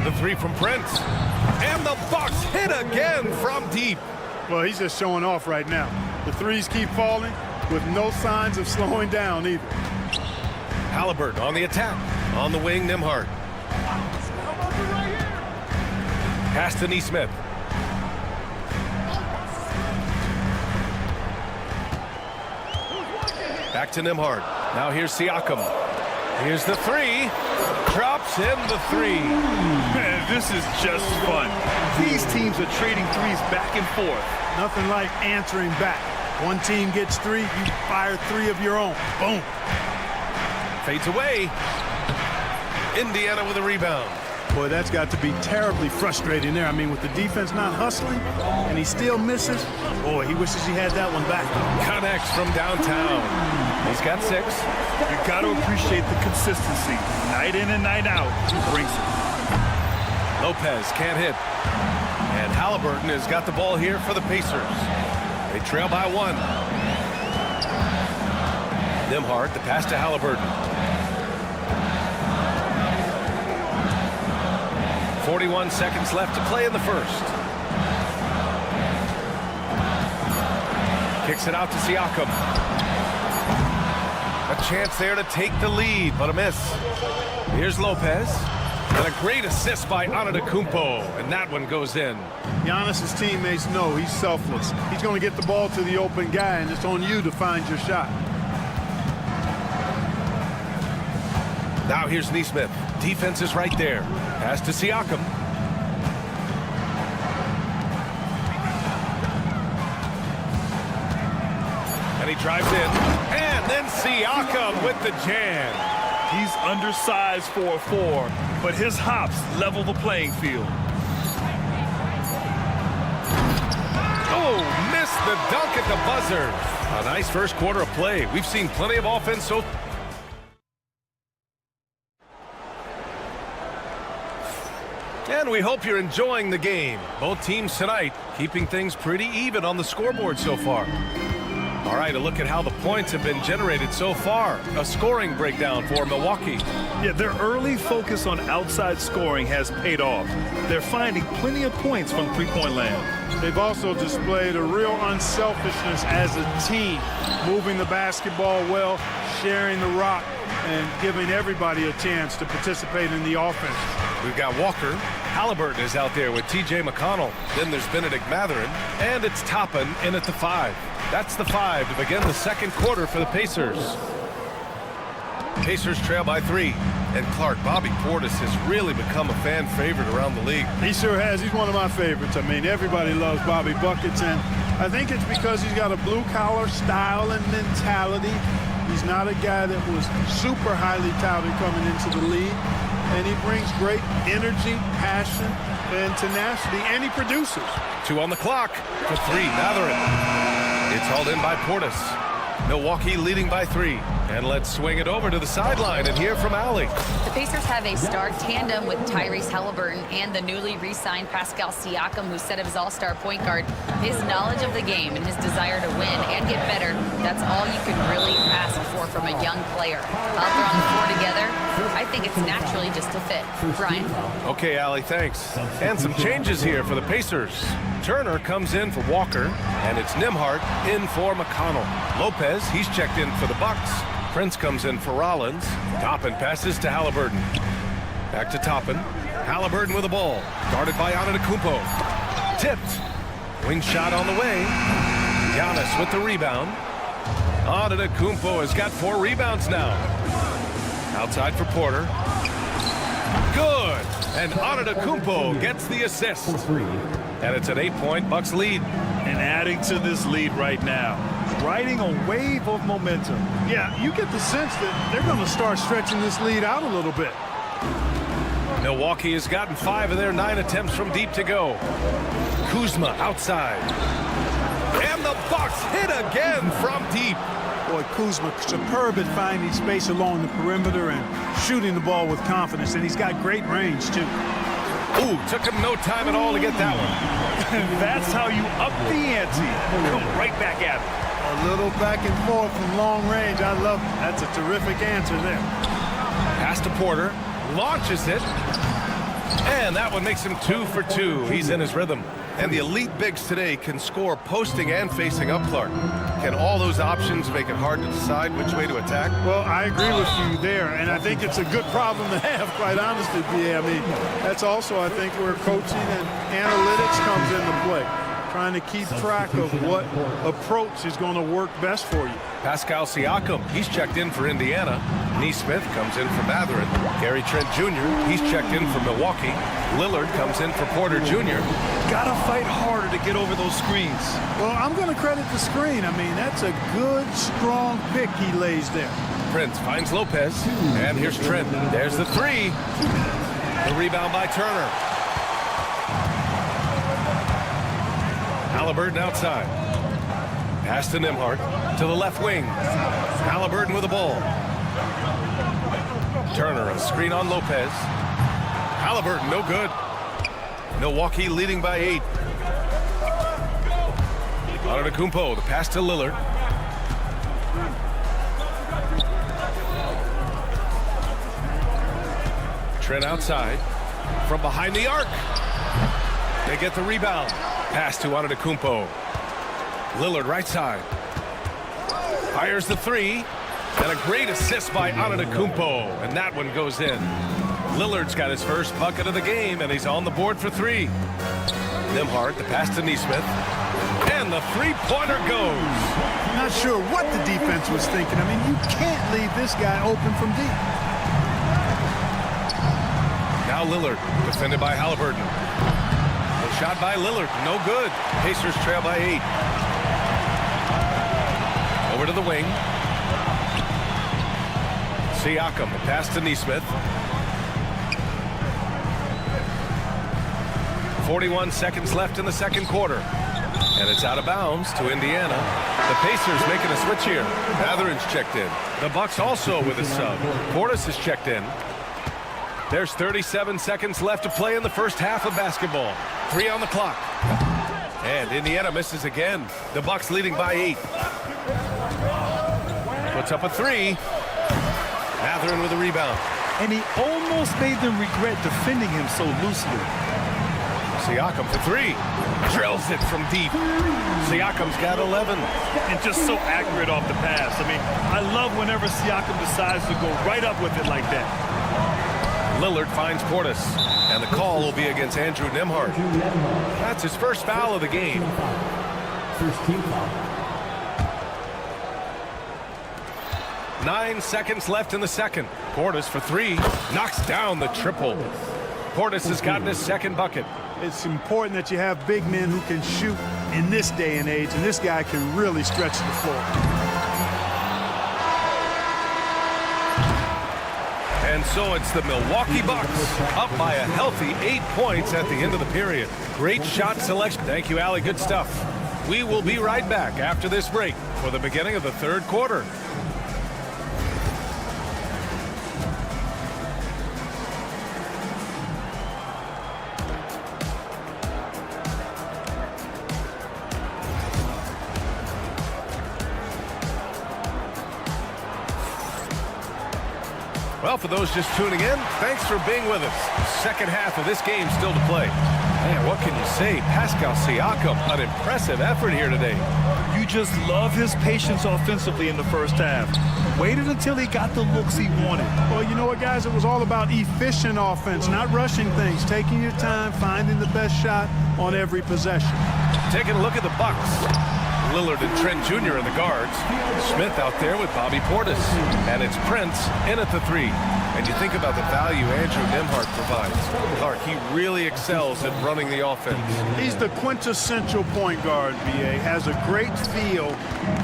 The 3 from Prince. And the Bucks hit again from deep. Well, he's just showing off right now. The 3s keep falling with no signs of slowing down either. Halliburton on the attack. On the wing, Nembhard. Pass to Neesmith. Back to Nembhard. Now here's Siakam. Here's the 3. Drops in the 3. Man, this is just fun. These teams are trading 3s back and forth. Nothing like answering back. One team gets 3, you fire 3 of your own. Boom. Fades away. Indiana with a rebound. Boy, that's got to be terribly frustrating there. I mean, with the defense not hustling and he still misses, boy, he wishes he had that one back. Connects from downtown. He's got 6. You got to appreciate the consistency. Night in and night out, he brings it. Lopez can't hit. And Halliburton has got the ball here for the Pacers. They trail by 1. Nembhard, the pass to Halliburton. 41 seconds left to play in the first. Kicks it out to Siakam. A chance there to take the lead, but a miss. Here's Lopez. And a great assist by Antetokounmpo, and that one goes in. Giannis's teammates know he's selfless. He's going to get the ball to the open guy, and it's on you to find your shot. Now here's Neesmith. Defense is right there. Pass to Siakam. drives in, and then Siakam with the jam. He's undersized for a 4, but his hops level the playing field. Oh, missed the dunk at the buzzer. A nice first quarter of play. We've seen plenty of offense so far. And we hope you're enjoying the game. Both teams tonight keeping things pretty even on the scoreboard so far. All right, a look at how the points have been generated so far. A scoring breakdown for Milwaukee. Yeah, their early focus on outside scoring has paid off. They're finding plenty of points from three-point land. They've also displayed a real unselfishness as a team, moving the basketball well, sharing the rock, and giving everybody a chance to participate in the offense. We've got Walker. Halliburton is out there with T.J. McConnell. Then there's Benedict Mathurin. And it's Toppin in at the 5. That's the 5 to begin the second quarter for the Pacers. Pacers trail by 3. And Clark, Bobby Portis has really become a fan favorite around the league. He sure has. He's one of my favorites. I mean, everybody loves Bobby Buckets, and I think it's because he's got a blue-collar style and mentality. He's not a guy that was super highly touted coming into the league. And he brings great energy, passion, and tenacity, and he produces. 2 on the clock for 3. Mathurin. It's hauled in by Portis. Milwaukee leading by 3. And let's swing it over to the sideline and hear from Allie. The Pacers have a star tandem with Tyrese Halliburton and the newly re-signed Pascal Siakam, who's set of his all-star point guard. His knowledge of the game and his desire to win and get better, that's all you can really ask for from a young player. Out there on the floor together, I think it's naturally just a fit. Brian? Okay, Allie, thanks. And some changes here for the Pacers. Turner comes in for Walker, and it's Nembhard in for McConnell. Lopez, he's checked in for the Bucks. Prince comes in for Rollins. Toppin passes to Halliburton. Back to Toppin. Halliburton with the ball. Guarded by Antetokounmpo. Tipped. Wing shot on the way. Giannis with the rebound. Antetokounmpo has got 4 rebounds now. Outside for Porter. Good. And Antetokounmpo gets the assist. And it's an 8-point Bucks lead. And adding to this lead right now, riding a wave of momentum. Yeah, you get the sense that they're going to start stretching this lead out a little bit. Milwaukee has gotten 5 of their 9 attempts from deep to go. Kuzma outside. And the Bucks hit again from deep. Boy, Kuzma superb at finding space along the perimeter and shooting the ball with confidence, and he's got great range, too. Ooh, took him no time at all to get that one. That's how you up the ante. Come right back at it. A little back and forth from long range. I love it. That's a terrific answer there. Pass to Porter. Launches it. And that one makes him 2 for 2. He's in his rhythm. And the elite bigs today can score posting and facing up, Clark. Can all those options make it hard to decide which way to attack? Well, I agree with you there, and I think it's a good problem to have, quite honestly, B.A. I mean, that's also, I think, where coaching and analytics comes into play. Trying to keep track of what approach is going to work best for you. Pascal Siakam, he's checked in for Indiana. Neesmith comes in for Mathurin. Gary Trent Jr., he's checked in for Milwaukee. Lillard comes in for Porter Jr. Gotta fight harder to get over those screens. Well, I'm going to credit the screen. I mean, that's a good, strong pick he lays there. Prince finds Lopez. And here's Trent. There's the 3. The rebound by Turner. Halliburton outside. Pass to Nembhard. To the left wing. Halliburton with the ball. Turner, a screen on Lopez. Halliburton, no good. Milwaukee leading by 8. Antetokounmpo, the pass to Lillard. Trent outside. From behind the arc. They get the rebound. Pass to Antetokounmpo. Lillard right side. Fires the 3. And a great assist by Antetokounmpo. And that one goes in. Lillard's got his first bucket of the game, and he's on the board for 3. Nembhard, the pass to Neesmith. And the 3-pointer goes. Not sure what the defense was thinking. I mean, you can't leave this guy open from deep. Now Lillard, defended by Halliburton. A shot by Lillard, no good. Pacers trail by 8. Over Over to the wing. Siakam, the pass to Neesmith. 41 seconds left in the second quarter. And it's out of bounds to Indiana. The Pacers making a switch here. Mathurin's checked in. The Bucks also with a sub. Portis is checked in. There's 37 seconds left to play in the first half of basketball. 3 on the clock. And Indiana misses again. The Bucks leading by 8. Puts up a 3. Mathurin with a rebound. And he almost made them regret defending him so loosely. Siakam for 3. Drills it from deep. Siakam's got 11. And just so accurate off the pass. I mean, I love whenever Siakam decides to go right up with it like that. Lillard finds Portis. And the call will be against Andrew Nembhard. That's his first foul of the game. First team foul. 9 seconds left in the second. Portis for 3. Knocks down the triple. Portis has gotten his second bucket. It's important that you have big men who can shoot in this day and age, and this guy can really stretch the floor. And so it's the Milwaukee Bucks up by a healthy 8 points at the end of the period. Great shot selection. Thank you, Allie. Good stuff. We will be right back after this break for the beginning of the third quarter. Well, for those just tuning in, thanks for being with us. Second half of this game still to play. Man, what can you say? Pascal Siakam, an impressive effort here today. You just love his patience offensively in the first half. Waited until he got the looks he wanted. Well, you know what, guys? It was all about efficient offense, not rushing things, taking your time, finding the best shot on every possession. Taking a look at the Bucks. Lillard and Trent Jr. in the guards. Smith out there with Bobby Portis. And it's Prince in at the 3. And you think about the value Andrew Nembhard provides. Clark, he really excels at running the offense. He's the quintessential point guard, B.A. Has a great feel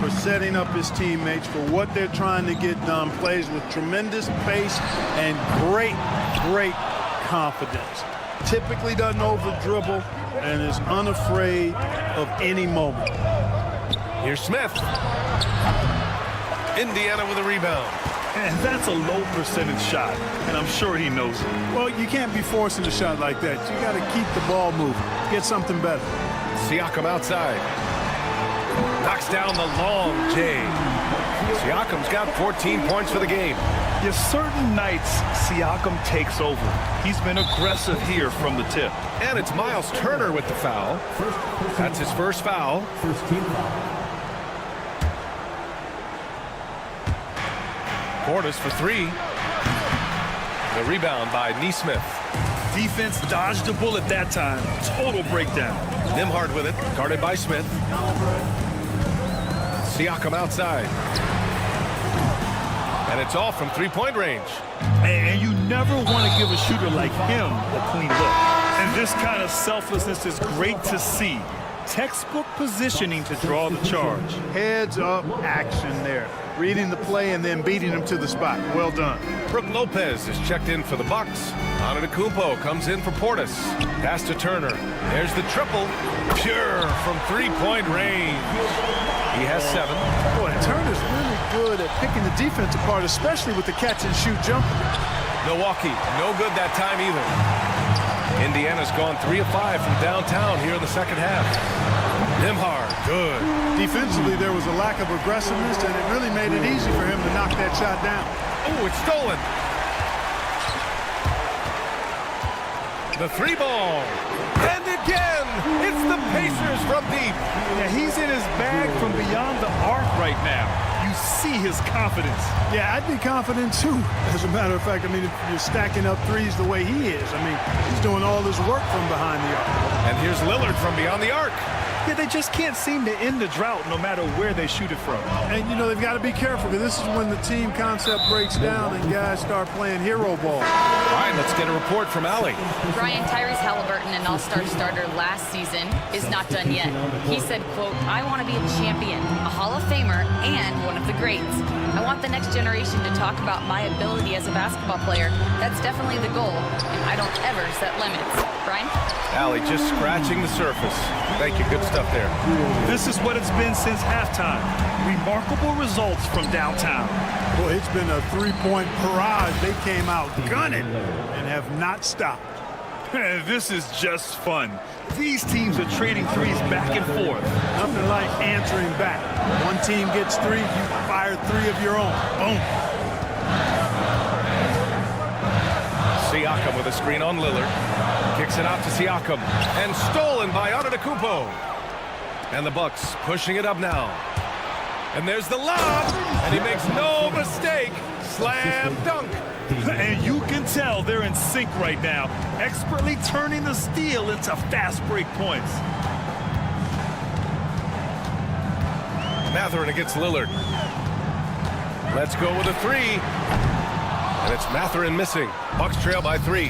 for setting up his teammates for what they're trying to get done. Plays with tremendous pace and great confidence. Typically doesn't over-dribble and is unafraid of any moment. Here's Smith. Indiana with a rebound. And that's a low percentage shot, and I'm sure he knows it. Well, you can't be forcing a shot like that. You got to keep the ball moving. Get something better. Siakam outside. Knocks down the long J. Siakam's got 14 points for the game. Yes, certain nights, Siakam takes over. He's been aggressive here from the tip. And it's Miles Turner with the foul. That's his first foul. First team foul. Portis for 3. The rebound by Neesmith. Defense dodged a bullet that time. Total breakdown. Nembhard with it, guarded by Smith. Siakam outside. And it's off from three-point range. And you never want to give a shooter like him a clean look. And this kind of selflessness is great to see. Textbook positioning to draw the charge. Heads up action there. Reading the play and then beating him to the spot. Well done. Brook Lopez is checked in for the Bucks. Antetokounmpo comes in for Portis. Pass to Turner. There's the triple. Pure from three-point range. He has 7. Boy, Turner's really good at picking the defense apart, especially with the catch-and-shoot jumper. Milwaukee, no good that time either. Indiana's gone 3 of 5 from downtown here in the second half. Nembhard, good. Defensively, there was a lack of aggressiveness, and it really made it easy for him to knock that shot down. Oh, it's stolen. The 3 ball. And again, it's the Pacers from deep. Yeah, he's in his bag from beyond the arc right now. You see his confidence. Yeah, I'd be confident too. As a matter of fact, I mean, if you're stacking up threes the way he is, I mean, he's doing all this work from behind the arc. And here's Lillard from beyond the arc. Yeah, they just can't seem to end the drought no matter where they shoot it from. And, you know, they've got to be careful because this is when the team concept breaks down and guys start playing hero ball. Ryan Let's get a report from Allie. Brian, Tyrese Halliburton, an all-star starter last season, is not done yet. He said, quote, "I want to be a champion, a Hall of Famer, and one of the greats. I want the next generation to talk about my ability as a basketball player. That's definitely the goal, and I don't ever set limits." Brian? Allie just scratching the surface. Thank you. Good stuff there. This is what it's been since halftime. Remarkable results from downtown. Well, it's been a three-point barrage. They came out gunning and have not stopped. This is just fun. These teams are trading threes back and forth. Nothing like answering back. One team gets three, you fire three of your own. Boom. Siakam with a screen on Lillard. Kicks it out to Siakam. And stolen by Antetokounmpo. And the Bucks pushing it up now. And there's the lob. And he makes no mistake. Slam dunk. And you can tell they're in sync right now, expertly turning the steal into fast break points. Mathurin against Lillard. Let's go with a three. And it's Mathurin missing. Bucks trail by 3.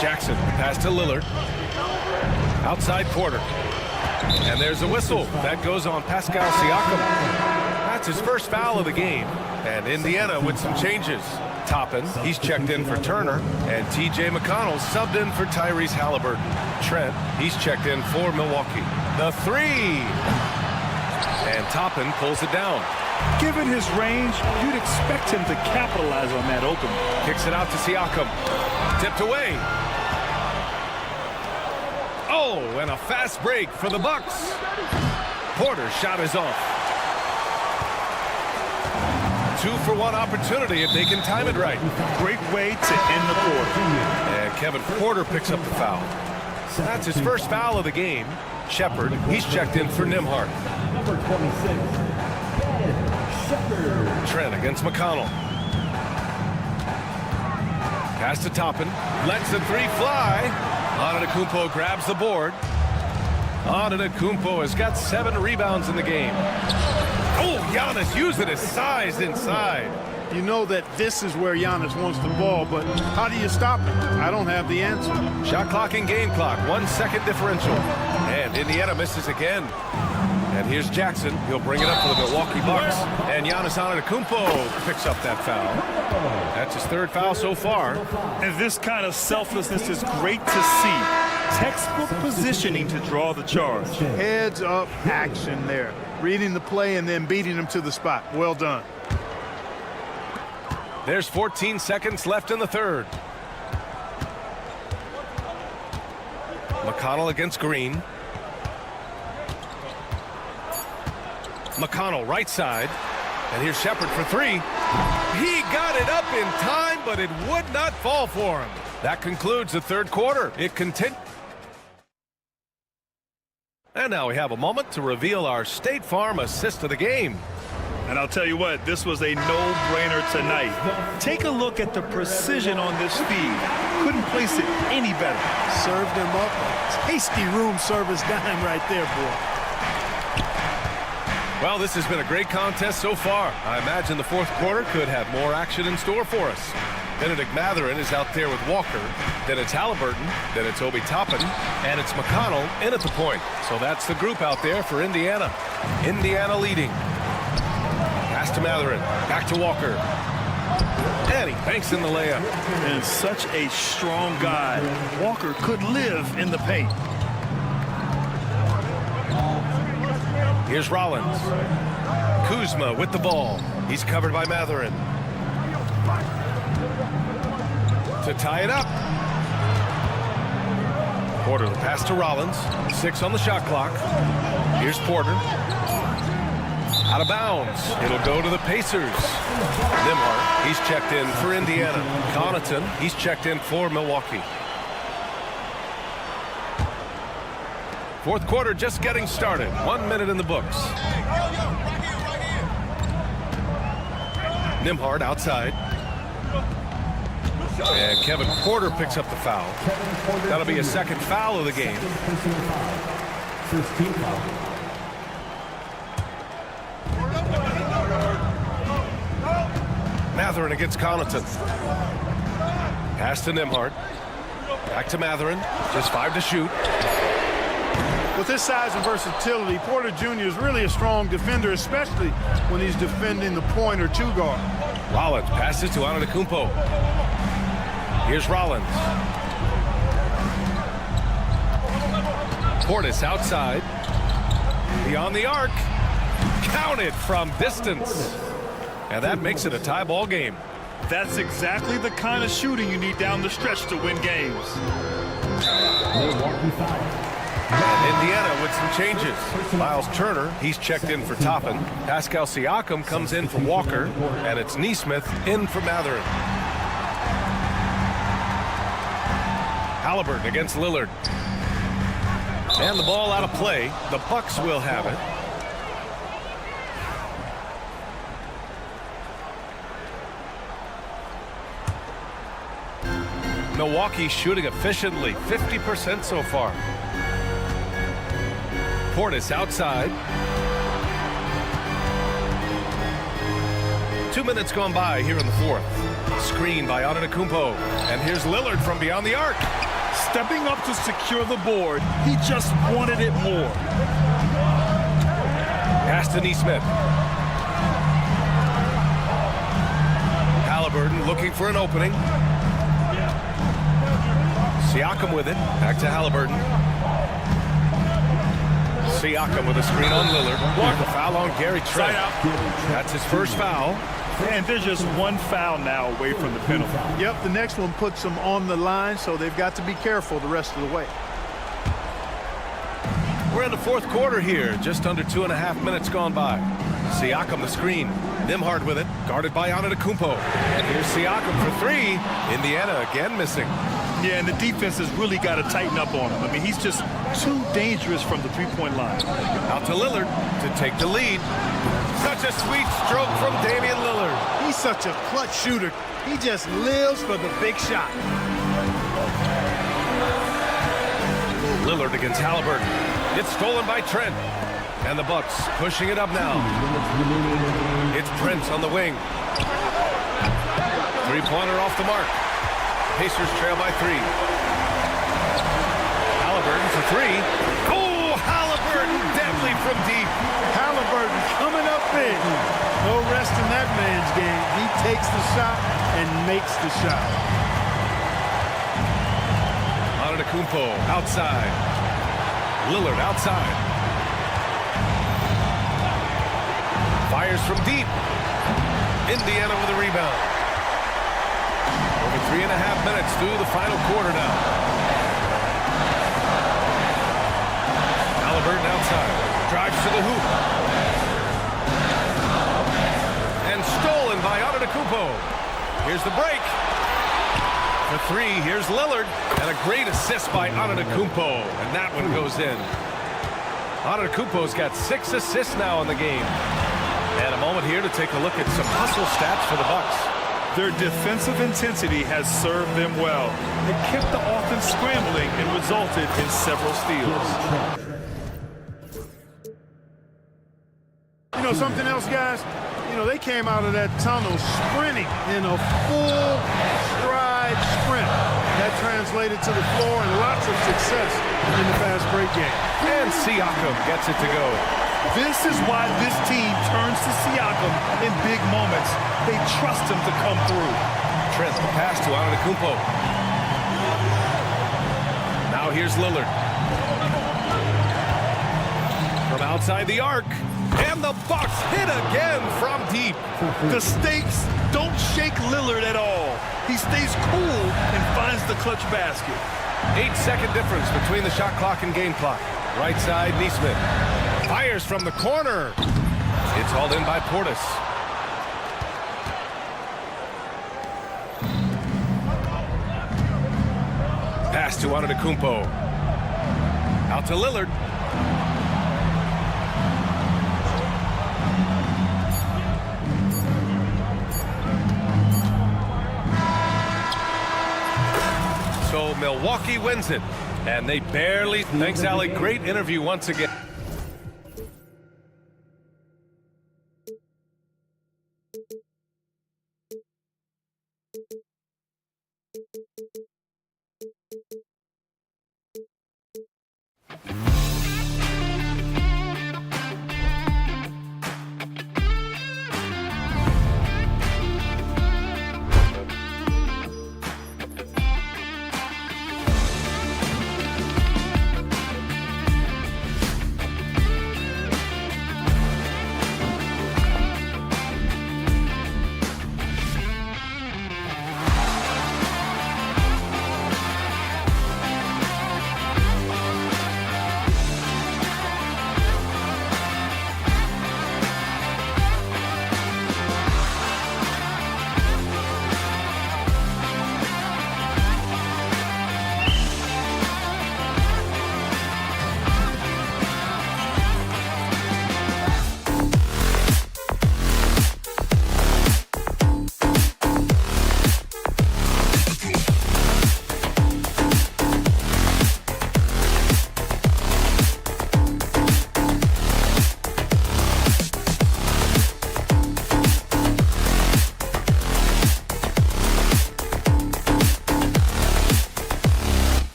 Jackson, pass to Lillard. Outside quarter. And there's a whistle. That goes on Pascal Siakam. That's his first foul of the game. And Indiana with some changes. Toppin, he's checked in for Turner. And T.J. McConnell subbed in for Tyrese Halliburton. Trent, he's checked in for Milwaukee. The three. And Toppin pulls it down. Given his range, you'd expect him to capitalize on that opening. Kicks it out to Siakam. Tipped away. Oh, and a fast break for the Bucks. Porter's shot is off. 2-for-1 opportunity if they can time it right. Great way to end the quarter. And Kevin Porter picks up the foul. That's his first foul of the game. Shepard, he's checked in for Nembhard. Number 26, Shepard. Trent against McConnell. Pass to Toppin. Lets the three fly. Antetokounmpo grabs the board. Antetokounmpo has got 7 rebounds in the game. Oh, Giannis using his size inside. You know that this is where Giannis wants the ball, but how do you stop him? I don't have the answer. Shot clock and game clock, 1 second differential. And Indiana misses again. And here's Jackson. He'll bring it up for the Milwaukee Bucks. And Giannis Antetokounmpo picks up that foul. That's his 3rd foul so far. And this kind of selflessness is great to see. Textbook positioning to draw the charge. Heads up action there. Reading the play and then beating him to the spot. Well done. There's 14 seconds left in the 3rd. McConnell against Green. McConnell right side. And here's Shepard for 3. He got it up in time, but it would not fall for him. That concludes the 3rd quarter. It continues. And now we have a moment to reveal our State Farm assist of the game. And I'll tell you what, this was a no-brainer tonight. Take a look at the precision on this feed. Couldn't place it any better. Served him up. Tasty room service dime right there, boy. Well, this has been a great contest so far. I imagine the 4th quarter could have more action in store for us. Benedict Mathurin is out there with Walker. Then it's Halliburton. Then it's Obi Toppin. And it's McConnell in at the point. So that's the group out there for Indiana. Indiana leading. Pass to Mathurin. Back to Walker. And he banks in the layup. And such a strong guy. Walker could live in the paint. Here's Rollins. Kuzma with the ball. He's covered by Mathurin. To tie it up. Porter the pass to Rollins. 6 on the shot clock. Here's Porter. Out of bounds. It'll go to the Pacers. Nembhard, he's checked in for Indiana. Connaughton, he's checked in for Milwaukee. 4th quarter just getting started. 1 minute in the books. Nembhard outside. And Kevin Porter picks up the foul. That'll be a 2nd foul of the game. Mathurin against Connaughton. Pass to Nembhard. Back to Mathurin. Just 5 to shoot. With his size and versatility, Porter Jr. is really a strong defender, especially when he's defending the point or 2 guard. Rollins passes to Antetokounmpo. Here's Rollins. Portis outside. Beyond the arc. Counted from distance. And that makes it a tie ball game. That's exactly the kind of shooting you need down the stretch to win games. And Indiana with some changes. Miles Turner, he's checked in for Toppin. Pascal Siakam comes in for Walker. And it's Nesmith in for Mathurin. Halliburton against Lillard. And the ball out of play. The Bucks will have it. Milwaukee shooting efficiently, 50% so far. Portis outside. 2 minutes gone by here in the fourth. Screen by Antetokounmpo. And here's Lillard from beyond the arc. Stepping up to secure the board, he just wanted it more. Pass to Nesmith. Halliburton looking for an opening. Siakam with it. Back to Halliburton. Siakam with a screen on Lillard. The foul on Gary Trent. That's his first foul. And they're just 1 foul now away from the penalty. Yep, the next one puts them on the line, so they've got to be careful the rest of the way. We're in the fourth quarter here. Just under 2.5 minutes gone by. Siakam the screen. Nembhard with it. Guarded by Antetokounmpo. And here's Siakam for 3. Indiana again missing. Yeah, and the defense has really got to tighten up on him. I mean, he's just too dangerous from the three-point line. Out to Lillard to take the lead. Such a sweet stroke from Damian Lillard. He's such a clutch shooter. He just lives for the big shot. Lillard against Halliburton. It's stolen by Trent. And the Bucks pushing it up now. It's Prince on the wing. Three-pointer off the mark. Pacers trail by 3. Halliburton for 3. Oh, Halliburton deadly from deep. Halliburton coming up big. No rest in that man's game. He takes the shot and makes the shot. Antetokounmpo outside. Lillard outside. Fires from deep. Indiana with a rebound. Over 3.5 minutes through the final quarter now. Halliburton outside. Drives to the hoop. And stolen by Antetokounmpo. Here's the break. For 3, here's Lillard. And a great assist by Antetokounmpo. And that one goes in. Antetokounmpo's got 6 assists now in the game. And a moment here to take a look at some hustle stats for the Bucks. Their defensive intensity has served them well. It kept the offense scrambling and resulted in several steals. You know something else, guys? You know, they came out of that tunnel sprinting in a full stride sprint. That translated to the floor and lots of success in the fast break game. And Siakam gets it to go. This is why this team turns to Siakam in big moments. They trust him to come through. Trent, the pass to Antetokounmpo. Now here's Lillard. From outside the arc. And the Bucks hit again from deep. The stakes don't shake Lillard at all. He stays cool and finds the clutch basket. 8-second difference between the shot clock and game clock. Right side, Nesmith. Fires from the corner. It's hauled in by Portis. Pass to Antetokounmpo. Out to Lillard. So Milwaukee wins it. And they barely... Thanks, Allie. Great interview once again.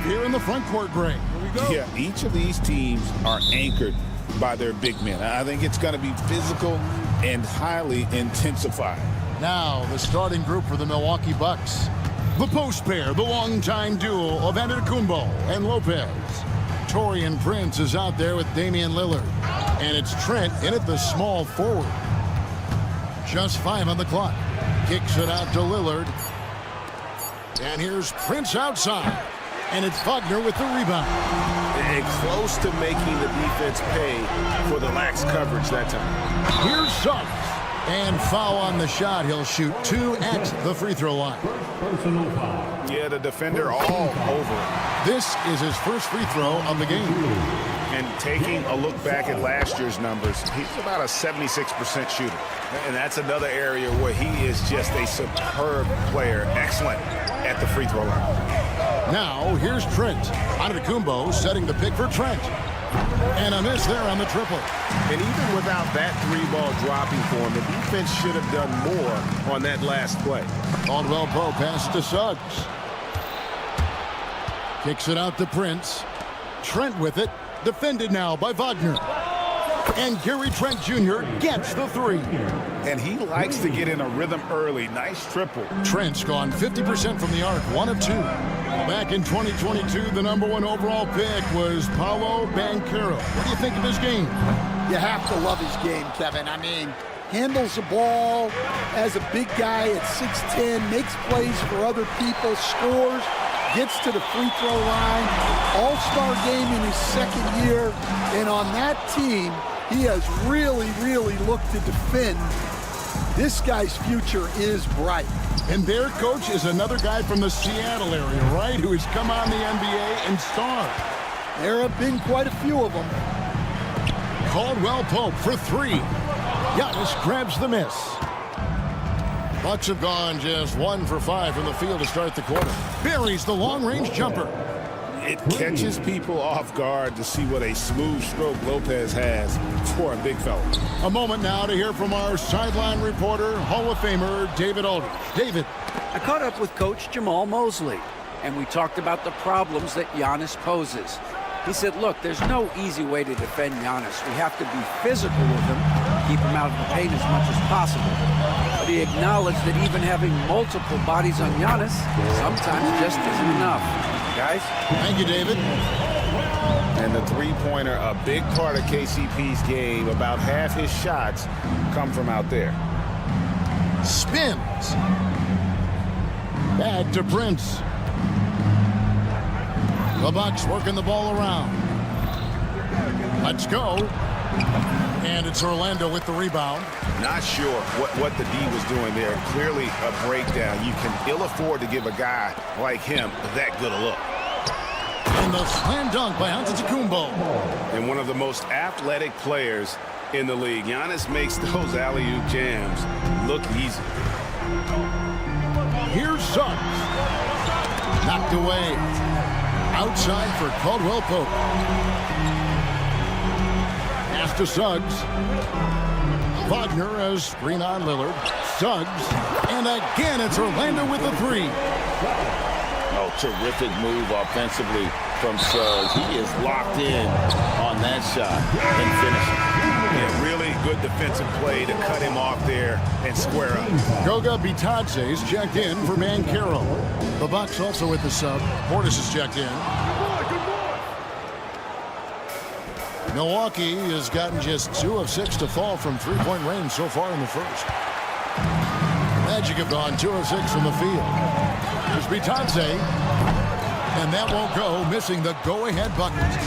5 here in the front court, Greg. Here we go. Yeah, each of these teams are anchored by their big men. I think it's going to be physical and highly intensified. Now, the starting group for the Milwaukee Bucks. The post pair, the longtime duo of Antetokounmpo and Lopez. Taurean Prince is out there with Damian Lillard. And it's Trent in at the small forward. Just 5 on the clock. Kicks it out to Lillard. And here's Prince outside. And it's Wagner with the rebound. And close to making the defense pay for the lax coverage that time. Here's Suggs. And foul on the shot. He'll shoot 2 at the free throw line. Yeah, the defender all over it. This is his first free throw of the game. And taking a look back at last year's numbers, he's about a 76% shooter. And that's another area where he is just a superb player. Excellent at the free throw line. Now, here's Trent. Antetokounmpo setting the pick for Trent. And a miss there on the triple. And even without that 3-ball dropping for him, the defense should have done more on that last play. Caldwell Pope pass to Suggs. Kicks it out to Prince. Trent with it. Defended now by Wagner. And Gary Trent Jr. gets the 3. And he likes to get in a rhythm early. Nice triple. Trent's gone 50% from the arc, 1 of 2. Back in 2022, the #1 overall pick was Paolo Banchero. What do you think of his game? You have to love his game, Kevin. I mean, handles the ball as a big guy at 6'10", makes plays for other people, scores, gets to the free throw line. All-star game in his second year. And on that team, he has really, really looked to defend. This guy's future is bright. And their coach is another guy from the Seattle area, right? Who has come on the NBA and starred. There have been quite a few of them. Caldwell Pope for 3. Giannis grabs the miss. Bucks have gone just 1 for 5 from the field to start the quarter. Buries the long-range jumper. It catches people off guard to see what a smooth stroke Lopez has for a big fella. A moment now to hear from our sideline reporter, Hall of Famer David Aldridge. David. I caught up with Coach Jamal Mosley, and we talked about the problems that Giannis poses. He said, look, there's no easy way to defend Giannis. We have to be physical with him, keep him out of the paint as much as possible. But he acknowledged that even having multiple bodies on Giannis sometimes just isn't enough. Guys? Thank you, David. And the three-pointer, a big part of KCP's game. About half his shots come from out there. Spins. Back to Prince. The Bucks working the ball around. Let's go. And it's Orlando with the rebound. Not sure what the D was doing there. Clearly a breakdown. You can ill afford to give a guy like him that good a look. And the slam dunk by Antetokounmpo. And one of the most athletic players in the league. Giannis makes those alley-oop jams look easy. Here's Suggs. Knocked away. Outside for Caldwell Pope. Pass to Suggs. Wagner as screen on Lillard. Suggs. And again, it's Orlando with the 3. Oh, terrific move offensively from Suggs. He is locked in on that shot and finishing. Yeah, really good defensive play to cut him off there and square up. Goga Bitadze's checked in for Banchero. The Bucks also with the sub. Portis is checked in. Milwaukee has gotten just 2 of 6 to fall from three-point range so far in the first. Magic have gone 2 of 6 from the field. Here's Bitadze. And that won't go, missing the go-ahead bucket.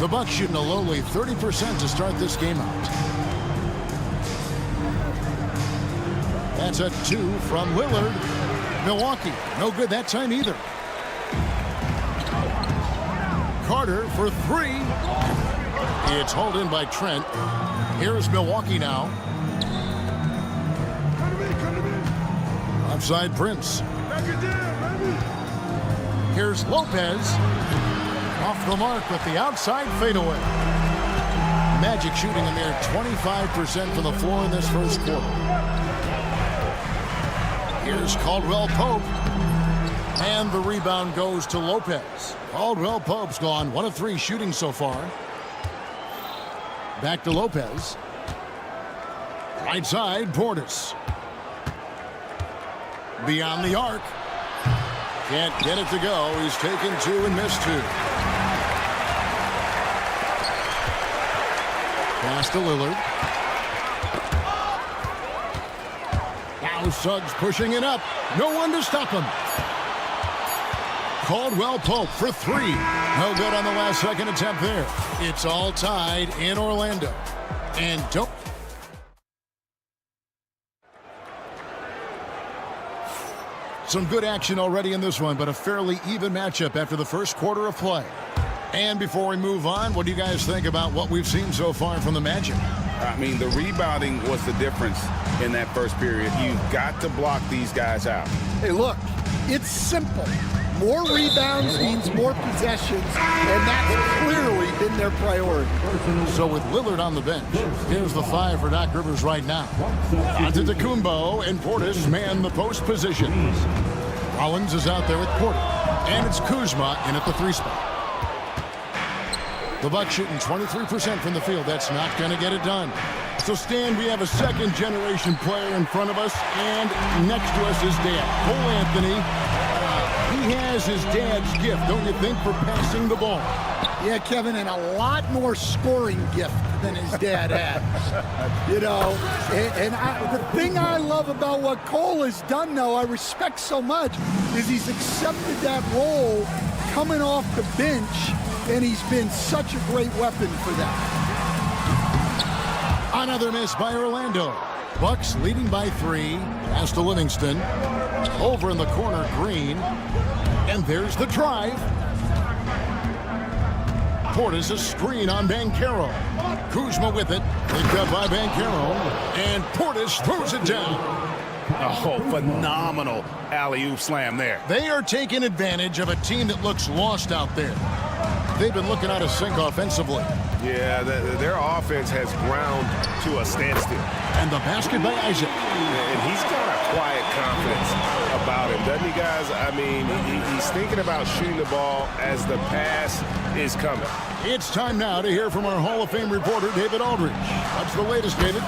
The Bucks shooting a lowly 30% to start this game out. That's a 2 from Lillard. Milwaukee, no good that time either. Carter for 3. It's hauled in by Trent. Here's Milwaukee now. Offside Prince. Here's Lopez. Off the mark with the outside fadeaway. Magic shooting a mere 25% from the floor in this first quarter. Here's Caldwell Pope. And the rebound goes to Lopez. Caldwell Pope's gone 1 of 3 shooting so far. Back to Lopez. Right side, Portis. Beyond the arc. Can't get it to go. He's taken 2 and missed 2. Pass to Lillard. Now Suggs pushing it up. No one to stop him. Caldwell Pope for 3. No good on the last second attempt there. It's all tied in Orlando. And don't. Some good action already in this one, but a fairly even matchup after the first quarter of play. And before we move on, what do you guys think about what we've seen so far from the Magic? I mean, the rebounding was the difference in that first period. You've got to block these guys out. Hey, look, it's simple. More rebounds means more possessions, and that's clearly been their priority. So with Lillard on the bench, here's the 5 for Doc Rivers right now. Antetokounmpo and Portis man the post positions. Rollins is out there with Porter, and it's Kuzma in at the 3 spot. The Bucks shooting 23% from the field. That's not going to get it done. So, Stan, we have a second-generation player in front of us, and next to us is Dad. Cole Anthony. He has his dad's gift, don't you think, for passing the ball? Yeah, Kevin, and a lot more scoring gift than his dad had. You know, the thing I love about what Cole has done, though, I respect so much, is he's accepted that role coming off the bench, and he's been such a great weapon for them. Another miss by Orlando. Bucks leading by 3. Pass to Livingston. Over in the corner, Green. And there's the drive. Portis a screen on Banchero. Kuzma with it. Picked up by Banchero. And Portis throws it down. Oh, phenomenal alley-oop slam there. They are taking advantage of a team that looks lost out there. They've been looking out of sync offensively. Yeah, their offense has ground to a standstill. And the basket by Isaac. And he's got a quiet confidence about him, doesn't he, guys? I mean, he's thinking about shooting the ball as the pass is coming. It's time now to hear from our Hall of Fame reporter, David Aldridge. What's the latest, David?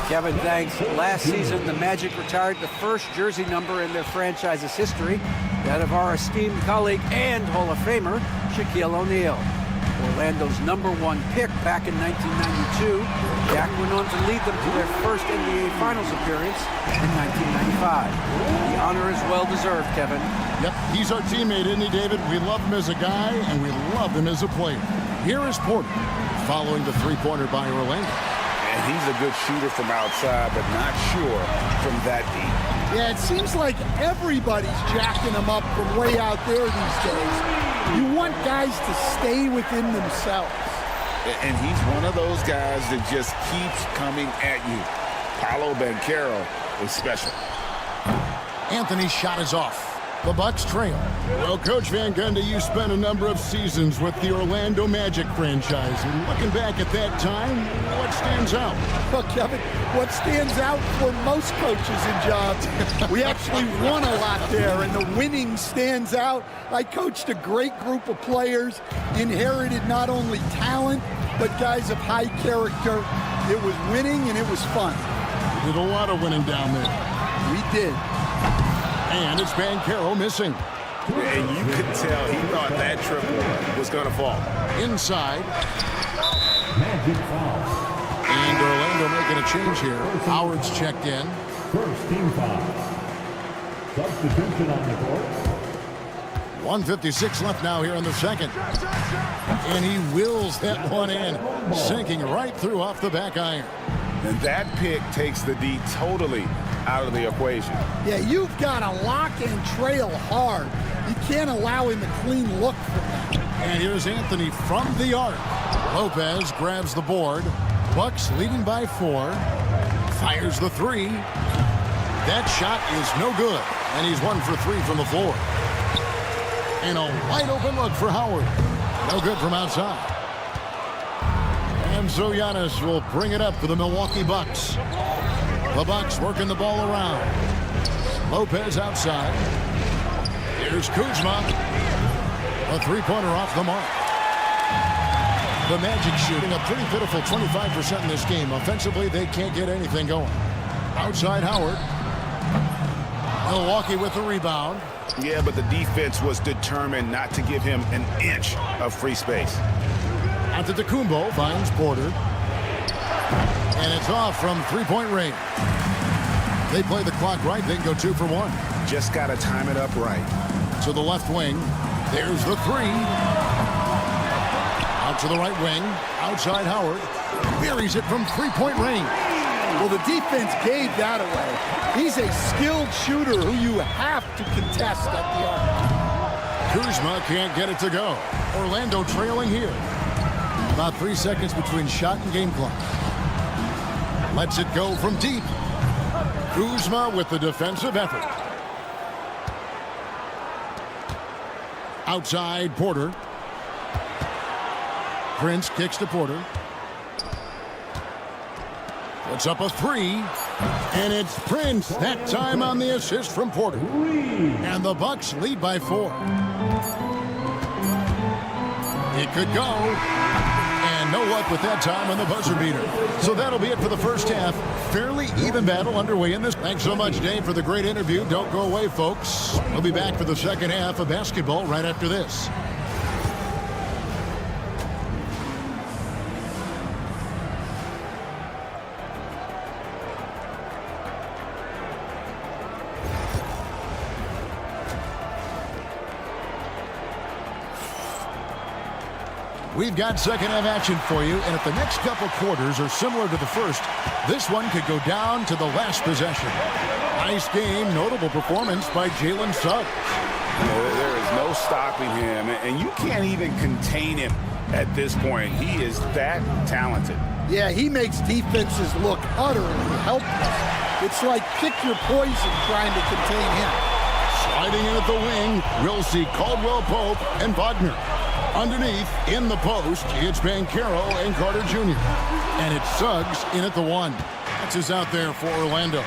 Kevin, thanks. Last season, the Magic retired the first jersey number in their franchise's history, that of our esteemed colleague and Hall of Famer, Shaquille O'Neal. Orlando's #1 pick back in 1992, Jack went on to lead them to their first NBA Finals appearance in 1995. The honor is well-deserved, Kevin. Yep, he's our teammate, isn't he, David? We love him as a guy, and we love him as a player. Here is Porter, following the 3-pointer by Orlando. And he's a good shooter from outside, but not sure from that deep. Yeah, it seems like everybody's jacking him up from way out there these days. You want guys to stay within themselves. And he's one of those guys that just keeps coming at you. Paolo Banchero is special. Anthony's shot is off. The Bucks trail. Well, Coach Van Gundy, you spent a number of seasons with the Orlando Magic franchise. And looking back at that time, what stands out? Well, Kevin, what stands out for most coaches in jobs, we actually won a lot there, and the winning stands out. I coached a great group of players, inherited not only talent, but guys of high character. It was winning, and it was fun. We did a lot of winning down there. We did. And it's Banchero missing. And you could tell he thought that triple was going to fall. Inside. And Orlando making a change here. Howard's checked in. First team foul. Substitution on the court. 1:56 left now here in the second. And he wills that one in, sinking right through off the back iron. And that pick takes the D totally out of the equation. Yeah, you've got to lock and trail hard. You can't allow him a clean look from that. And here's Anthony from the arc. Lopez grabs the board. Bucks leading by 4. Fires the 3. That shot is no good. And he's 1 for 3 from the floor. And a wide open look for Howard. No good from outside. And so Giannis will bring it up for the Milwaukee Bucks. The Bucks working the ball around. Lopez outside. Here's Kuzma. A three-pointer off the mark. The Magic shooting a pretty pitiful 25% in this game. Offensively, they can't get anything going. Outside Howard. Milwaukee with the rebound. Yeah, but the defense was determined not to give him an inch of free space. Antetokounmpo finds Porter. And it's off from three-point range. They play the clock right. They can go 2 for 1. Just got to time it up right. To the left wing. There's the three. Out to the right wing. Outside Howard. Buries it from three-point range. Well, the defense gave that away. He's a skilled shooter who you have to contest at the arc. Kuzma can't get it to go. Orlando trailing here. About 3 seconds between shot and game clock. Lets it go from deep. Kuzma with the defensive effort. Outside Porter. Prince kicks to Porter. Puts up a three. And it's Prince. That time on the assist from Porter. And the Bucks lead by 4. It could go. And no luck with that time on the buzzer beater. So that'll be it for the first half. Fairly even battle underway in this. Thanks so much, Dave, for the great interview. Don't go away, folks. We'll be back for the second half of basketball right after this. We've got second half action for you, and if the next couple quarters are similar to the first, this one could go down to the last possession. Nice game, notable performance by Jalen Suggs. There is no stopping him, and you can't even contain him at this point. He is that talented. Yeah, he makes defenses look utterly helpless. It's like pick your poison trying to contain him. Sliding in at the wing, we'll see Caldwell Pope and Wagner. Underneath, in the post, it's Banchero and Carter Jr. And it's Suggs in at the 1. That's just out there for Orlando.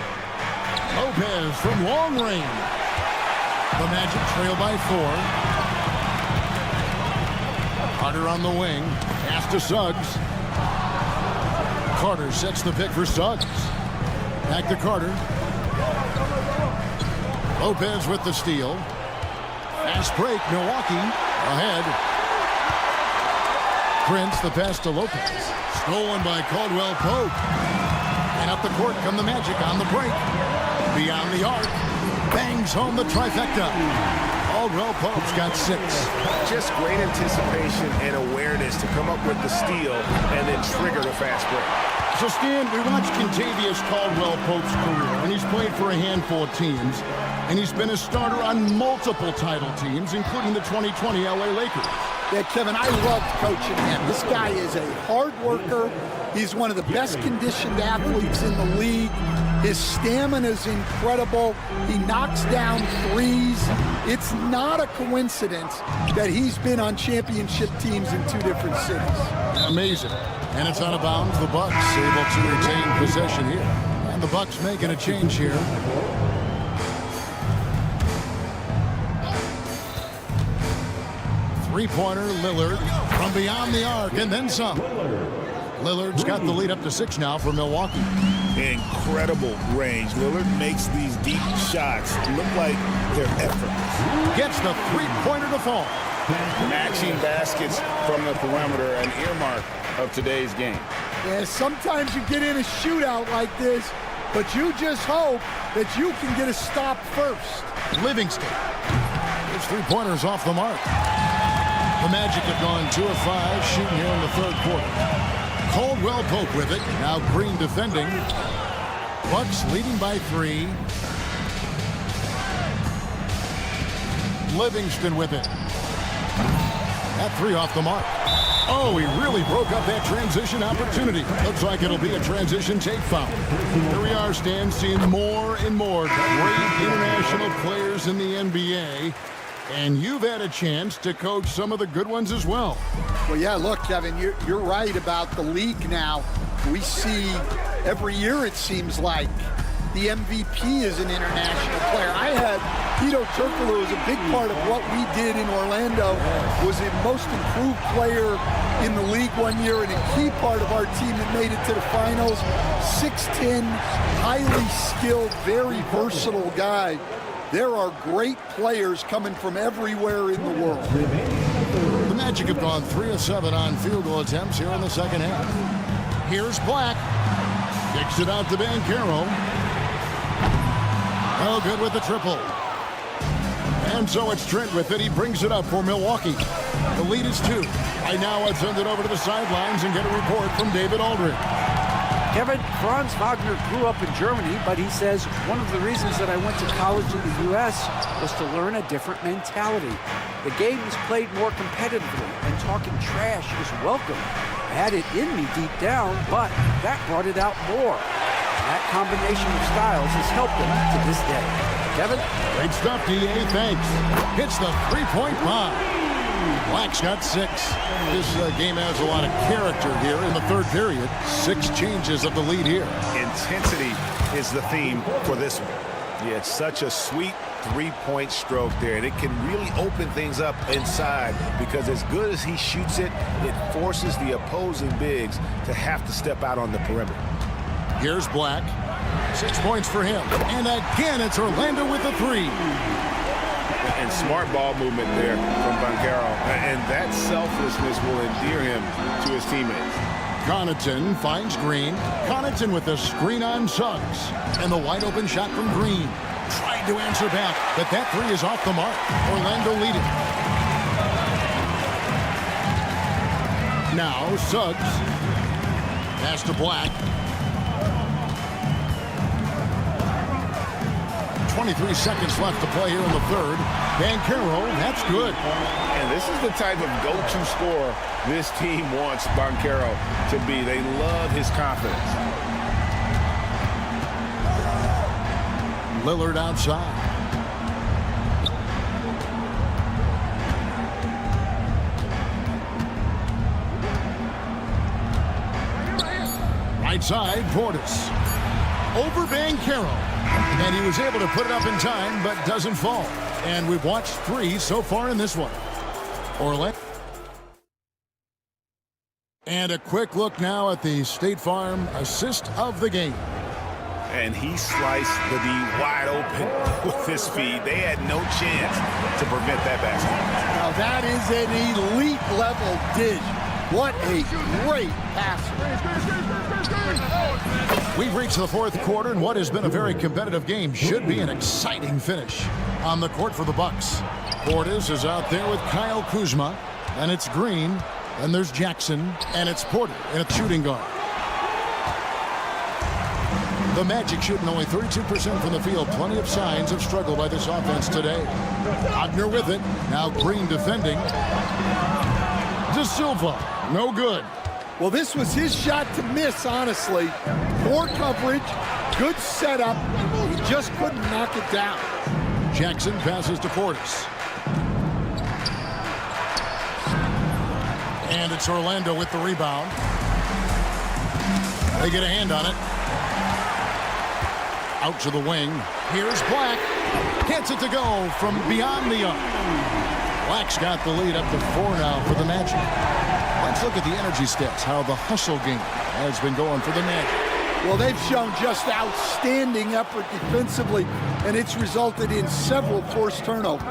Lopez from long range. The Magic trail by 4. Carter on the wing. Pass to Suggs. Carter sets the pick for Suggs. Back to Carter. Lopez with the steal. Fast break, Milwaukee ahead. Prince, the pass to Lopez. Stolen by Caldwell Pope. And up the court come the Magic on the break. Beyond the arc. Bangs home the trifecta. Caldwell Pope's got 6. Just great anticipation and awareness to come up with the steal and then trigger the fast break. So, Stan, we watched Kentavious Caldwell Pope's career, and he's played for a handful of teams. And he's been a starter on multiple title teams, including the 2020 LA Lakers. Yeah, Kevin, I loved coaching him. This guy is a hard worker. He's one of the best conditioned athletes in the league. His stamina is incredible. He knocks down threes. It's not a coincidence that he's been on championship teams in 2 different cities. Amazing. And it's out of bounds. The Bucks able to retain possession here. And the Bucks making a change here. Three-pointer, Lillard from beyond the arc, and then some. Lillard's got the lead up to 6 now for Milwaukee. Incredible range. Lillard makes these deep shots look like they're effortless. Gets the three-pointer to fall. Matching baskets from the perimeter, an earmark of today's game. Yeah, sometimes you get in a shootout like this, but you just hope that you can get a stop first. Livingston. His three-pointers off the mark. The Magic have gone 2 of 5 shooting here in the third quarter. Caldwell Pope with it. Now Green defending. Bucks leading by 3. Livingston with it. That 3 off the mark. Oh, he really broke up that transition opportunity. Looks like it'll be a transition take foul. Here we are, Stan, seeing more and more great international players in the NBA. And you've had a chance to coach some of the good ones as well. Well, yeah, look, Kevin, you're right about the league now. We see every year, it seems like, the MVP is an international player. I had Tito Turkoglu is a big part of what we did in Orlando. Was the most improved player in the league one year and a key part of our team that made it to the finals. 6'10", highly skilled, very versatile guy. There are great players coming from everywhere in the world. The Magic have gone 3 of 7 on field goal attempts here in the second half. Here's Black. Kicks it out to Banchero. Oh, good with the triple. And so it's Trent with it. He brings it up for Milwaukee. The lead is 2. Right now, let's send it over to the sidelines and get a report from David Aldridge. Kevin, Franz Wagner grew up in Germany, but he says one of the reasons that I went to college in the U.S. was to learn a different mentality. The game is played more competitively, and talking trash is welcome. I had it in me deep down, but that brought it out more. That combination of styles has helped him to this day. Kevin? Great stuff, D.A. Thanks. Hits the three-point bomb. Black's got 6. This game has a lot of character here in the third period. 6 changes of the lead here. Intensity is the theme for this one. Yeah, it's such a sweet three-point stroke there, and it can really open things up inside because as good as he shoots it, it forces the opposing bigs to have to step out on the perimeter. Here's Black. 6 points for him. And again, it's Orlando with the 3. And smart ball movement there from Banchero. And that selflessness will endear him to his teammates. Connaughton finds Green. Connaughton with the screen on Suggs. And the wide open shot from Green. Tried to answer back, but that 3 is off the mark. Orlando leading. Now Suggs. Pass to Black. 23 seconds left to play here in the third. Banchero, that's good. And this is the type of go-to scorer this team wants Banchero to be. They love his confidence. Lillard outside. Right side, Portis. Over Banchero. And he was able to put it up in time, but doesn't fall. And we've watched 3 so far in this one. Orlando. And a quick look now at the State Farm assist of the game. And he sliced the D wide open with his speed. They had no chance to prevent that basket. Now that is an elite level dish. What a great passer. We've reached the fourth quarter, and what has been a very competitive game should be an exciting finish. On the court for the Bucks, Portis is out there with Kyle Kuzma, and it's Green, and there's Jackson, and it's Porter in a shooting guard. The Magic shooting only 32% from the field. Plenty of signs of struggle by this offense today. Wagner with it. Now Green defending. De Silva, no good. Well, this was his shot to miss, honestly. Poor coverage, good setup. He just couldn't knock it down. Jackson passes to Portis. And it's Orlando with the rebound. They get a hand on it. Out to the wing. Here's Black. Gets it to go from beyond the arc. Black's got the lead up to 4 now for the Magic. Let's look at the energy stats, how the hustle game has been going for the Magic. Well, they've shown just outstanding effort defensively, and it's resulted in several forced turnovers.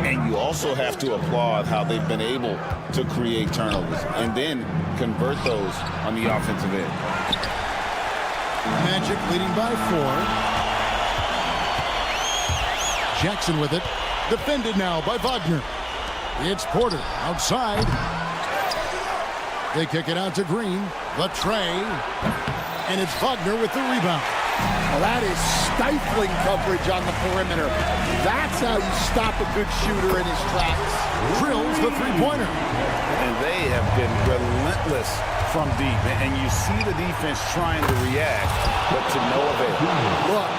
And you also have to applaud how they've been able to create turnovers and then convert those on the offensive end. Magic leading by 4. Jackson with it. Defended now by Wagner. It's Porter outside. They kick it out to Green. The tray. And it's Wagner with the rebound. Well, that is stifling coverage on the perimeter. That's how you stop a good shooter in his tracks. Drills the three-pointer. And they have been relentless from deep. And you see the defense trying to react, but to no avail. Look,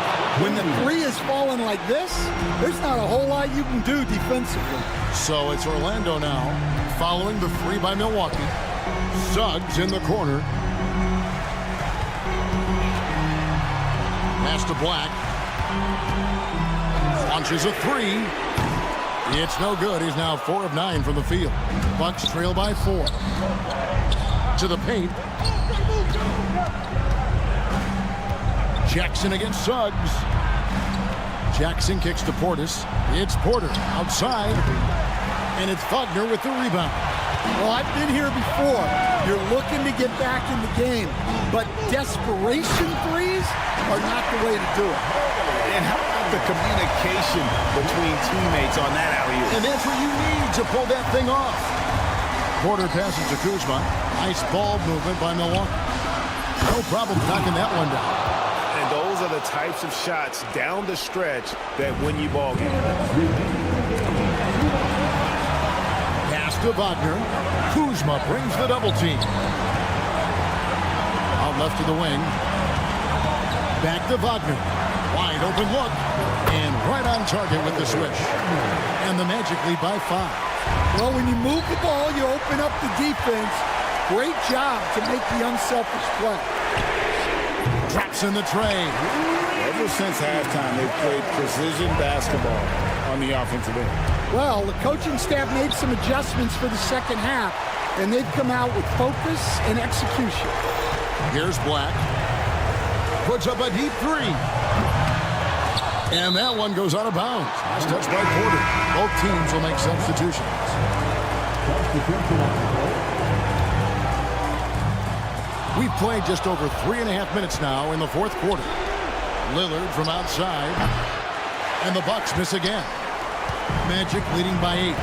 when the 3 is falling like this, there's not a whole lot you can do defensively. So it's Orlando now, following the 3 by Milwaukee. Suggs in the corner. Pass to Black. Launches a three. It's no good. He's now 4 of 9 from the field. Bucks trail by 4. To the paint. Jackson against Suggs. Jackson kicks to Portis. It's Porter outside. And it's Wagner with the rebound. Well, I've been here before. You're looking to get back in the game, but desperation threes are not the way to do it. And how about the communication between teammates on that alley-oop? And that's what you need to pull that thing off. Porter passes to Kuzma. Nice ball movement by Milwaukee. No problem knocking that one down. And those are the types of shots down the stretch that win you ball games. Pass to Wagner. Kuzma brings the double team. Out left to the wing. Back to Wagner. Wide open look. And right on target with the swish. And the Magic lead by 5. Well, when you move the ball, you open up the defense. Great job to make the unselfish play. Drops in the tray. Ever since halftime, they've played precision basketball on the offensive end. Well, the coaching staff made some adjustments for the second half, and they've come out with focus and execution. Here's Black. Puts up a deep three. And that one goes out of bounds. Nice touch by Porter. Both teams will make substitutions. We've played just over 3.5 minutes now in the fourth quarter. Lillard from outside. And the Bucks miss again. Magic leading by 8.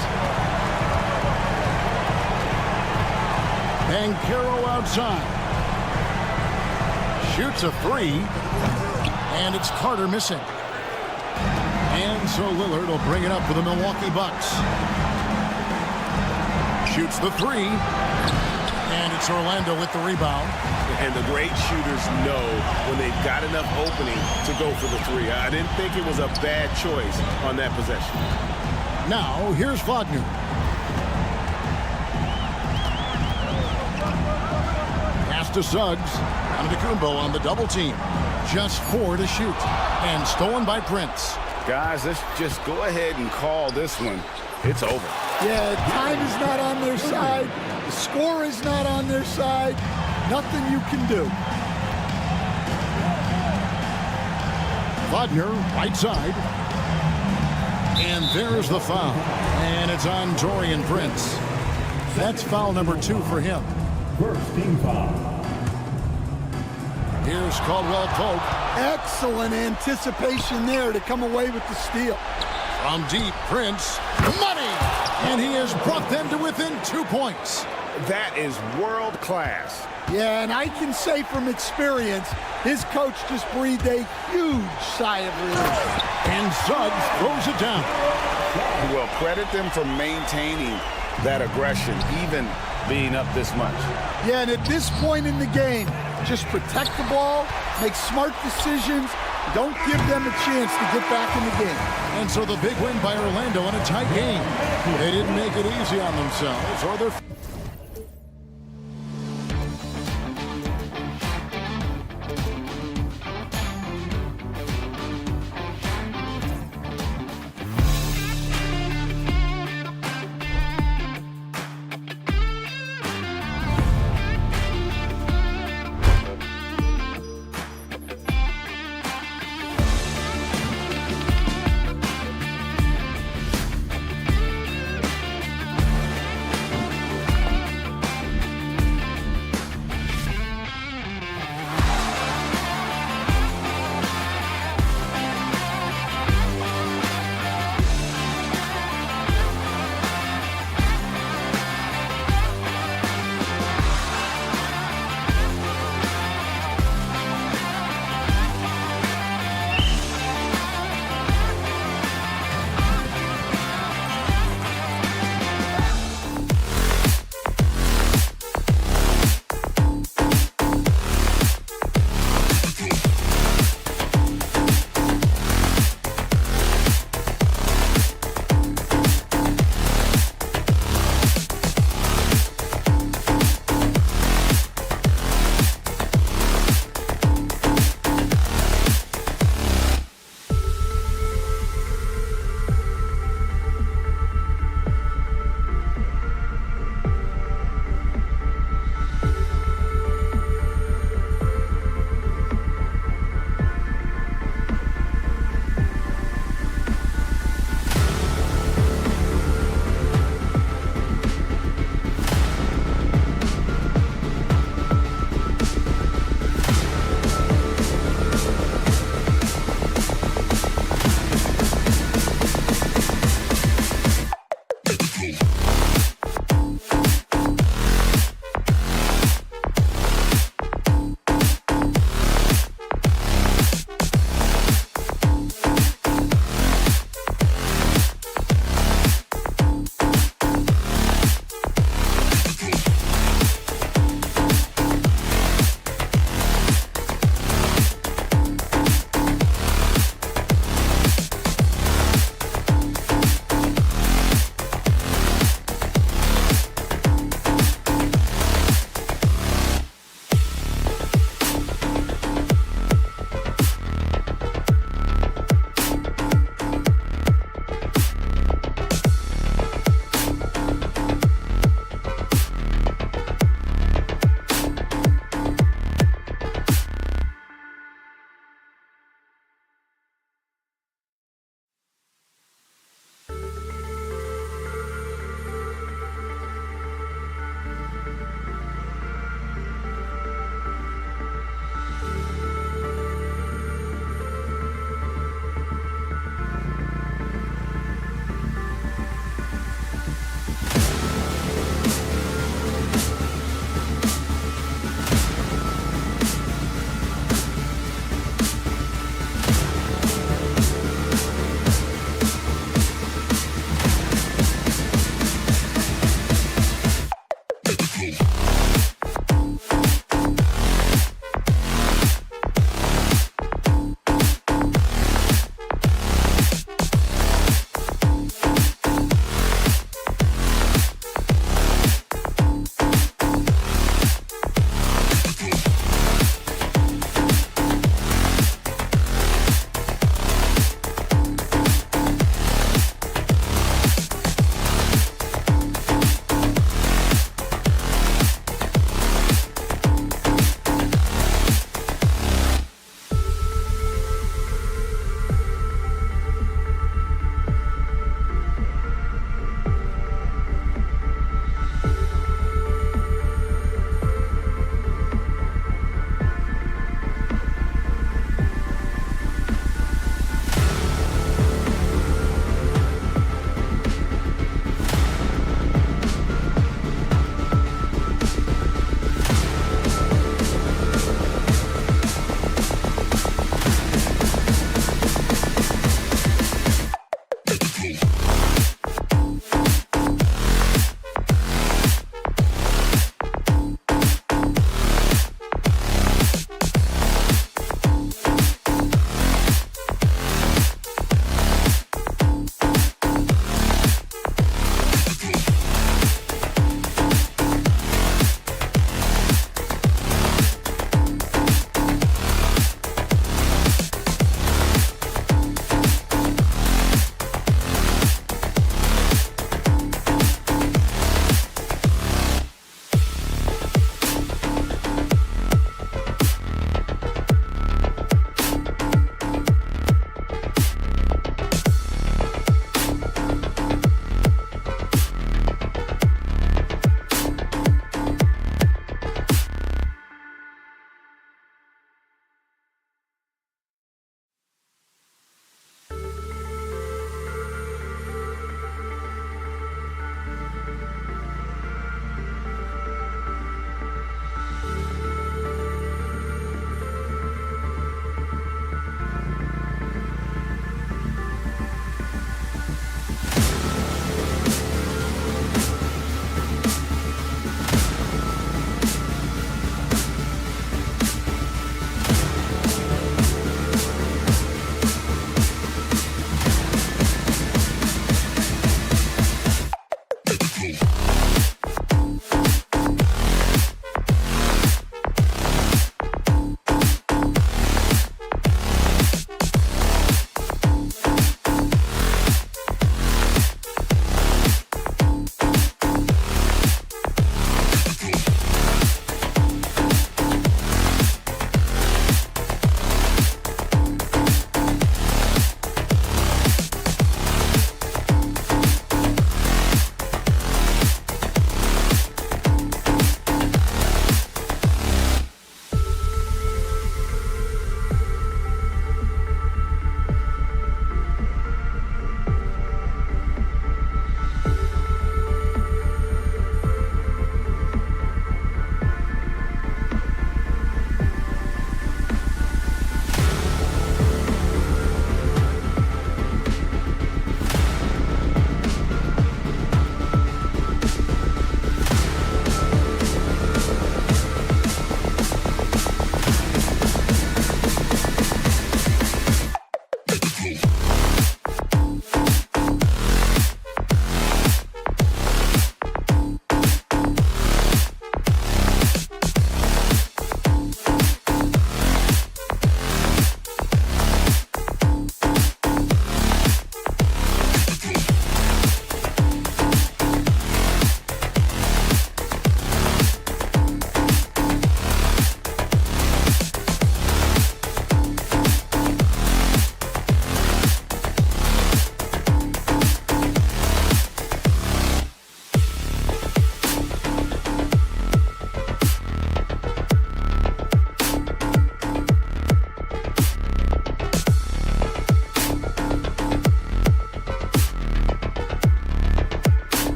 Banchero outside. Shoots a three. And it's Carter missing. And so Lillard will bring it up for the Milwaukee Bucks. Shoots the three. And it's Orlando with the rebound. And the great shooters know when they've got enough opening to go for the three. I didn't think it was a bad choice on that possession. Now, here's Wagner. Pass to Suggs. Antetokounmpo on the double team. Just 4 to shoot. And stolen by Prince. Guys, let's just go ahead and call this one. It's over. Yeah, time is not on their side. The score is not on their side. Nothing you can do. Wagner, right side. And there's the foul. And it's on Taurean Prince. That's foul number 2 for him. First team foul. Here's Caldwell Pope. Excellent anticipation there to come away with the steal. From deep, Prince. Money! And he has brought them to within 2 points. That is world class. Yeah, and I can say from experience, his coach just breathed a huge sigh of relief. And Suggs throws it down. Well, credit them for maintaining that aggression, even being up this much. Yeah, and at this point in the game, just protect the ball, make smart decisions, don't give them a chance to get back in the game. And so the big win by Orlando in a tight game. They didn't make it easy on themselves or their...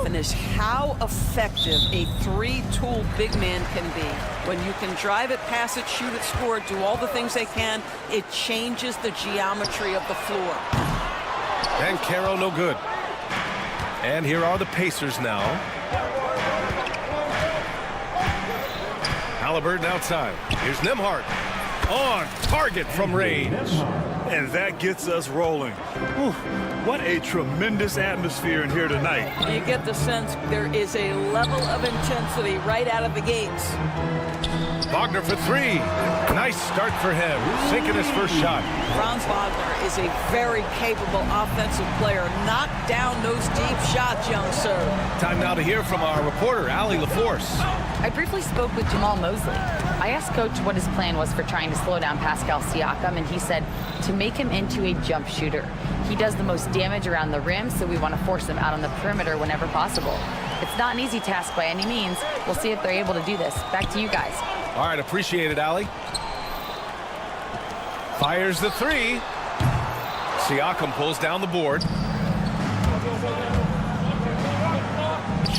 often is how effective a three-tool big man can be. When you can drive it, pass it, shoot it, score it, do all the things they can, it changes the geometry of the floor. And Caro no good. And here are the Pacers now. Halliburton outside. Here's Nembhard. On target from range. And that gets us rolling. Whew, what a tremendous atmosphere in here tonight. You get the sense there is a level of intensity right out of the gates. Wagner for three. Nice start for him. Sinking his first shot. Franz Wagner is a very capable offensive player. Knock down those deep shots, young sir. Time now to hear from our reporter, Allie LaForce. I briefly spoke with Jamal Mosley. I asked Coach what his plan was for trying to slow down Pascal Siakam, and he said to make him into a jump shooter. He does the most damage around the rim, so we want to force him out on the perimeter whenever possible. It's not an easy task by any means. We'll see if they're able to do this. Back to you guys. All right, appreciate it, Allie. Fires the three. Siakam pulls down the board.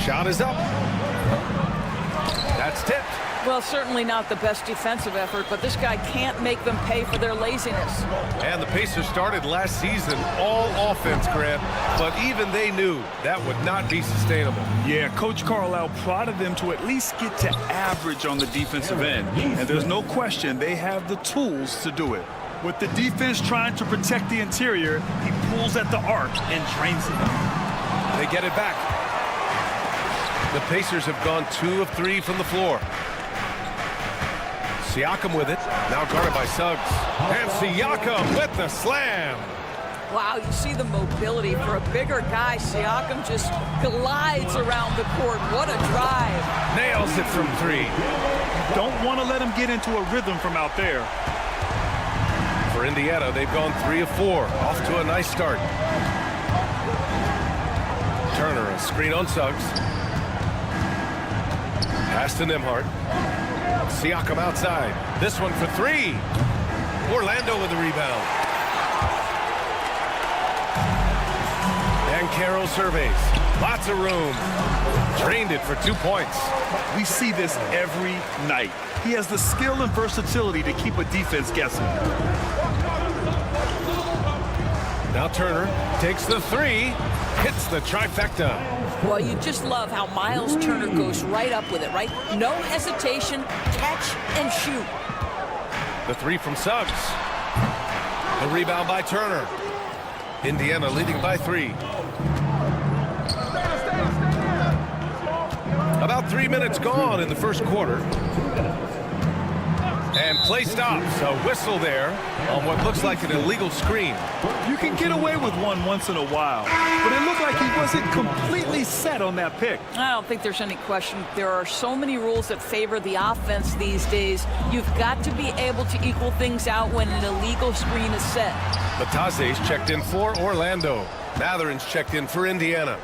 Shot is up. That's tipped. Well, certainly not the best defensive effort, but this guy can't make them pay for their laziness. And the Pacers started last season all offense, Grant, but even they knew that would not be sustainable. Yeah, Coach Carlisle prodded them to at least get to average on the defensive end. And there's no question they have the tools to do it. With the defense trying to protect the interior, he pulls at the arc and drains it. They get it back. The Pacers have gone 2 of 3 from the floor. Siakam with it, now guarded by Suggs. And Siakam with the slam. Wow, you see the mobility for a bigger guy. Siakam just glides around the court. What a drive. Nails it from 3. Don't want to let him get into a rhythm from out there. For Indiana, they've gone 3 of 4. Off to a nice start. Turner, a screen on Suggs. Pass to Nembhard. Siakam outside. This one for 3. Orlando with the rebound. And Caro surveys. Lots of room. Drained it for 2 points. We see this every night. He has the skill and versatility to keep a defense guessing. Now Turner takes the 3. Hits the trifecta. Well, you just love how Miles Turner goes right up with it, right? No hesitation, catch and shoot. The 3 from Suggs. The rebound by Turner. Indiana leading by 3. About 3 minutes gone in the first quarter. And play stops. A whistle there on what looks like an illegal screen. You can get away with one once in a while, but it looked like he wasn't completely set on that pick. I don't think there's any question. There are so many rules that favor the offense these days. You've got to be able to equal things out when an illegal screen is set. Batase's checked in for Orlando. Matherin's checked in for Indiana.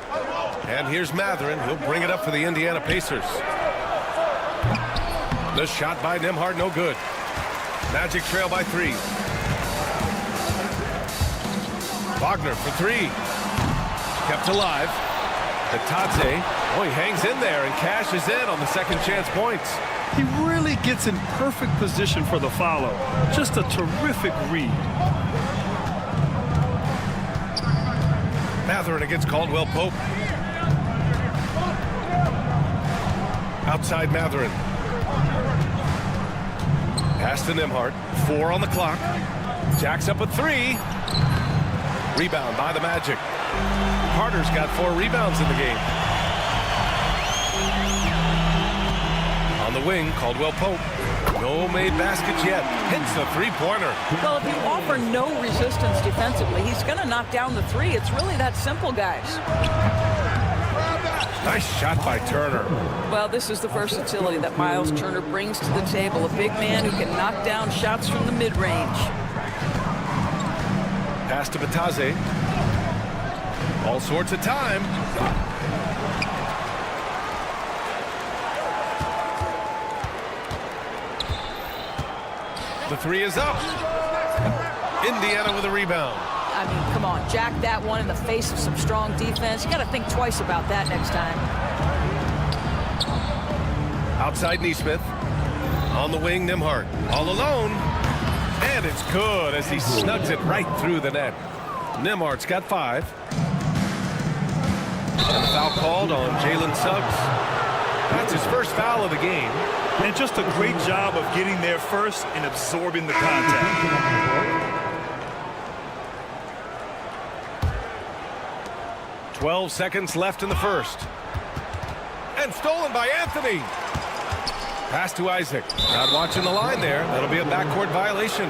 And here's Matherin. He'll bring it up for the Indiana Pacers. The shot by Nembhard, no good. Magic trail by 3. Wagner for 3. Kept alive. Bataze, he hangs in there and cashes in on the second chance points. He really gets in perfect position for the follow. Just a terrific read. Matherin against Caldwell Pope. Outside Matherin. Pass to Nembhard. 4 on the clock. Jacks up a 3. Rebound by the Magic. Carter's got 4 rebounds in the game. On the wing, Caldwell Pope. No made baskets yet. Hits the 3-pointer. Well, if you offer no resistance defensively, he's going to knock down the 3. It's really that simple, guys. Nice shot by Turner. Well, this is the versatility that Miles Turner brings to the table. A big man who can knock down shots from the mid-range. Pass to Bataze. All sorts of time. The 3 is up. Indiana with a rebound. I mean, come on, jack that one in the face of some strong defense. You got to think twice about that next time. Outside Neesmith. On the wing, Nembhard. All alone. And it's good as he snugs it right through the net. Nembhard's got 5. And the foul called on Jalen Suggs. That's his first foul of the game. And just a great job of getting there first and absorbing the contact. 12 seconds left in the first. And stolen by Anthony. Pass to Isaac. Not watching the line there. That'll be a backcourt violation.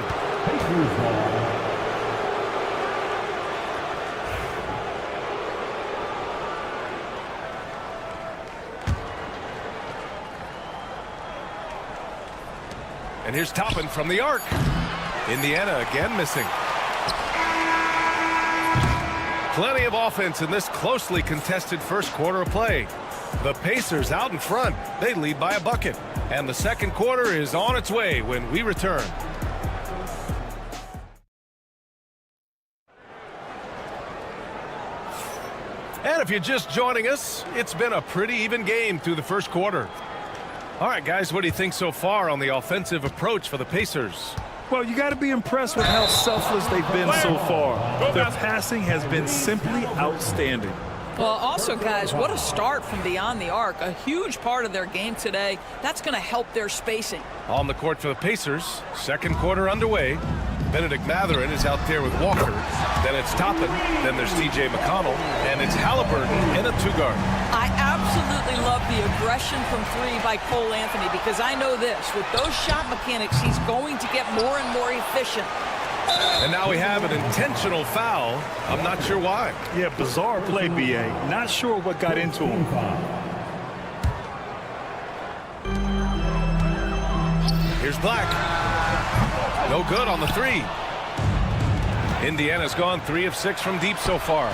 And here's Toppin from the arc. Indiana again missing. Plenty of offense in this closely contested first quarter of play. The Pacers out in front. They lead by a bucket. And the second quarter is on its way when we return. And if you're just joining us, it's been a pretty even game through the first quarter. All right, guys, what do you think so far on the offensive approach for the Pacers? Well, you got to be impressed with how selfless they've been so far. Their passing has been simply outstanding. Well, also, guys, what a start from beyond the arc. A huge part of their game today. That's going to help their spacing. On the court for the Pacers, second quarter underway. Benedict Mathurin is out there with Walker. Then it's Toppin. Then there's TJ McConnell. And it's Halliburton in a 2-guard. I absolutely love the aggression from 3 by Cole Anthony because I know this. With those shot mechanics, he's going to get more and more efficient. And now we have an intentional foul. I'm not sure why. Yeah, bizarre play, B.A. Not sure what got into him. Here's Black. No good on the 3. Indiana's gone 3 of 6 from deep so far.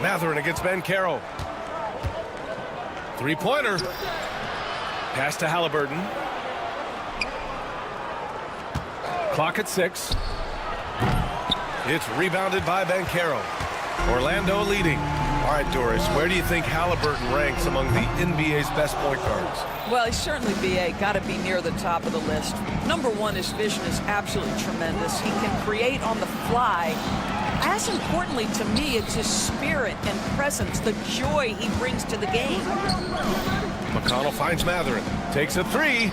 Mathurin against Banchero. 3-pointer. Pass to Halliburton. Clock at 6. It's rebounded by Banchero. Orlando leading. All right, Doris, where do you think Halliburton ranks among the NBA's best point guards? Well, he's certainly, B.A., got to be near the top of the list. Number one, his vision is absolutely tremendous. He can create on the fly. As importantly to me, it's his spirit and presence, the joy he brings to the game. McConnell finds Mathurin. Takes a 3.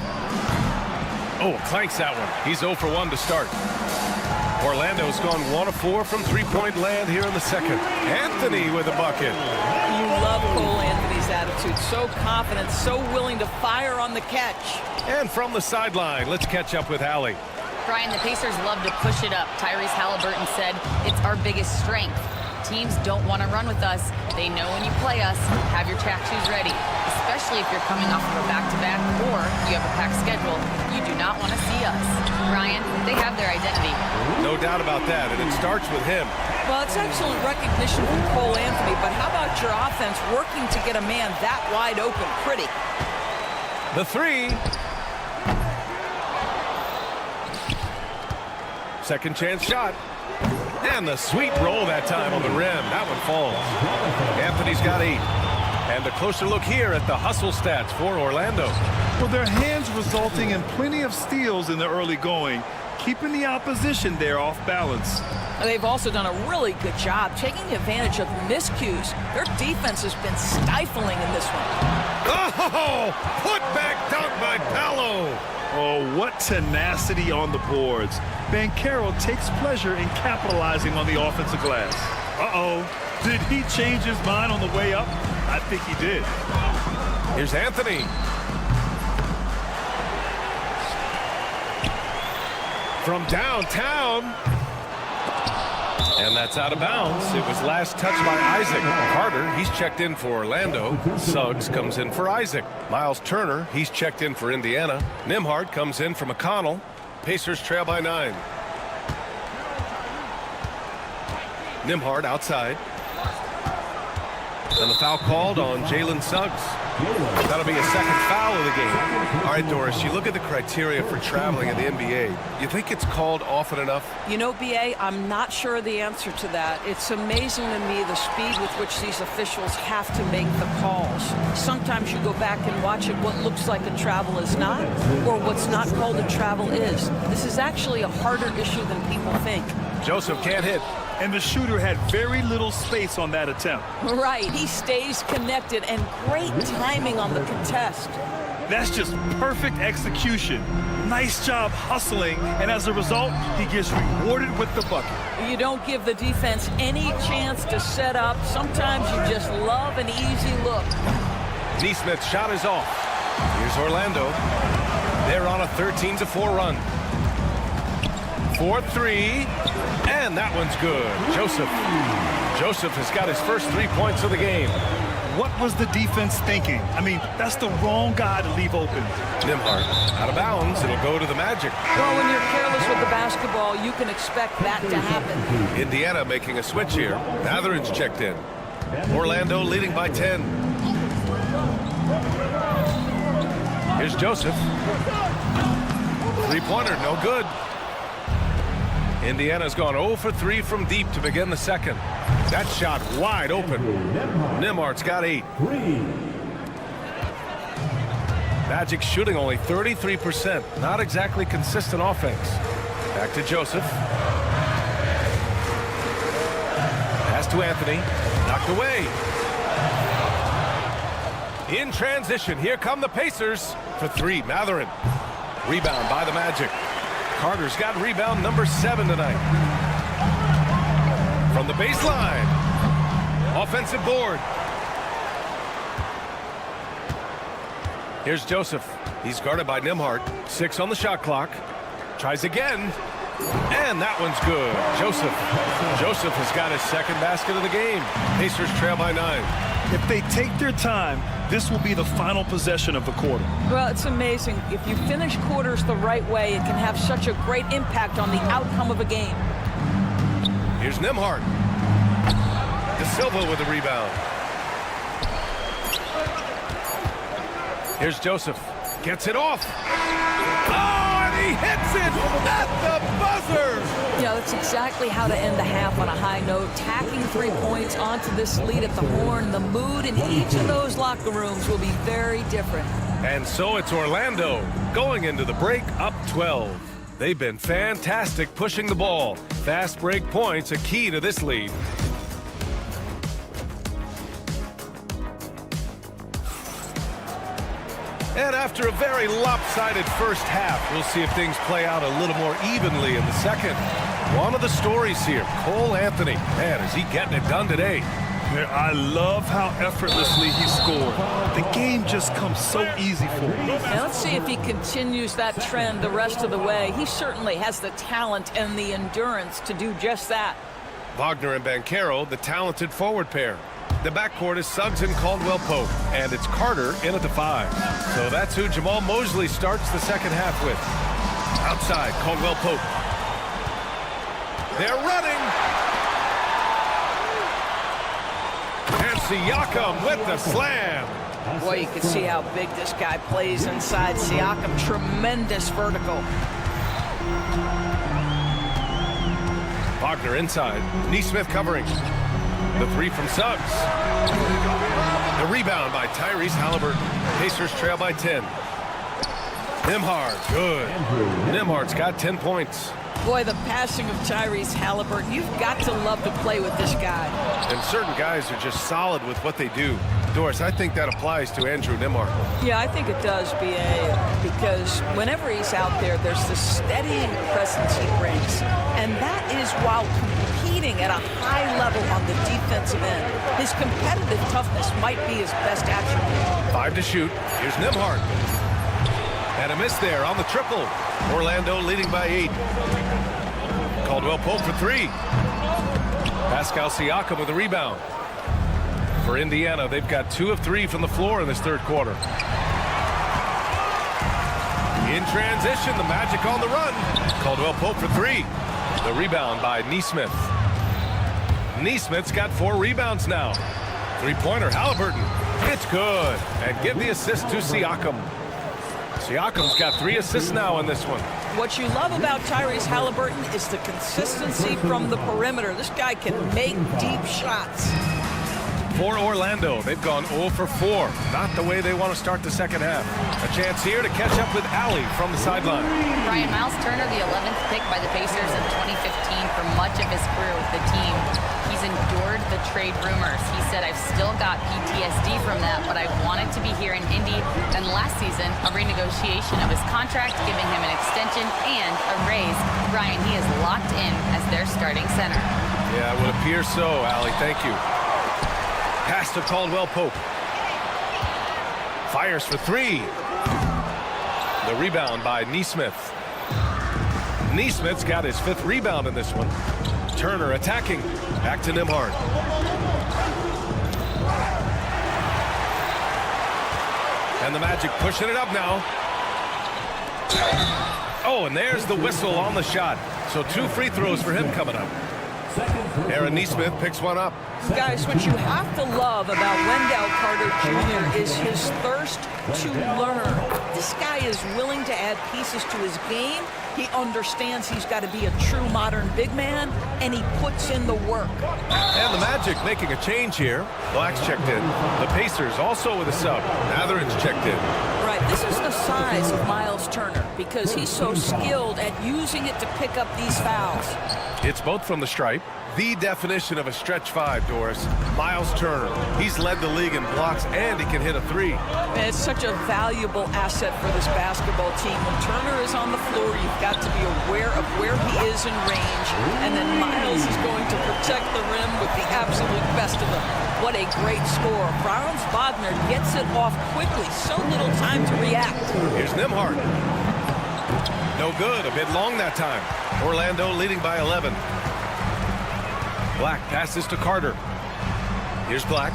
Oh, clanks that one. He's 0 for 1 to start. Orlando's gone 1 of 4 from three-point land here in the second. Anthony with a bucket. You love Cole Anthony's attitude. So confident, so willing to fire on the catch. And from the sideline, let's catch up with Hallie. Brian, the Pacers love to push it up. Tyrese Halliburton said it's our biggest strength. Teams don't want to run with us. They know when you play us, have your track shoes ready, especially if you're coming off of a back-to-back or you have a packed schedule. You do not want to see us. Brian, they have their identity. No doubt about that, and it starts with him. Well, it's excellent recognition from Cole Anthony, but how about your offense working to get a man that wide open? Pretty. The 3. Second chance shot. And the sweet roll that time on the rim. That one falls. Anthony's got 8. And a closer look here at the hustle stats for Orlando. Well, their hands resulting in plenty of steals in the early going, keeping the opposition there off balance. They've also done a really good job taking advantage of miscues. Their defense has been stifling in this one. Oh, put back dunk by Paolo. Oh, what tenacity on the boards. Banchero takes pleasure in capitalizing on the offensive glass. Uh-oh. Did he change his mind on the way up? I think he did. Here's Anthony. From downtown. And that's out of bounds. It was last touched by Isaac. Carter, he's checked in for Orlando. Suggs comes in for Isaac. Miles Turner, he's checked in for Indiana. Nembhard comes in for McConnell. Pacers trail by 9. Nembhard outside. And the foul called on Jalen Suggs. That'll be a second foul of the game. All right, Doris, you look at the criteria for traveling in the NBA. You think it's called often enough? You know, B.A., I'm not sure the answer to that. It's amazing to me the speed with which these officials have to make the calls. Sometimes you go back and watch it, what looks like a travel is not, or what's not called a travel is. This is actually a harder issue than people think. Joseph can't hit. And the shooter had very little space on that attempt. Right, he stays connected, and great timing on the contest. That's just perfect execution. Nice job hustling, and as a result, he gets rewarded with the bucket. You don't give the defense any chance to set up. Sometimes you just love an easy look. Neesmith's shot is off. Here's Orlando. They're on a 13-4 run. 4-3, and that one's good. Joseph has got his first 3 points of the game. What was the defense thinking? I mean, that's the wrong guy to leave open. Nembhard out of bounds. It'll go to the Magic. Well, when you're careless with the basketball, you can expect that to happen. Indiana making a switch here. Matherin's checked in. Orlando leading by 10. Here's Joseph. Three-pointer, no good. Indiana's gone 0 for 3 from deep to begin the second. That shot wide open. Nembhard's got 8. Magic shooting only 33%. Not exactly consistent offense. Back to Joseph. Pass to Anthony. Knocked away. In transition, here come the Pacers for 3. Matherin. Rebound by the Magic. Carter's got rebound number 7 tonight. From the baseline. Offensive board. Here's Joseph. He's guarded by Nembhard. 6 on the shot clock. Tries again. And that one's good. Joseph has got his second basket of the game. Pacers trail by 9. If they take their time, this will be the final possession of the quarter. Well, it's amazing. If you finish quarters the right way, it can have such a great impact on the outcome of a game. Here's Nembhard. De Silva with the rebound. Here's Joseph. Gets it off. Oh, and he hits it at the buzzer. Yeah, that's exactly how to end the half on a high note. Tacking 3 points onto this lead at the horn. The mood in each of those locker rooms will be very different. And so it's Orlando going into the break up 12. They've been fantastic pushing the ball. Fast break points a key to this lead. And after a very lopsided first half, we'll see if things play out a little more evenly in the second. One of the stories here, Cole Anthony. Man, is he getting it done today. I love how effortlessly he scored. The game just comes so easy for him. Now let's see if he continues that trend the rest of the way. He certainly has the talent and the endurance to do just that. Wagner and Banchero, the talented forward pair. The backcourt is Suggs and Caldwell Pope, and it's Carter in at the 5. So that's who Jamal Mosley starts the second half with. Outside, Caldwell Pope. They're running. And Siakam with the slam. Boy, you can see how big this guy plays inside. Siakam, tremendous vertical. Wagner inside. Neesmith covering. The 3 from Suggs. The rebound by Tyrese Halliburton. Pacers trail by 10. Nembhard, good. Nembhard's got 10 points. Boy, the passing of Tyrese Halliburton, you've got to love to play with this guy. And certain guys are just solid with what they do. Doris, I think that applies to Andrew Nembhard. Yeah, I think it does, B.A., because whenever he's out there, there's the steadying presence he brings. And that is while competing at a high level on the defensive end. His competitive toughness might be his best attribute. 5 to shoot. Here's Nembhard. And a miss there on the triple. Orlando leading by 8. Caldwell Pope for 3. Pascal Siakam with a rebound. For Indiana, they've got 2 of 3 from the floor in this third quarter. In transition, the Magic on the run. Caldwell Pope for 3. The rebound by Neesmith. Neesmith's got 4 rebounds now. Three-pointer, Halliburton. It's good. And give the assist to Siakam. Siakam's got 3 assists now in this one. What you love about Tyrese Halliburton is the consistency from the perimeter. This guy can make deep shots. For Orlando, they've gone 0 for 4. Not the way they want to start the second half. A chance here to catch up with Allie from the sideline. Brian, Miles Turner, the 11th pick by the Pacers in 2015 for much of his career with the team. He's endured the trade rumors. He said, I've still got PTSD from that, but I wanted to be here in Indy. And last season, a renegotiation of his contract, giving him an extension and a raise. Brian, he is locked in as their starting center. Yeah, it would appear so, Allie. Thank you. Pass to Caldwell Pope. Fires for 3. The rebound by Nesmith. Nesmith's got his 5th rebound in this one. Turner attacking. Back to Nembhard. And the Magic pushing it up now. Oh, and there's the whistle on the shot. So 2 free throws for him coming up. Aaron Nesmith picks one up. Guys, what you have to love about Wendell Carter Jr. is his thirst to learn. This guy is willing to add pieces to his game. He understands he's got to be a true modern big man, and he puts in the work. And the Magic making a change here. Black's checked in. The Pacers also with a sub. Matherin's checked in. Right, this is the size of Miles Turner because he's so skilled at using it to pick up these fouls. It's both from the stripe. The definition of a stretch 5, Doris. Miles Turner. He's led the league in blocks, and he can hit a 3. And it's such a valuable asset for this basketball team. When Turner is on the floor, you've got to be aware of where he is in range, and then Miles is going to protect the rim with the absolute best of them. What a great score. Franz Wagner gets it off quickly. So little time to react. Here's Nembhard. No good. A bit long that time. Orlando leading by 11. Black passes to Carter. Here's Black.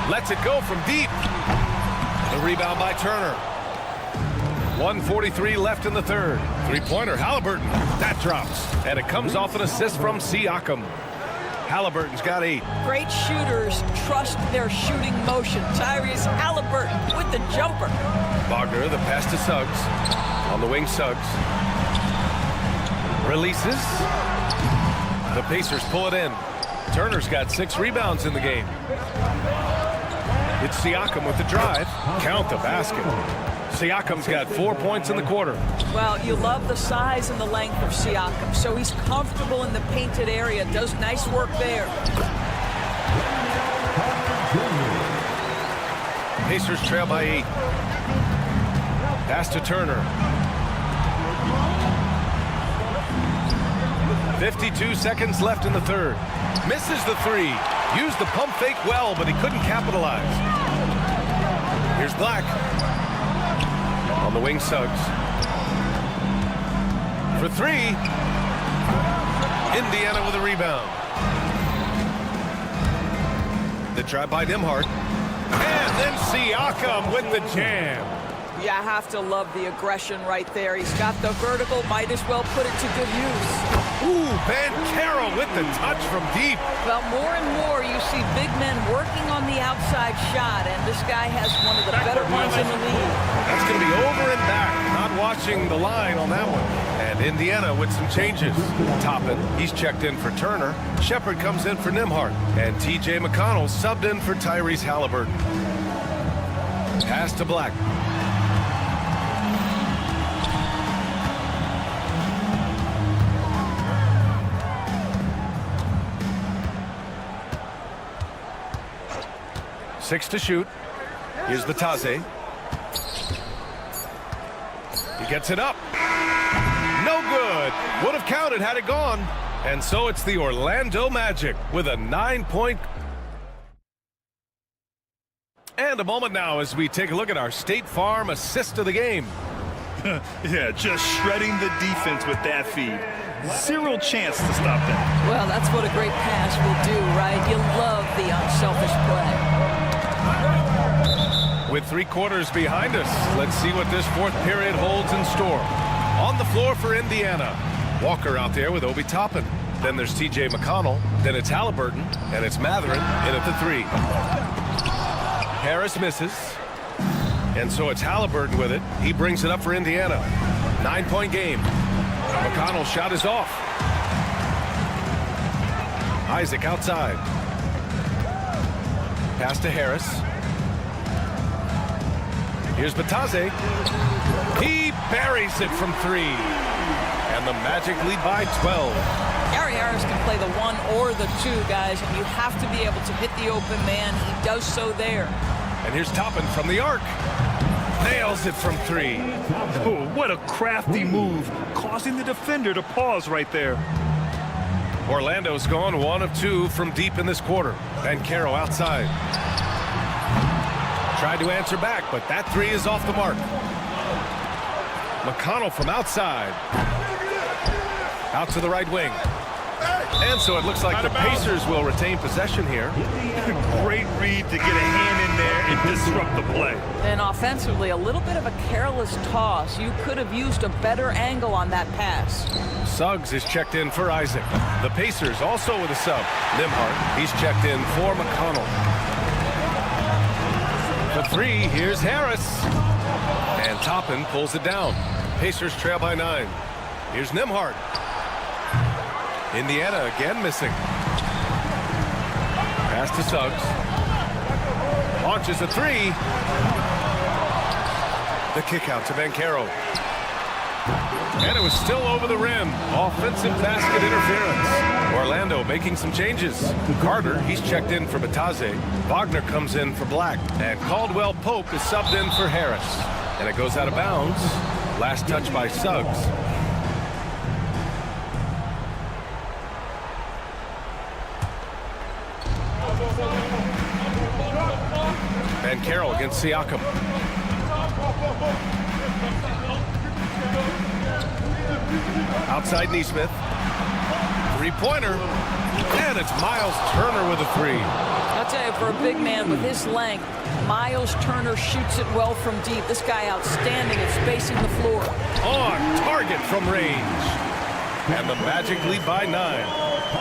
Lets it go from deep. The rebound by Turner. 1:43 left in the third. Three-pointer, Halliburton. That drops. And it comes off an assist from Siakam. Halliburton's got 8. Great shooters trust their shooting motion. Tyrese Halliburton with the jumper. Wagner, the pass to Suggs. On the wing, Suggs. Releases. The Pacers pull it in. Turner's got 6 rebounds in the game. It's Siakam with the drive. Count the basket. Siakam's got 4 points in the quarter. Well, you love the size and the length of Siakam, so he's comfortable in the painted area. Does nice work there. Pacers trail by 8. Pass to Turner. 52 seconds left in the third. Misses the 3. Used the pump fake well, but he couldn't capitalize. Here's Black. On the wing, Suggs. For 3. Indiana with a rebound. The drive by Nembhard. And then Siakam with the jam. You have to love the aggression right there. He's got the vertical, might as well put it to good use. Ooh, Banchero with the touch from deep. Well, more and more you see big men working on the outside shot, and this guy has one of the better ones in the league. That's going to be over and back. Not watching the line on that one. And Indiana with some changes. Toppin, he's checked in for Turner. Shepard comes in for Nembhard. And T.J. McConnell subbed in for Tyrese Halliburton. Pass to Black. Six to shoot. Here's Batase. He gets it up. No good. Would have counted had it gone. And so it's the Orlando Magic with a 9-point. And a moment now as we take a look at our State Farm assist of the game. Yeah, just shredding the defense with that feed. Zero chance to stop that. Well, that's what a great pass will do, right? You love the unselfish play. With 3 quarters behind us, let's see what this fourth period holds in store. On the floor for Indiana. Walker out there with Obi Toppin. Then there's T.J. McConnell. Then it's Halliburton. And it's Matherin in at the 3. Harris misses. And so it's Halliburton with it. He brings it up for Indiana. 9-point game. McConnell's shot is off. Isaac outside. Pass to Harris. Here's Batase. He buries it from 3. And the Magic lead by 12. Gary Harris can play the 1 or the 2, guys, and you have to be able to hit the open man. He does so there. And here's Toppin from the arc. Nails it from 3. Oh, what a crafty move, causing the defender to pause right there. Orlando's gone 1 of 2 from deep in this quarter. Banchero outside. Tried to answer back, but that 3 is off the mark. McConnell from outside. Out to the right wing. And so it looks like the Pacers will retain possession here. Great read to get a hand in there and disrupt the play. And offensively, a little bit of a careless toss. You could have used a better angle on that pass. Suggs is checked in for Isaac. The Pacers also with a sub. Nembhard, he's checked in for McConnell. The 3, here's Harris. And Toppin pulls it down. Pacers trail by 9. Here's Nembhard. Indiana again missing. Pass to Suggs. Launches a 3. The kick out to Banchero. And it was still over the rim. Offensive basket interference. Orlando making some changes. Carter, he's checked in for Batase. Wagner comes in for Black. And Caldwell Pope is subbed in for Harris. And it goes out of bounds. Last touch by Suggs. And Carroll against Siakam. Outside Neesmith. 3-pointer. And it's Miles Turner with a 3. I'll tell you, for a big man with his length, Miles Turner shoots it well from deep. This guy outstanding at spacing the floor. On target from range. And the Magic lead by 9.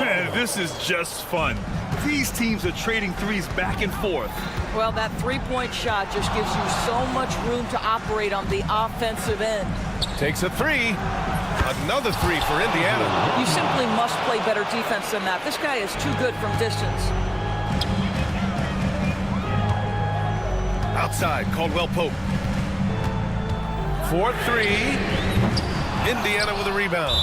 Man, this is just fun. These teams are trading threes back and forth. Well, that 3-point shot just gives you so much room to operate on the offensive end. Takes a 3. Another 3 for Indiana. You simply must play better defense than that. This guy is too good from distance. Outside, Caldwell Pope. 4-3. Indiana with a rebound.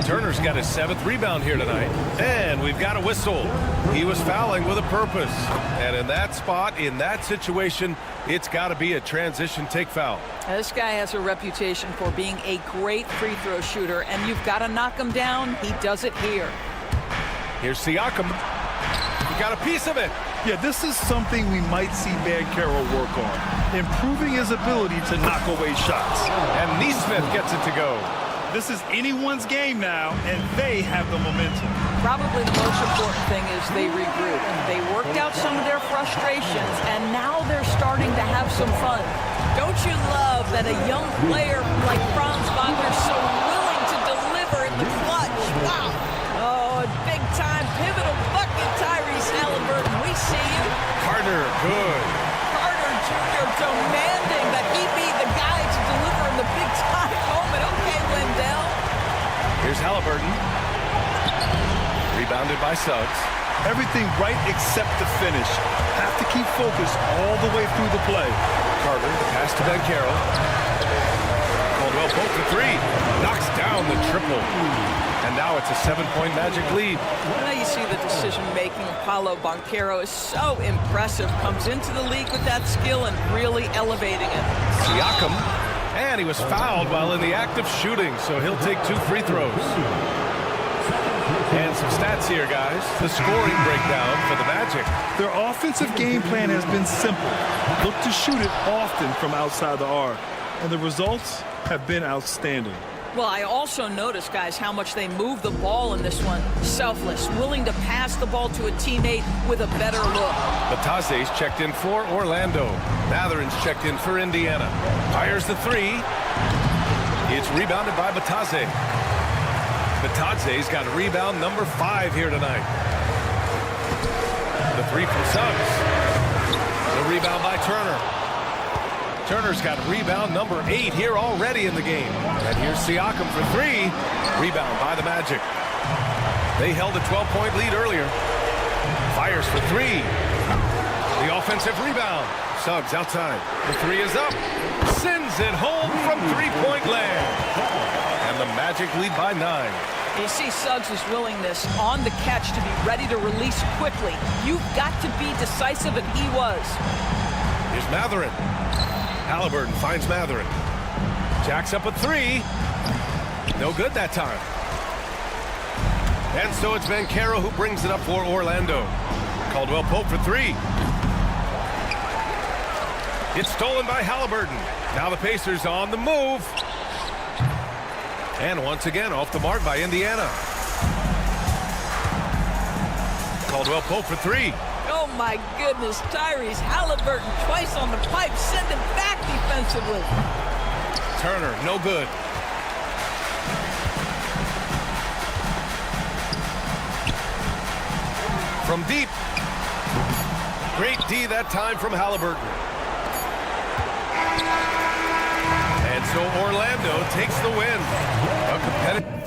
Turner's got his 7th rebound here tonight. And we've got a whistle. He was fouling with a purpose. And in that spot, in that situation, it's got to be a transition take foul. Now, this guy has a reputation for being a great free throw shooter, and you've got to knock him down. He does it here. Here's Siakam. He got a piece of it. Yeah, this is something we might see Banchero work on, improving his ability to knock away shots. And Neesmith gets it to go. This is anyone's game now, and they have the momentum. Probably the most important thing is they regroup. They worked out some of their frustrations, and now they're starting to have some fun. Don't you love that a young player like Franz Wagner is so willing to deliver in the clutch? Wow. Oh, a big-time pivotal bucket, Tyrese Halliburton. We see you. Carter, good. Carter Jr. demanding that he be the guy to deliver in the big-time moment. Okay, Wendell. Here's Halliburton. Rebounded by Suggs. Everything right except the finish. Have to keep focused all the way through the play. Carter, the pass to Banchero. Caldwell Pope for 3. Knocks down the triple. And now it's a 7-point Magic lead. Now you see the decision-making. Paolo Banchero is so impressive. Comes into the league with that skill and really elevating it. Siakam. And he was fouled while in the act of shooting, so he'll take 2 free throws. And some stats here, guys. The scoring breakdown for the Magic. Their offensive game plan has been simple. Look to shoot it often from outside the arc. And the results have been outstanding. Well, I also noticed, guys, how much they move the ball in this one. Selfless, willing to pass the ball to a teammate with a better look. Batase's checked in for Orlando. Matherin's checked in for Indiana. Fires the 3. It's rebounded by Batase. Batadze's got rebound number 5 here tonight. The 3 from Suggs. The rebound by Turner. Turner's got rebound number 8 here already in the game. And here's Siakam for 3. Rebound by the Magic. They held a 12-point lead earlier. Fires for 3. The offensive rebound. Suggs outside. The 3 is up. Sends it home from three-point land. And the Magic lead by 9. You see Suggs' willingness on the catch to be ready to release quickly. You've got to be decisive, and he was. Here's Mathurin. Halliburton finds Mathurin. Jacks up a 3. No good that time. And so it's Banchero who brings it up for Orlando. Caldwell Pope for 3. It's stolen by Halliburton. Now the Pacers on the move. And once again off the mark by Indiana. Caldwell Pope for 3. Oh my goodness, Tyrese Halliburton twice on the pipe, send him back defensively. Turner, no good. From deep. Great D that time from Halliburton. And so Orlando takes the win. A competitive